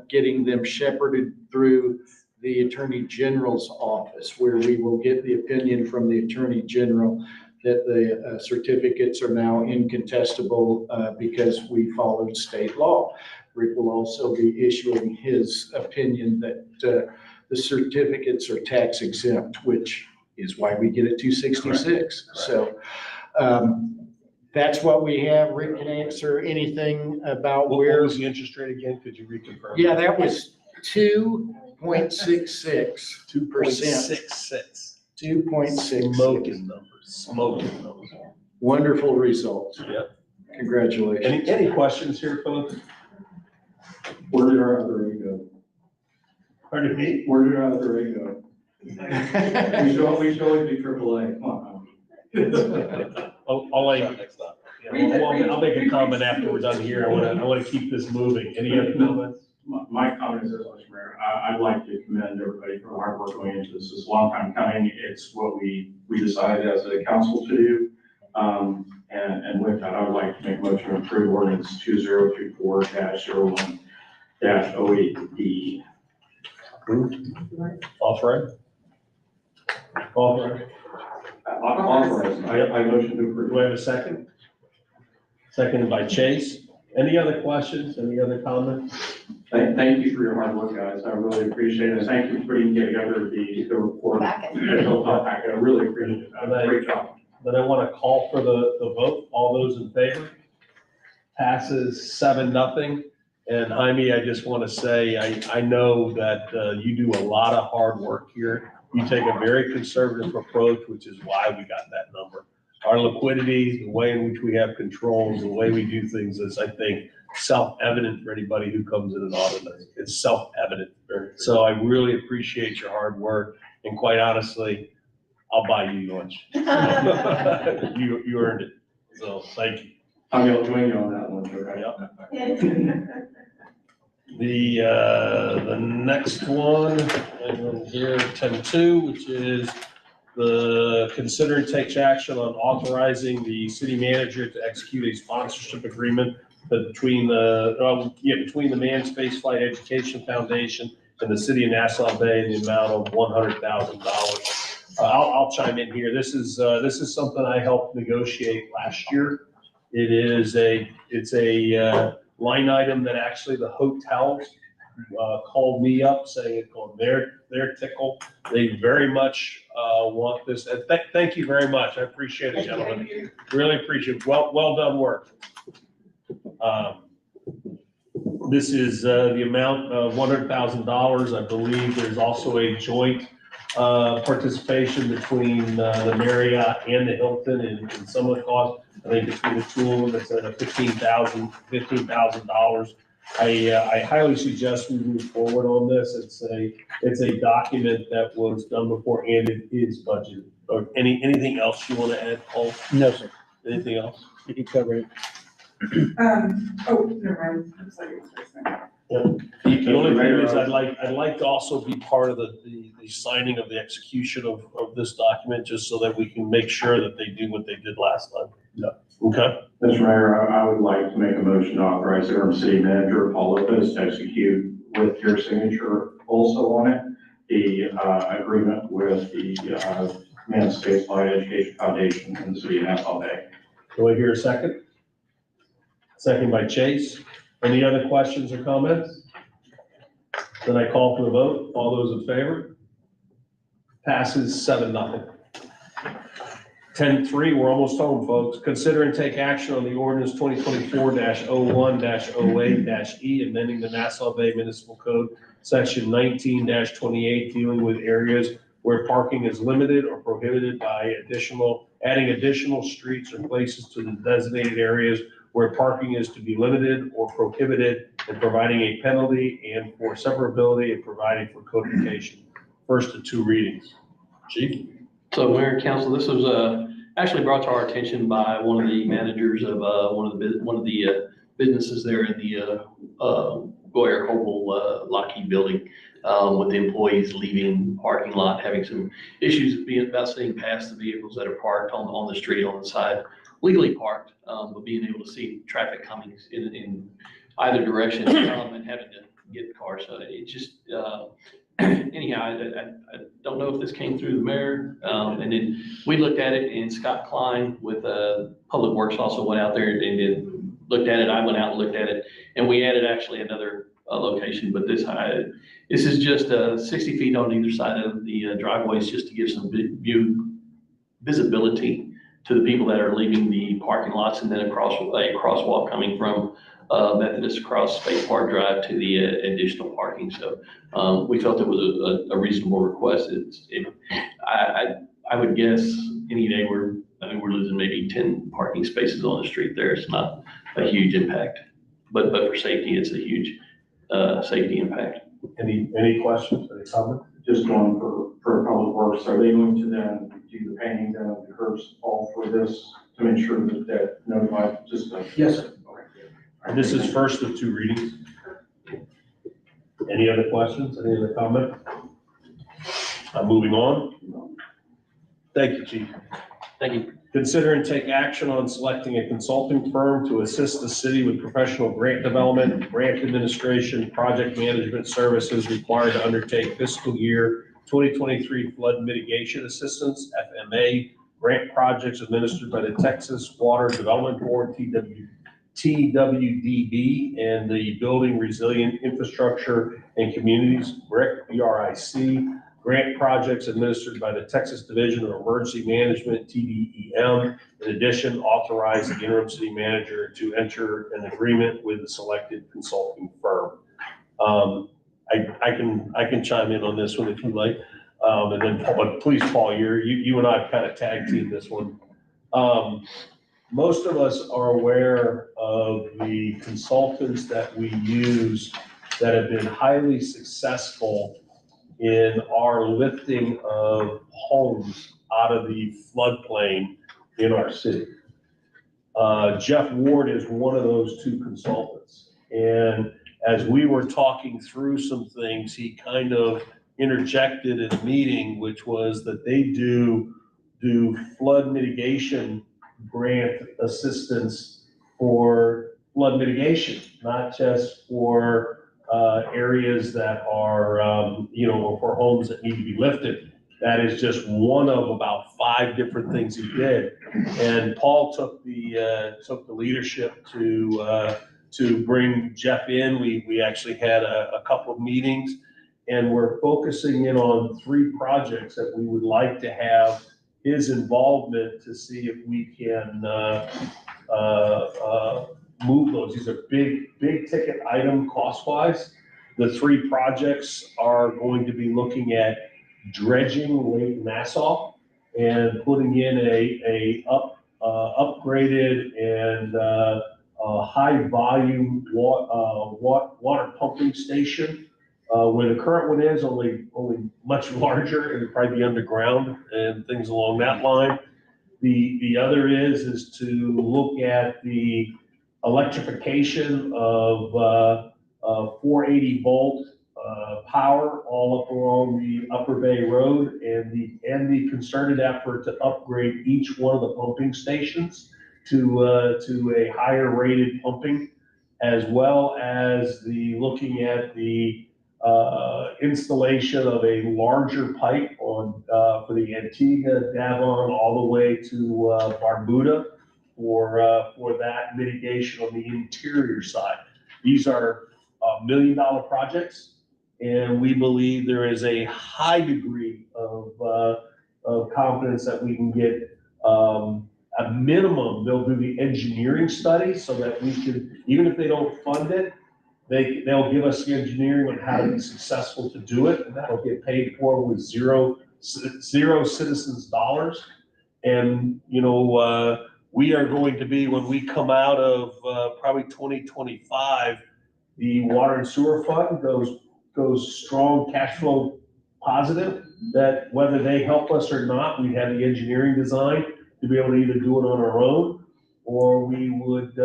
getting them shepherded through the Attorney General's office, where we will get the opinion from the Attorney General that the certificates are now incontestable because we followed state law. Rick will also be issuing his opinion that the certificates are tax exempt, which is why we get a 266. Correct. So that's what we have. Rick can answer anything about
What was the interest rate again? Could you reconfirm?
Yeah, that was 2.66%.
2.66.
2.6.
Smoking numbers.
Wonderful results.
Yep.
Congratulations.
Any questions here, folks?
Where did our other rate go?
Pardon me?
Where did our other rate go? We should always be AAA. Come on.
I'll make a comment after we're done here. I want to keep this moving. Any other comments?
My comment is this, Mr. Mayor. I'd like to commend everybody for the hard work going into this. It's a long time coming. It's what we decided as a council to do. And with that, I would like to make a motion to approve ordinance 2024-01-08D.
Authorize?
Authorize. I motion to approve.
Do I have a second? Seconded by Chase. Any other questions? Any other comments?
Thank you for your hard work, guys. I really appreciate it. Thank you for putting together the report. I really appreciate it. Great job.
Then I want to call for the vote. All those in favor? Passes 7-0. And Jaime, I just want to say, I know that you do a lot of hard work here. You take a very conservative approach, which is why we got that number. our liquidity, the way in which we have controls, the way we do things is, I think, self-evident for anybody who comes in and audits us. It's self-evident. So I really appreciate your hard work, and quite honestly, I'll buy you lunch. You earned it, so thank you.
I'm gonna join you on that one, okay?
The next one, I'm here, 10.2, which is the consider and take action on authorizing the city manager to execute a sponsorship agreement between the Manned Spaceflight Education Foundation and the city of Nassau Bay in the amount of $100,000. I'll chime in here. This is something I helped negotiate last year. It's a line item that actually the hotels called me up saying it's on their tickle. They very much want this. And thank you very much. I appreciate it, gentlemen. Really appreciate it. Well done work. This is the amount of $100,000. I believe there's also a joint participation between the Marriott and the Hilton in some of the costs. I think between the two of them, it's at $15,000. I highly suggest we move forward on this. It's a document that was done before and it is budgeted. Or anything else you want to add, Paul?
No, sir.
Anything else?
You covered it.
Never mind. I'm sorry.
The only thing is I'd like to also be part of the signing of the execution of this document, just so that we can make sure that they do what they did last time.
Yeah.
Okay.
Mr. Mayor, I would like to make a motion to authorize the interim city manager, Paul Lopez, to execute with your signature also on it, the agreement with the Manned Spaceflight Education Foundation in the city of Nassau Bay.
Do I hear a second? Second by Chase. Any other questions or comments? Then I call for the vote. All those in favor? Passes 7-0. 10.3, we're almost home, folks. Consider and take action on the ordinance 2024-01-08-E, amending the Nassau Bay Municipal Code, section 19-28, dealing with areas where parking is limited or prohibited by adding additional streets or places to the designated areas where parking is to be limited or prohibited, and providing a penalty and for severability and providing for codification. First of two readings. Chief?
So Mayor and Council, this was actually brought to our attention by one of the managers of one of the businesses there in the Goyer Hopel Lockheed building, with the employees leaving the parking lot, having some issues about seeing past the vehicles that are parked on the street on the side, legally parked, but being able to see traffic coming in either direction and having to get the car. So it just, anyhow, I don't know if this came through the mayor. And then we looked at it, and Scott Klein with Public Works also went out there and looked at it. I went out and looked at it, and we added actually another location, but this is just 60 feet on either side of the driveways, just to give some visibility to the people that are leaving the parking lots, and then a crosswalk coming from Methodist across Space Park Drive to the additional parking. So we felt it was a reasonable request. I would guess any day we're losing maybe 10 parking spaces on the street there. It's not a huge impact, but for safety, it's a huge safety impact.
Any questions, any comments?
Just going for Public Works, are they going to then do the painting of the curbs all for this to ensure that notified just?
Yes, sir. Okay. This is first of two readings. Any other questions? Any other comment? Moving on. Thank you, Chief.
Thank you.
Consider and take action on selecting a consulting firm to assist the city with professional grant development, grant administration, project management services required to undertake fiscal year 2023 flood mitigation assistance, FMA, grant projects administered by the Texas Water Development Board, TWDB, and the Building Resilient Infrastructure and Communities, BRIC, BRIC, grant projects administered by the Texas Division of Emergency Management, TDEM. In addition, authorize the interim city manager to enter an agreement with the selected consulting firm. I can chime in on this one if you like. And then, but please, Paul, you and I have kind of tag teamed this one. Most of us are aware of the consultants that we use that have been highly successful in our lifting of homes out of the floodplain in our city. Jeff Ward is one of those two consultants. And as we were talking through some things, he kind of interjected in a meeting, which was that they do flood mitigation grant assistance for flood mitigation, not just for areas that are, for homes that need to be lifted. That is just one of about 5 different things he did. And Paul took the leadership to bring Jeff in. We actually had a couple of meetings, and we're focusing in on 3 projects that we would like to have his involvement to see if we can move those. These are big ticket item cost-wise. The 3 projects are going to be looking at dredging Lake Nassau and putting in a upgraded and high volume water pumping station. Where the current one is only much larger, and probably be underground and things along that line. The other is to look at the electrification of 480 volt power all up along the Upper Bay Road, and the concerted effort to upgrade each one of the pumping stations to a higher rated pumping, as well as looking at the installation of a larger pipe on for the Antigua, Davon, all the way to Barbuda for that mitigation on the interior side. These are $1 million projects, and we believe there is a high degree of confidence that we can get a minimum. They'll do the engineering study so that we can, even if they don't fund it, they'll give us the engineering on how to be successful to do it, and that'll get paid for with zero citizens' dollars. And, we are going to be, when we come out of probably 2025, the water and sewer fund goes strong cash flow positive, that whether they help us or not, we have the engineering design to be able to either do it on our own, or we would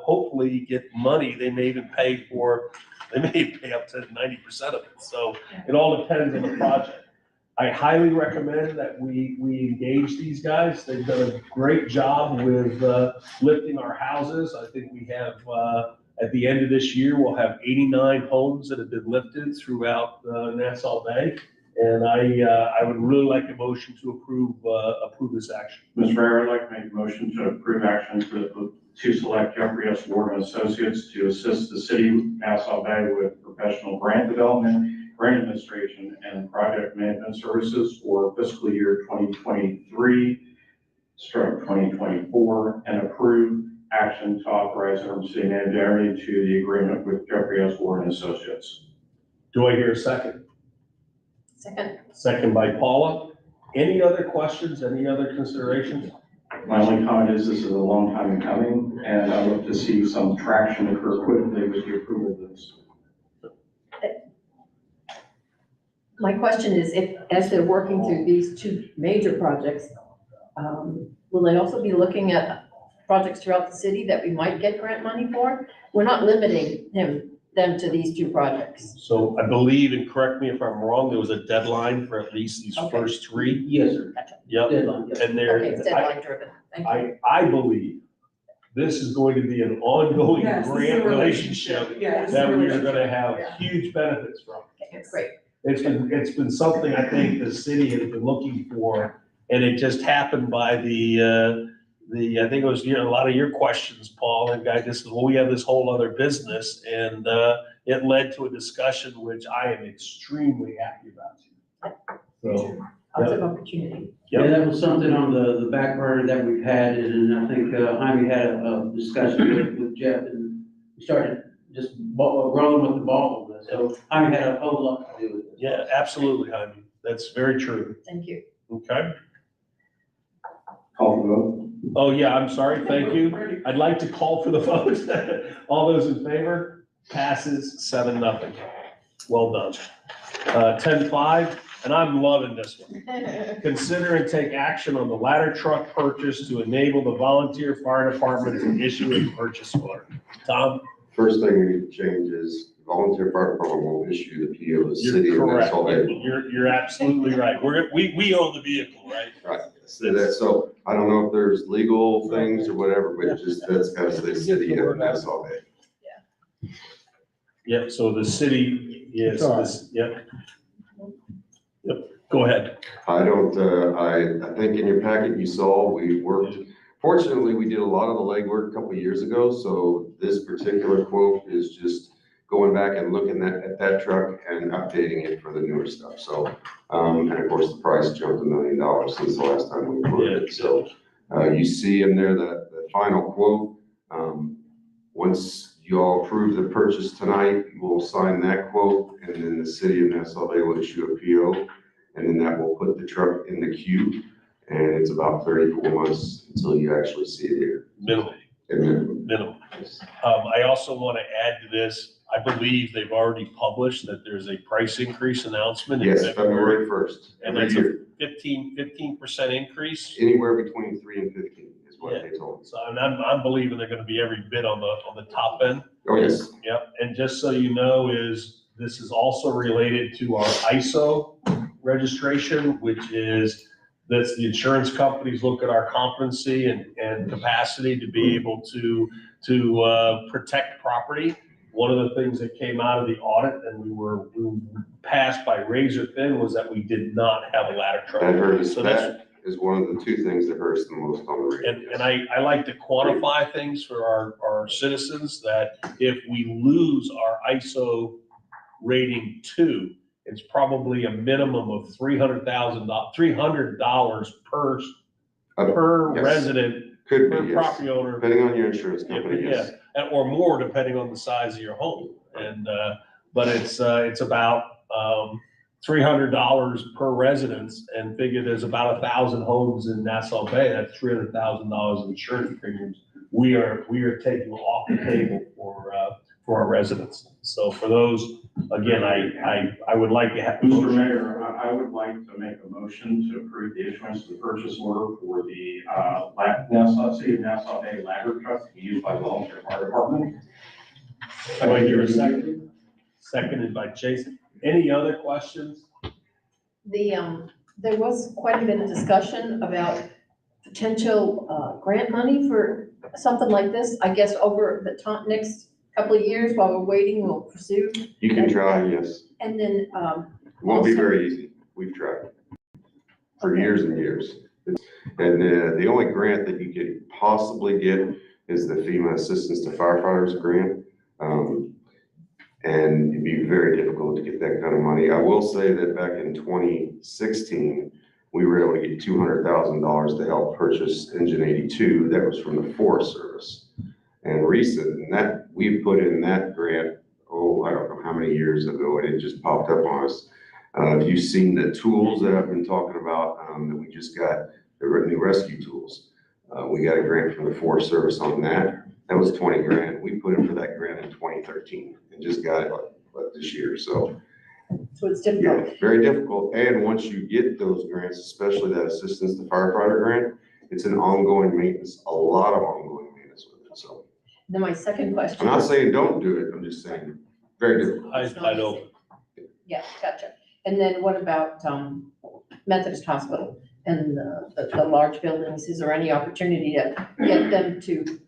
hopefully get money. They may even pay up to 90% of it. So it all depends on the project. I highly recommend that we engage these guys. They've done a great job with lifting our houses. I think we have, at the end of this year, we'll have 89 homes that have been lifted throughout Nassau Bay. And I would really like a motion to approve this action.
Mr. Mayor, I'd like to make a motion to approve action to select Jeffrey S. Ward and Associates to assist the city of Nassau Bay with professional grant development, grant administration, and project management services for fiscal year 2023/2024, and approve action to authorize our city manager to the agreement with Jeffrey S. Ward and Associates.
Do I hear a second?
Second.
Second by Paula. Any other questions, any other considerations?
My only comment is this is a long time coming, and I look to see some traction occur quickly with the approval of this.
My question is, if, as they're working through these 2 major projects, will they also be looking at projects throughout the city that we might get grant money for? We're not limiting them to these 2 projects.
So I believe, and correct me if I'm wrong, there was a deadline for at least these first 3.
Yes, sir.
Yep.
Deadline, yes.
And
Okay, it's deadline driven. Thank you.
I believe this is going to be an ongoing
Yes, this is a
grant
relationship.
relationship
Yeah, this is a
that we are
relationship.
gonna have
Yeah.
huge benefits from.
Okay, great.
It's been something I think the city has been looking for, and it just happened by I think it was, a lot of your questions, Paul, and Guy, this is, well, we have this whole other business, and it led to a discussion which I am extremely happy about. So,
Lots of opportunity.
Yeah, that was something on the back burner that we've had, and I think Jaime had a discussion with Jeff, and we started just rolling with the ball on this. So Jaime had a whole lot to do with it.
yeah, absolutely, Jaime. That's very true.
Thank you.
Okay.
Call for vote.
Oh, yeah, I'm sorry, thank you. I'd like to call for the vote. All those in favor? Passes 7-0. Well done. 10-5, and I'm loving this one. Consider and take action on the ladder truck purchase to enable the volunteer fire department to issue a purchase order. Tom?
First thing we need to change is volunteer fire department will issue the PO to the
You're
city. And that's
correct.
all they.
You're absolutely right. We own the vehicle, right?
Right. So I don't know if there's legal things or whatever, but just that's gotta say city and that's all they.
Yep, so the city, yes, yep. Yep, go ahead.
I don't, I think in your packet you saw, we worked, fortunately, we did a lot of the legwork a couple of years ago, so this particular quote is just going back and looking at that truck and updating it for the newer stuff, so, and of course, the price jumped $1 million since the last time we quoted it, so, you see in there that the final quote, once you all approve the purchase tonight, we'll sign that quote, and then the city of Nassau Bay will issue a PO, and then that will put the truck in the queue, and it's about 34 months until you actually see it here.
Minimum. I also want to add to this, I believe they've already published that there's a price increase announcement in
Yes, February 1st.
And that's a 15% increase.
Anywhere between 3 and 15 is what they told me.
So I'm believing they're going to be every bit on the top end.
Oh, yes.
Yep, and just so you know, this is also related to our ISO registration, which is, that's the insurance companies look at our competency and capacity to be able to protect property. One of the things that came out of the audit and we were passed by razor thin was that we did not have a ladder truck.
That hurt us,
So that's,
that is one of the two things that hurts the most on the radio.
and I like to quantify things for our citizens, that if we lose our ISO rating 2, it's probably a minimum of $300 per
Yes.
resident,
Could
per
be, yes.
property owner.
Depending on your insurance company, yes.
Yeah, or more depending on the size of your home. And, but it's about, $300 per residence, and figure there's about 1,000 homes in Nassau Bay. That's $300,000 of insurance premiums we are taking off the table for our residents. So for those, again, I would like to have.
Mr. Mayor, I would like to make a motion to approve the issuance of the purchase order for the City of Nassau Bay ladder truck to be used by the volunteer fire department.
Do I hear a second? Seconded by Jason. Any other questions?
There was quite a bit of discussion about potential grant money for something like this. I guess over the next couple of years while we're waiting, we'll pursue.
You can try, yes.
And then,
Won't be
also-
very easy. We've tried for years and years. And the only grant that you could possibly get is the FEMA Assistance to Firefighters grant. And it'd be very difficult to get that kind of money. I will say that back in 2016, we were able to get $200,000 to help purchase Engine 82. That was from the Forest Service. And that we put in that grant, I don't know how many years ago, and it just popped up on us. If you've seen the tools that I've been talking about, that we just got, the new rescue tools. We got a grant from the Forest Service on that. That was 20 grand. We put in for that grant in 2013 and just got it like this year. So
it's difficult.
yeah, very difficult. And once you get those grants, especially that assistance to firefighter grant, it's an ongoing maintenance, a lot of ongoing maintenance with it. So
Then my second question.
I'm not saying don't do it. I'm just saying very difficult.
I know.
Yeah, gotcha. And then what about Methodist Hospital and the large buildings? Is there any opportunity to get them to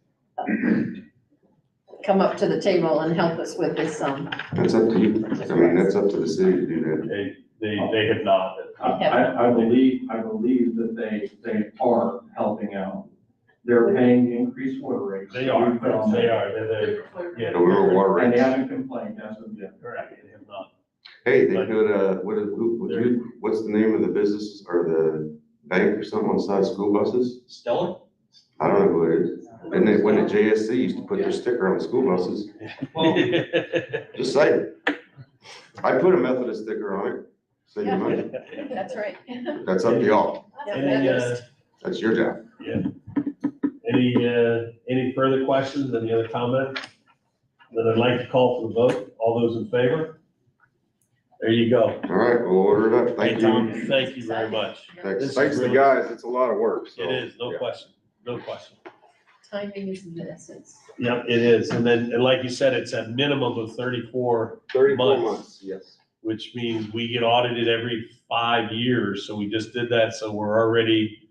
come up to the table and help us with this?
That's up to you. I mean, that's up to the city to do that.
They have not.
I believe that they are helping out. They're paying increased water rates.
They are.
Yeah. The little water
And they
rates.
haven't complained as of yet.
Correct, they have not.
Hey, they could, what's the name of the business or the bank or something on the side of school buses?
Stellar?
I don't know who it is. And then when the JSC used to put their sticker on the school buses. Just saying. I put a Methodist sticker on it, save you money.
That's right.
That's up to y'all.
Yeah,
Any,
Methodist.
That's your job.
Yeah. any further questions, any other comment? Then I'd like to call for the vote. All those in favor? There you go.
All right, we'll order it up.
Hey,
Thank
Tom,
you.
thank you very much. This
Thanks
is
to the
really-
guys. It's a lot of work, so.
It is, no
yeah.
question, no question.
Timing is of the essence.
Yep, it is. And then, and like you said, it's a minimum of 34
34
months,
months, yes.
which means we get audited every 5 years. So we just did that. So we're already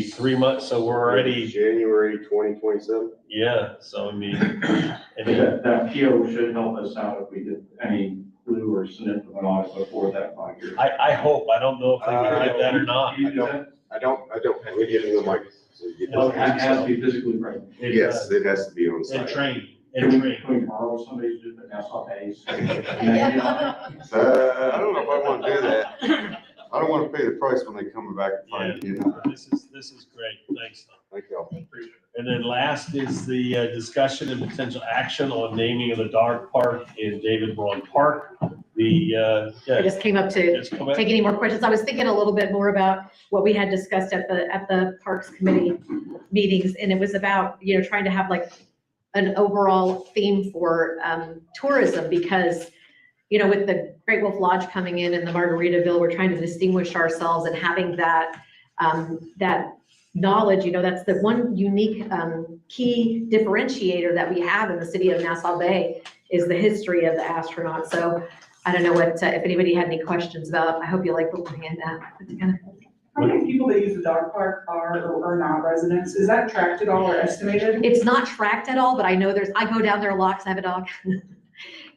3 months. So we're already,
January 2027.
yeah. So I mean, and then-
That PO should help us out if we did any flu or sniff of an audit before that 5 years.
I hope, I don't know if they would get that or not.
I don't, we give them the mic.
Well, it has to be physically present.
Yes, it has to be on
And
site.
train,
Can
and
we,
train.
can we borrow somebody's do the Nassau Bays?
I don't know if I want to do that. I don't want to pay the price when they come back and find, you know.
This is great. Thanks, Tom.
Thank y'all.
And then last is the discussion and potential action on naming of the dog park in David Braun Park.
I just came up to take any more questions. I was thinking a little bit more about what we had discussed at the Parks Committee meetings, and it was about, you know, trying to have like an overall theme for tourism, because, you know, with the Great Wolf Lodge coming in and the Margaritaville, we're trying to distinguish ourselves and having that, that knowledge, you know, that's the one unique key differentiator that we have in the city of Nassau Bay is the history of the astronauts. So I don't know what, if anybody had any questions about, I hope you like what we hand put together.
How many people that use the dog park are or are not residents? Is that tracked at all or estimated?
It's not tracked at all, but I know I go down there a lot because I have a dog.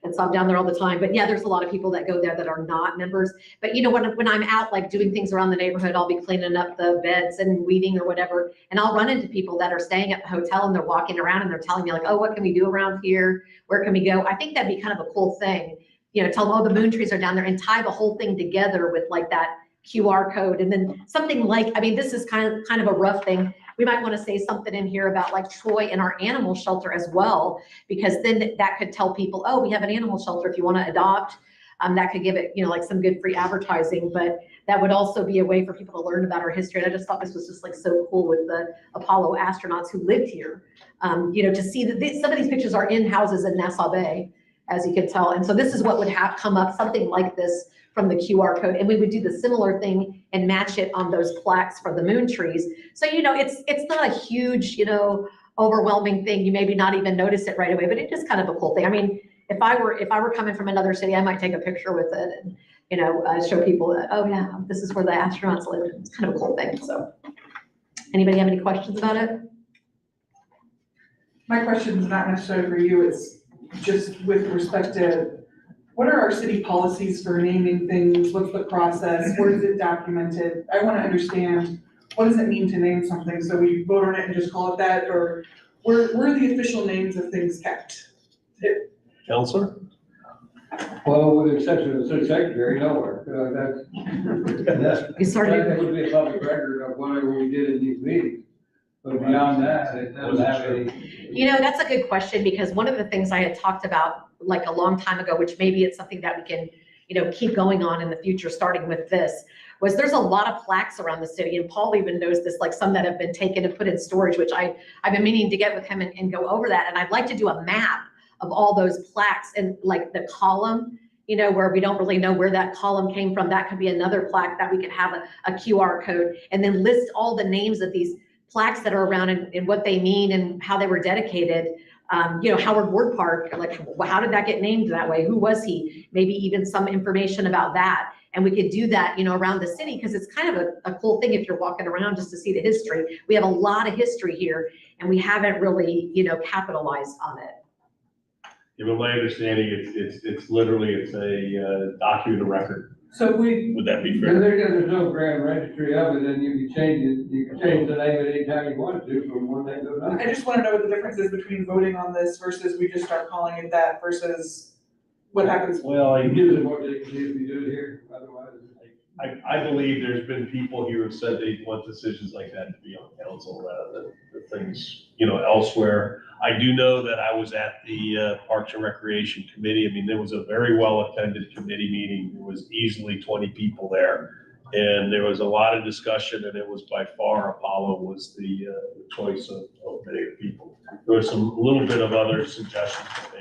And so I'm down there all the time. But yeah, there's a lot of people that go there that are not members. But you know, when I'm out like doing things around the neighborhood, I'll be cleaning up the beds and weeding or whatever. And I'll run into people that are staying at the hotel and they're walking around and they're telling me like, oh, what can we do around here? Where can we go? I think that'd be kind of a cool thing. You know, tell them, oh, the moon trees are down there, and tie the whole thing together with like that QR code. And then something like, I mean, this is kind of a rough thing. We might want to say something in here about like Troy and our animal shelter as well, because then that could tell people, oh, we have an animal shelter if you want to adopt. That could give it, you know, like some good free advertising, but that would also be a way for people to learn about our history. And I just thought this was just like so cool with the Apollo astronauts who lived here. You know, to see that some of these pictures are in houses in Nassau Bay, as you can tell. And so this is what would have come up, something like this from the QR code. And we would do the similar thing and match it on those plaques for the moon trees. So, you know, it's not a huge, you know, overwhelming thing. You maybe not even notice it right away, but it's just kind of a cool thing. I mean, if I were coming from another city, I might take a picture with it and, you know, show people that, oh yeah, this is where the astronauts lived. It's kind of a cool thing. So anybody have any questions about it?
My question is not necessarily for you, it's just with respect to, what are our city policies for naming things? What's the process? Where is it documented? I want to understand, what does it mean to name something? So we vote on it and just call it that, or where are the official names of things kept?
Counselor?
Well, with the exception of the city secretary, nowhere.
You started-
That would be a public record of whatever we did in these meetings. But beyond that, it doesn't have any.
You know, that's a good question, because one of the things I had talked about like a long time ago, which maybe it's something that we can, you know, keep going on in the future, starting with this, was there's a lot of plaques around the city, and Paul even knows this, like some that have been taken and put in storage, which I've been meaning to get with him and go over that. And I'd like to do a map of all those plaques and like the column, you know, where we don't really know where that column came from. That could be another plaque that we could have a QR code, and then list all the names of these plaques that are around and what they mean and how they were dedicated. You know, Howard Ward Park, like how did that get named that way? Who was he? Maybe even some information about that. And we could do that, you know, around the city, because it's kind of a cool thing if you're walking around just to see the history. We have a lot of history here, and we haven't really, you know, capitalized on it.
Yeah, but my understanding, it's literally, it's a document of record.
So if we,
Would that be
And
fair?
there's no grand registry of it, and you can change it, you can change the name at any time you want to from one thing to another.
I just want to know what the difference is between voting on this versus we just start calling it that versus what happens.
Well,
It gives them what they can do, we do it here, otherwise.
I believe there's been people here who've said they want decisions like that to be on council rather than the things, you know, elsewhere. I do know that I was at the Parks and Recreation Committee. I mean, there was a very well-attended committee meeting. There was easily 20 people there. And there was a lot of discussion, and it was by far Apollo was the choice of many people. There was some little bit of other suggestions, but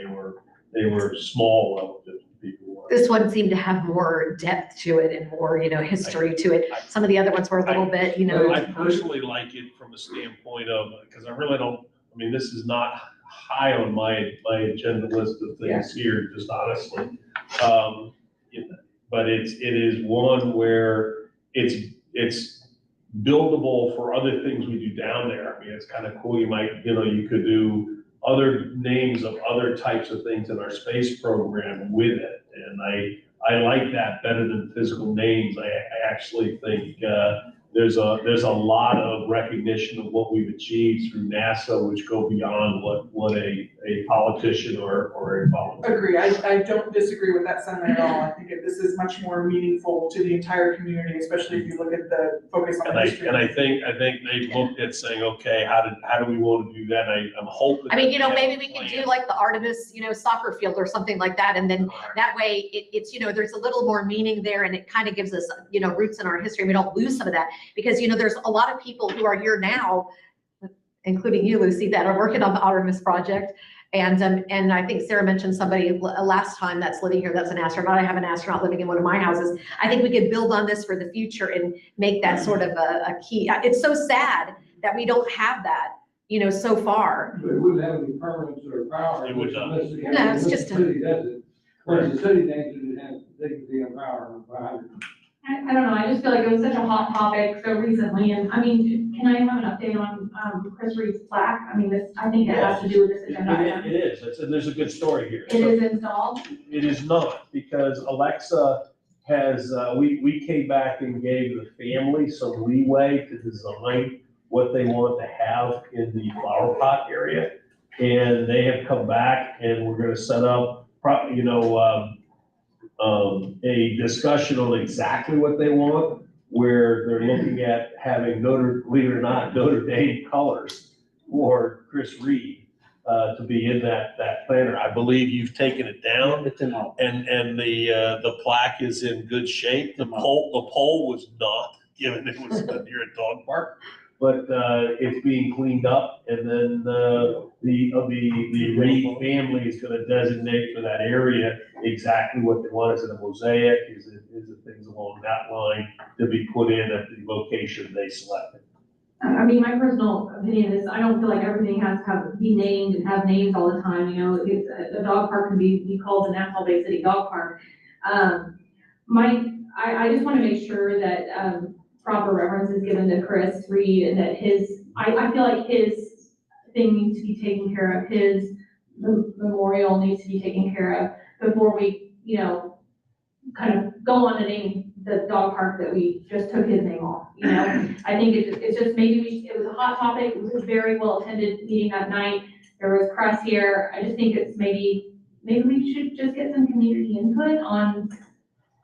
they were small relative to people.
This one seemed to have more depth to it and more, history to it. Some of the other ones were a little bit,
I personally like it from a standpoint of, because I really don't, this is not high on my agenda list of things here, just honestly. But it is one where it's buildable for other things we do down there. It's kind of cool. You could do other names of other types of things in our space program with it. And I like that better than physical names. I actually think there's a lot of recognition of what we've achieved through NASA, which go beyond what a politician or a volunteer.
Agree. I don't disagree with that sentiment at all. I think this is much more meaningful to the entire community, especially if you look at the focus on history.
And I think they looked at saying, okay, how do we want to do that? I'm hoping.
Maybe we can do like the Artemis, soccer field or something like that. And then that way it's, there's a little more meaning there, and it kind of gives us, roots in our history. We don't lose some of that because, there's a lot of people who are here now, including you, Lucy, that are working on the Artemis project. And I think Sarah mentioned somebody last time that's living here that's an astronaut. I have an astronaut living in one of my houses. I think we could build on this for the future and make that sort of a key. It's so sad that we don't have that, so far.
But it wouldn't have any permanence or power.
It would not.
No, it's just
a. City does it. Whereas the city thinks it has dignity and power behind it.
I don't know, I just feel like it was such a hot topic so recently, and can I have an update on Chris Reed's plaque? I think it has to do with this agenda item.
It is, there's a good story here.
It is installed?
It is not, because Alexa has, we came back and gave the family some leeway to design what they want to have in the flower pot area. And they have come back, and we're gonna set up, a discussion on exactly what they want, where they're looking at having believe it or not, Notre Dame colors for Chris Reed to be in that planner. I believe you've taken it down.
It's in all.
And the plaque is in good shape. The pole was not, given it was near a dog park. But it's being cleaned up, and then the Reed family is gonna designate for that area exactly what they want. Is it a mosaic? Is it things along that line to be put in at the location they selected?
My personal opinion is I don't feel like everything has to be named and have names all the time. A dog park can be called the Nassau Bay City Dog Park. I just want to make sure that proper reverence is given to Chris Reed, and that I feel like his thing needs to be taken care of. His memorial needs to be taken care of before we, kind of go on to name the dog park that we just took his name off. I think it's just maybe it was a hot topic. It was a very well attended meeting that night. There was press here. I just think it's maybe we should just get some community input on.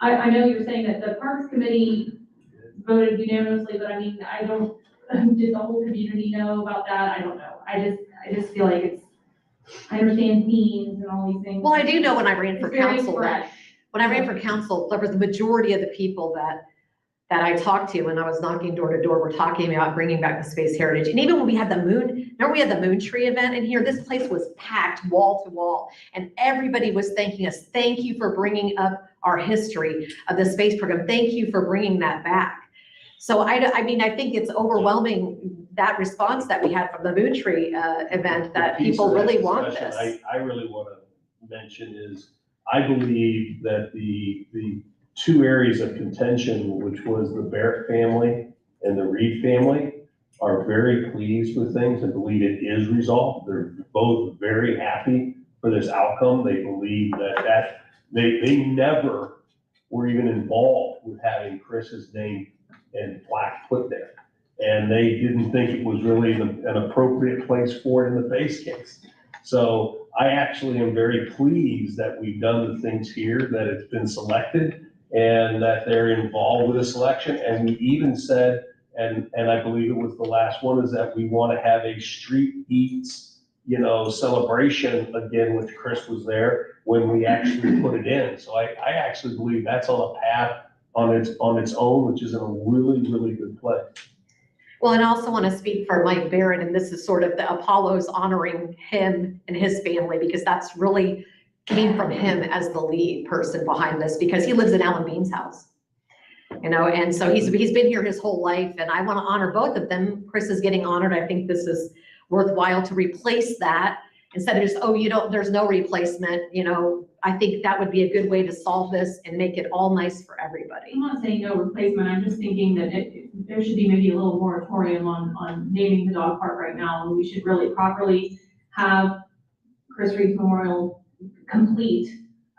I know you're saying that the Parks Committee voted unanimously, but did the whole community know about that? I don't know. I just feel like I understand themes and all these things.
Well, I do know when I ran for
It's very
council,
fresh.
when I ran for council, there was the majority of the people that I talked to when I was knocking door to door were talking about bringing back the space heritage. And even when we had remember we had the Moon Tree event in here, this place was packed wall to wall, and everybody was thanking us. Thank you for bringing up our history of the space program. Thank you for bringing that back. So I think it's overwhelming, that response that we had from the Moon Tree event, that people really want this.
I really want to mention is, I believe that the two areas of contention, which was the Barrett family and the Reed family, are very pleased with things and believe it is resolved. They're both very happy for this outcome. They believe that they never were even involved with having Chris's name and plaque put there. And they didn't think it was really an appropriate place for it in the base case. So I actually am very pleased that we've done the things here, that it's been selected, and that they're involved with the selection. And we even said, and I believe it was the last one, is that we want to have a street eats, celebration again, which Chris was there when we actually put it in. So I actually believe that's on a path on its own, which is in a really, really good place.
Well, and I also want to speak for Mike Barrett, and this is sort of the Apollo's honoring him and his family, because that's really came from him as the lead person behind this, because he lives in Alan Bean's house. You know, and so he's been here his whole life, and I want to honor both of them. Chris is getting honored. I think this is worthwhile to replace that instead of just, oh, there's no replacement. You know, I think that would be a good way to solve this and make it all nice for everybody.
I'm not saying no replacement, I'm just thinking that there should be maybe a little moratorium on naming the dog park right now, and we should really properly have Chris Reed's Memorial complete,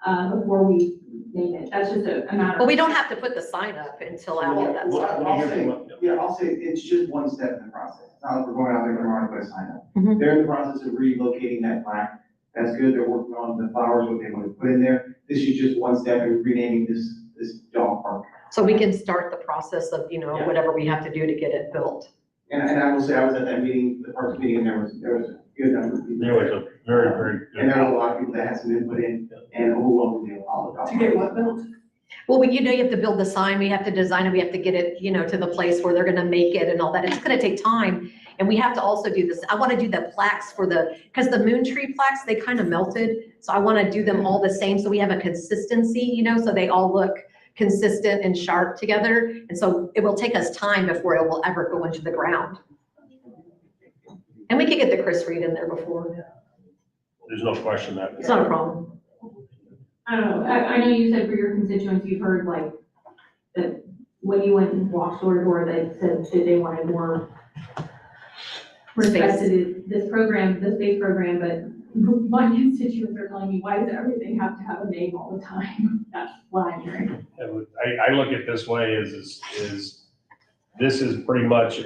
before we name it. That's just a matter.
But we don't have to put the sign up until after that's done.
I'll say it's just one step in the process. It's not like we're going out there tomorrow to put a sign up.
Mhm.
They're in the process of relocating that plaque. That's good. They're working on the flowers, what they want to put in there. This is just one step in renaming this dog park.
So we can start the process of, whatever we have to do to get it built.
And I will say, I was at that meeting, the parks meeting, and there was a good number of people.
There was a very, very good.
And there were a lot of people that had some input in, and overwhelmingly all the.
To get what built?
Well, you have to build the sign, we have to design it, we have to get it, to the place where they're gonna make it and all that. It's gonna take time. And we have to also do this. I wanna do the plaques because the Moon Tree plaques, they kind of melted. So I wanna do them all the same, so we have a consistency, so they all look consistent and sharp together. And so it will take us time before it will ever go into the ground. And we could get the Chris Reed in there before.
There's no question that.
It's not a problem.
I don't know, I know you said for your constituents, you've heard like, that when you went and walked door to door, they said that they wanted more respect to this program, the space program, but my constituents are telling me, why does everything have to have a name all the time? That's what I'm hearing.
I look at this way is this is pretty much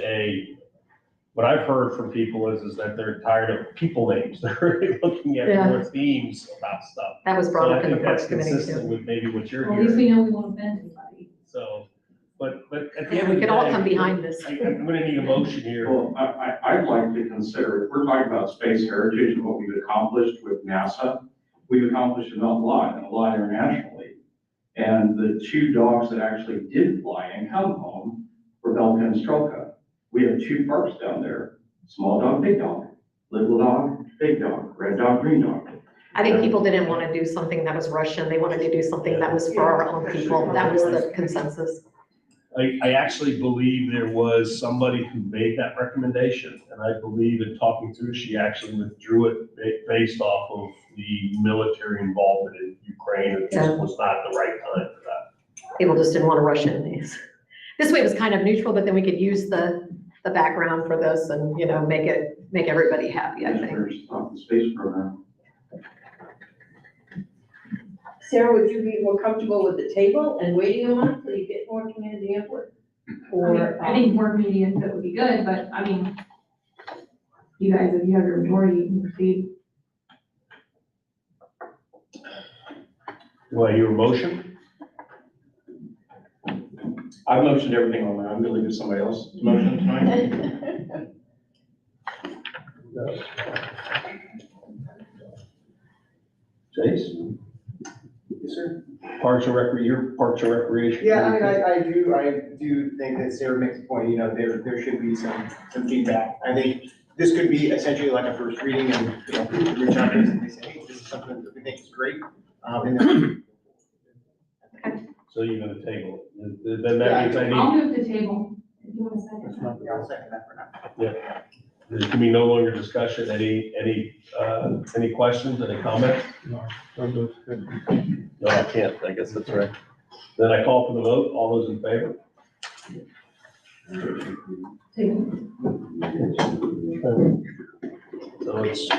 what I've heard from people is that they're tired of people names. They're really looking at
Yeah.
more themes about stuff.
That was brought
So
up in the
I think
Parks
that's
Committee
consistent
too.
with maybe what you're
Well, at least we
hearing.
know we won't offend anybody.
So, but at the
Yeah,
end
we
of the
can all
day,
come behind this.
I'm gonna need a motion here.
Well, I'd like to consider, if we're talking about space heritage and what we've accomplished with NASA, we've accomplished an awful lot, and a lot internationally. And the two dogs that actually did fly and come home were Belka and Strelka. We have two parks down there, small dog, big dog, little dog, big dog, red dog, green dog.
I think people didn't want to do something that was Russian. They wanted to do something that was for our own people. That was the consensus.
I actually believe there was somebody who made that recommendation, and I believe in talking to her, she actually withdrew it based off of the military involvement in Ukraine. It just was not the right time for that.
People just didn't want to rush in these. This way it was kind of neutral, but then we could use the background for this and, make everybody happy, I think.
Off the space program.
Sarah, would you be more comfortable with the table and waiting on it till you get more community input?
I think more media input would be good, but I mean, you guys, if you have your majority, you can proceed.
Do I hear a motion?
I've motioned everything on there. I'm gonna leave it to somebody else to motion tonight.
Chase?
Yes, sir.
Parks and Recreation.
Yeah, I mean, I do think that Sarah makes a point, there should be some feedback. I think this could be essentially like a first reading and, people reach out to us and they say, hey, this is something that we think is great. And then.
So you're gonna table it. Then that means I
I'll
need,
move the table, if you want to second that.
Yeah, I'll second that for now.
yeah. There's gonna be no longer discussion. Any questions, any comments? No, I can't. I guess that's right. Then I call for the vote. All those in favor? So it's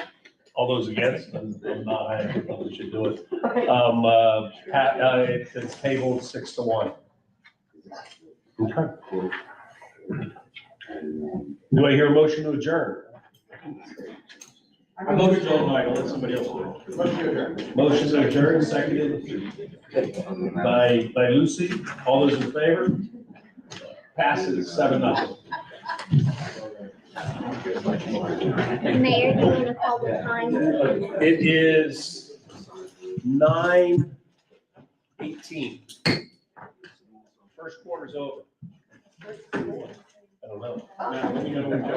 all those against, and not, I probably should do it. It's tabled 6-1. Okay. Do I hear a motion to adjourn?
I motioned all night. I'll let somebody else do it.
Motion to adjourn, seconded by Lucy. All those in favor? Passes 7-0.
Mayor, do you want to call the time?
It is 9:18. First quarter's over. I don't know.
Oh.
Now, let me know when y'all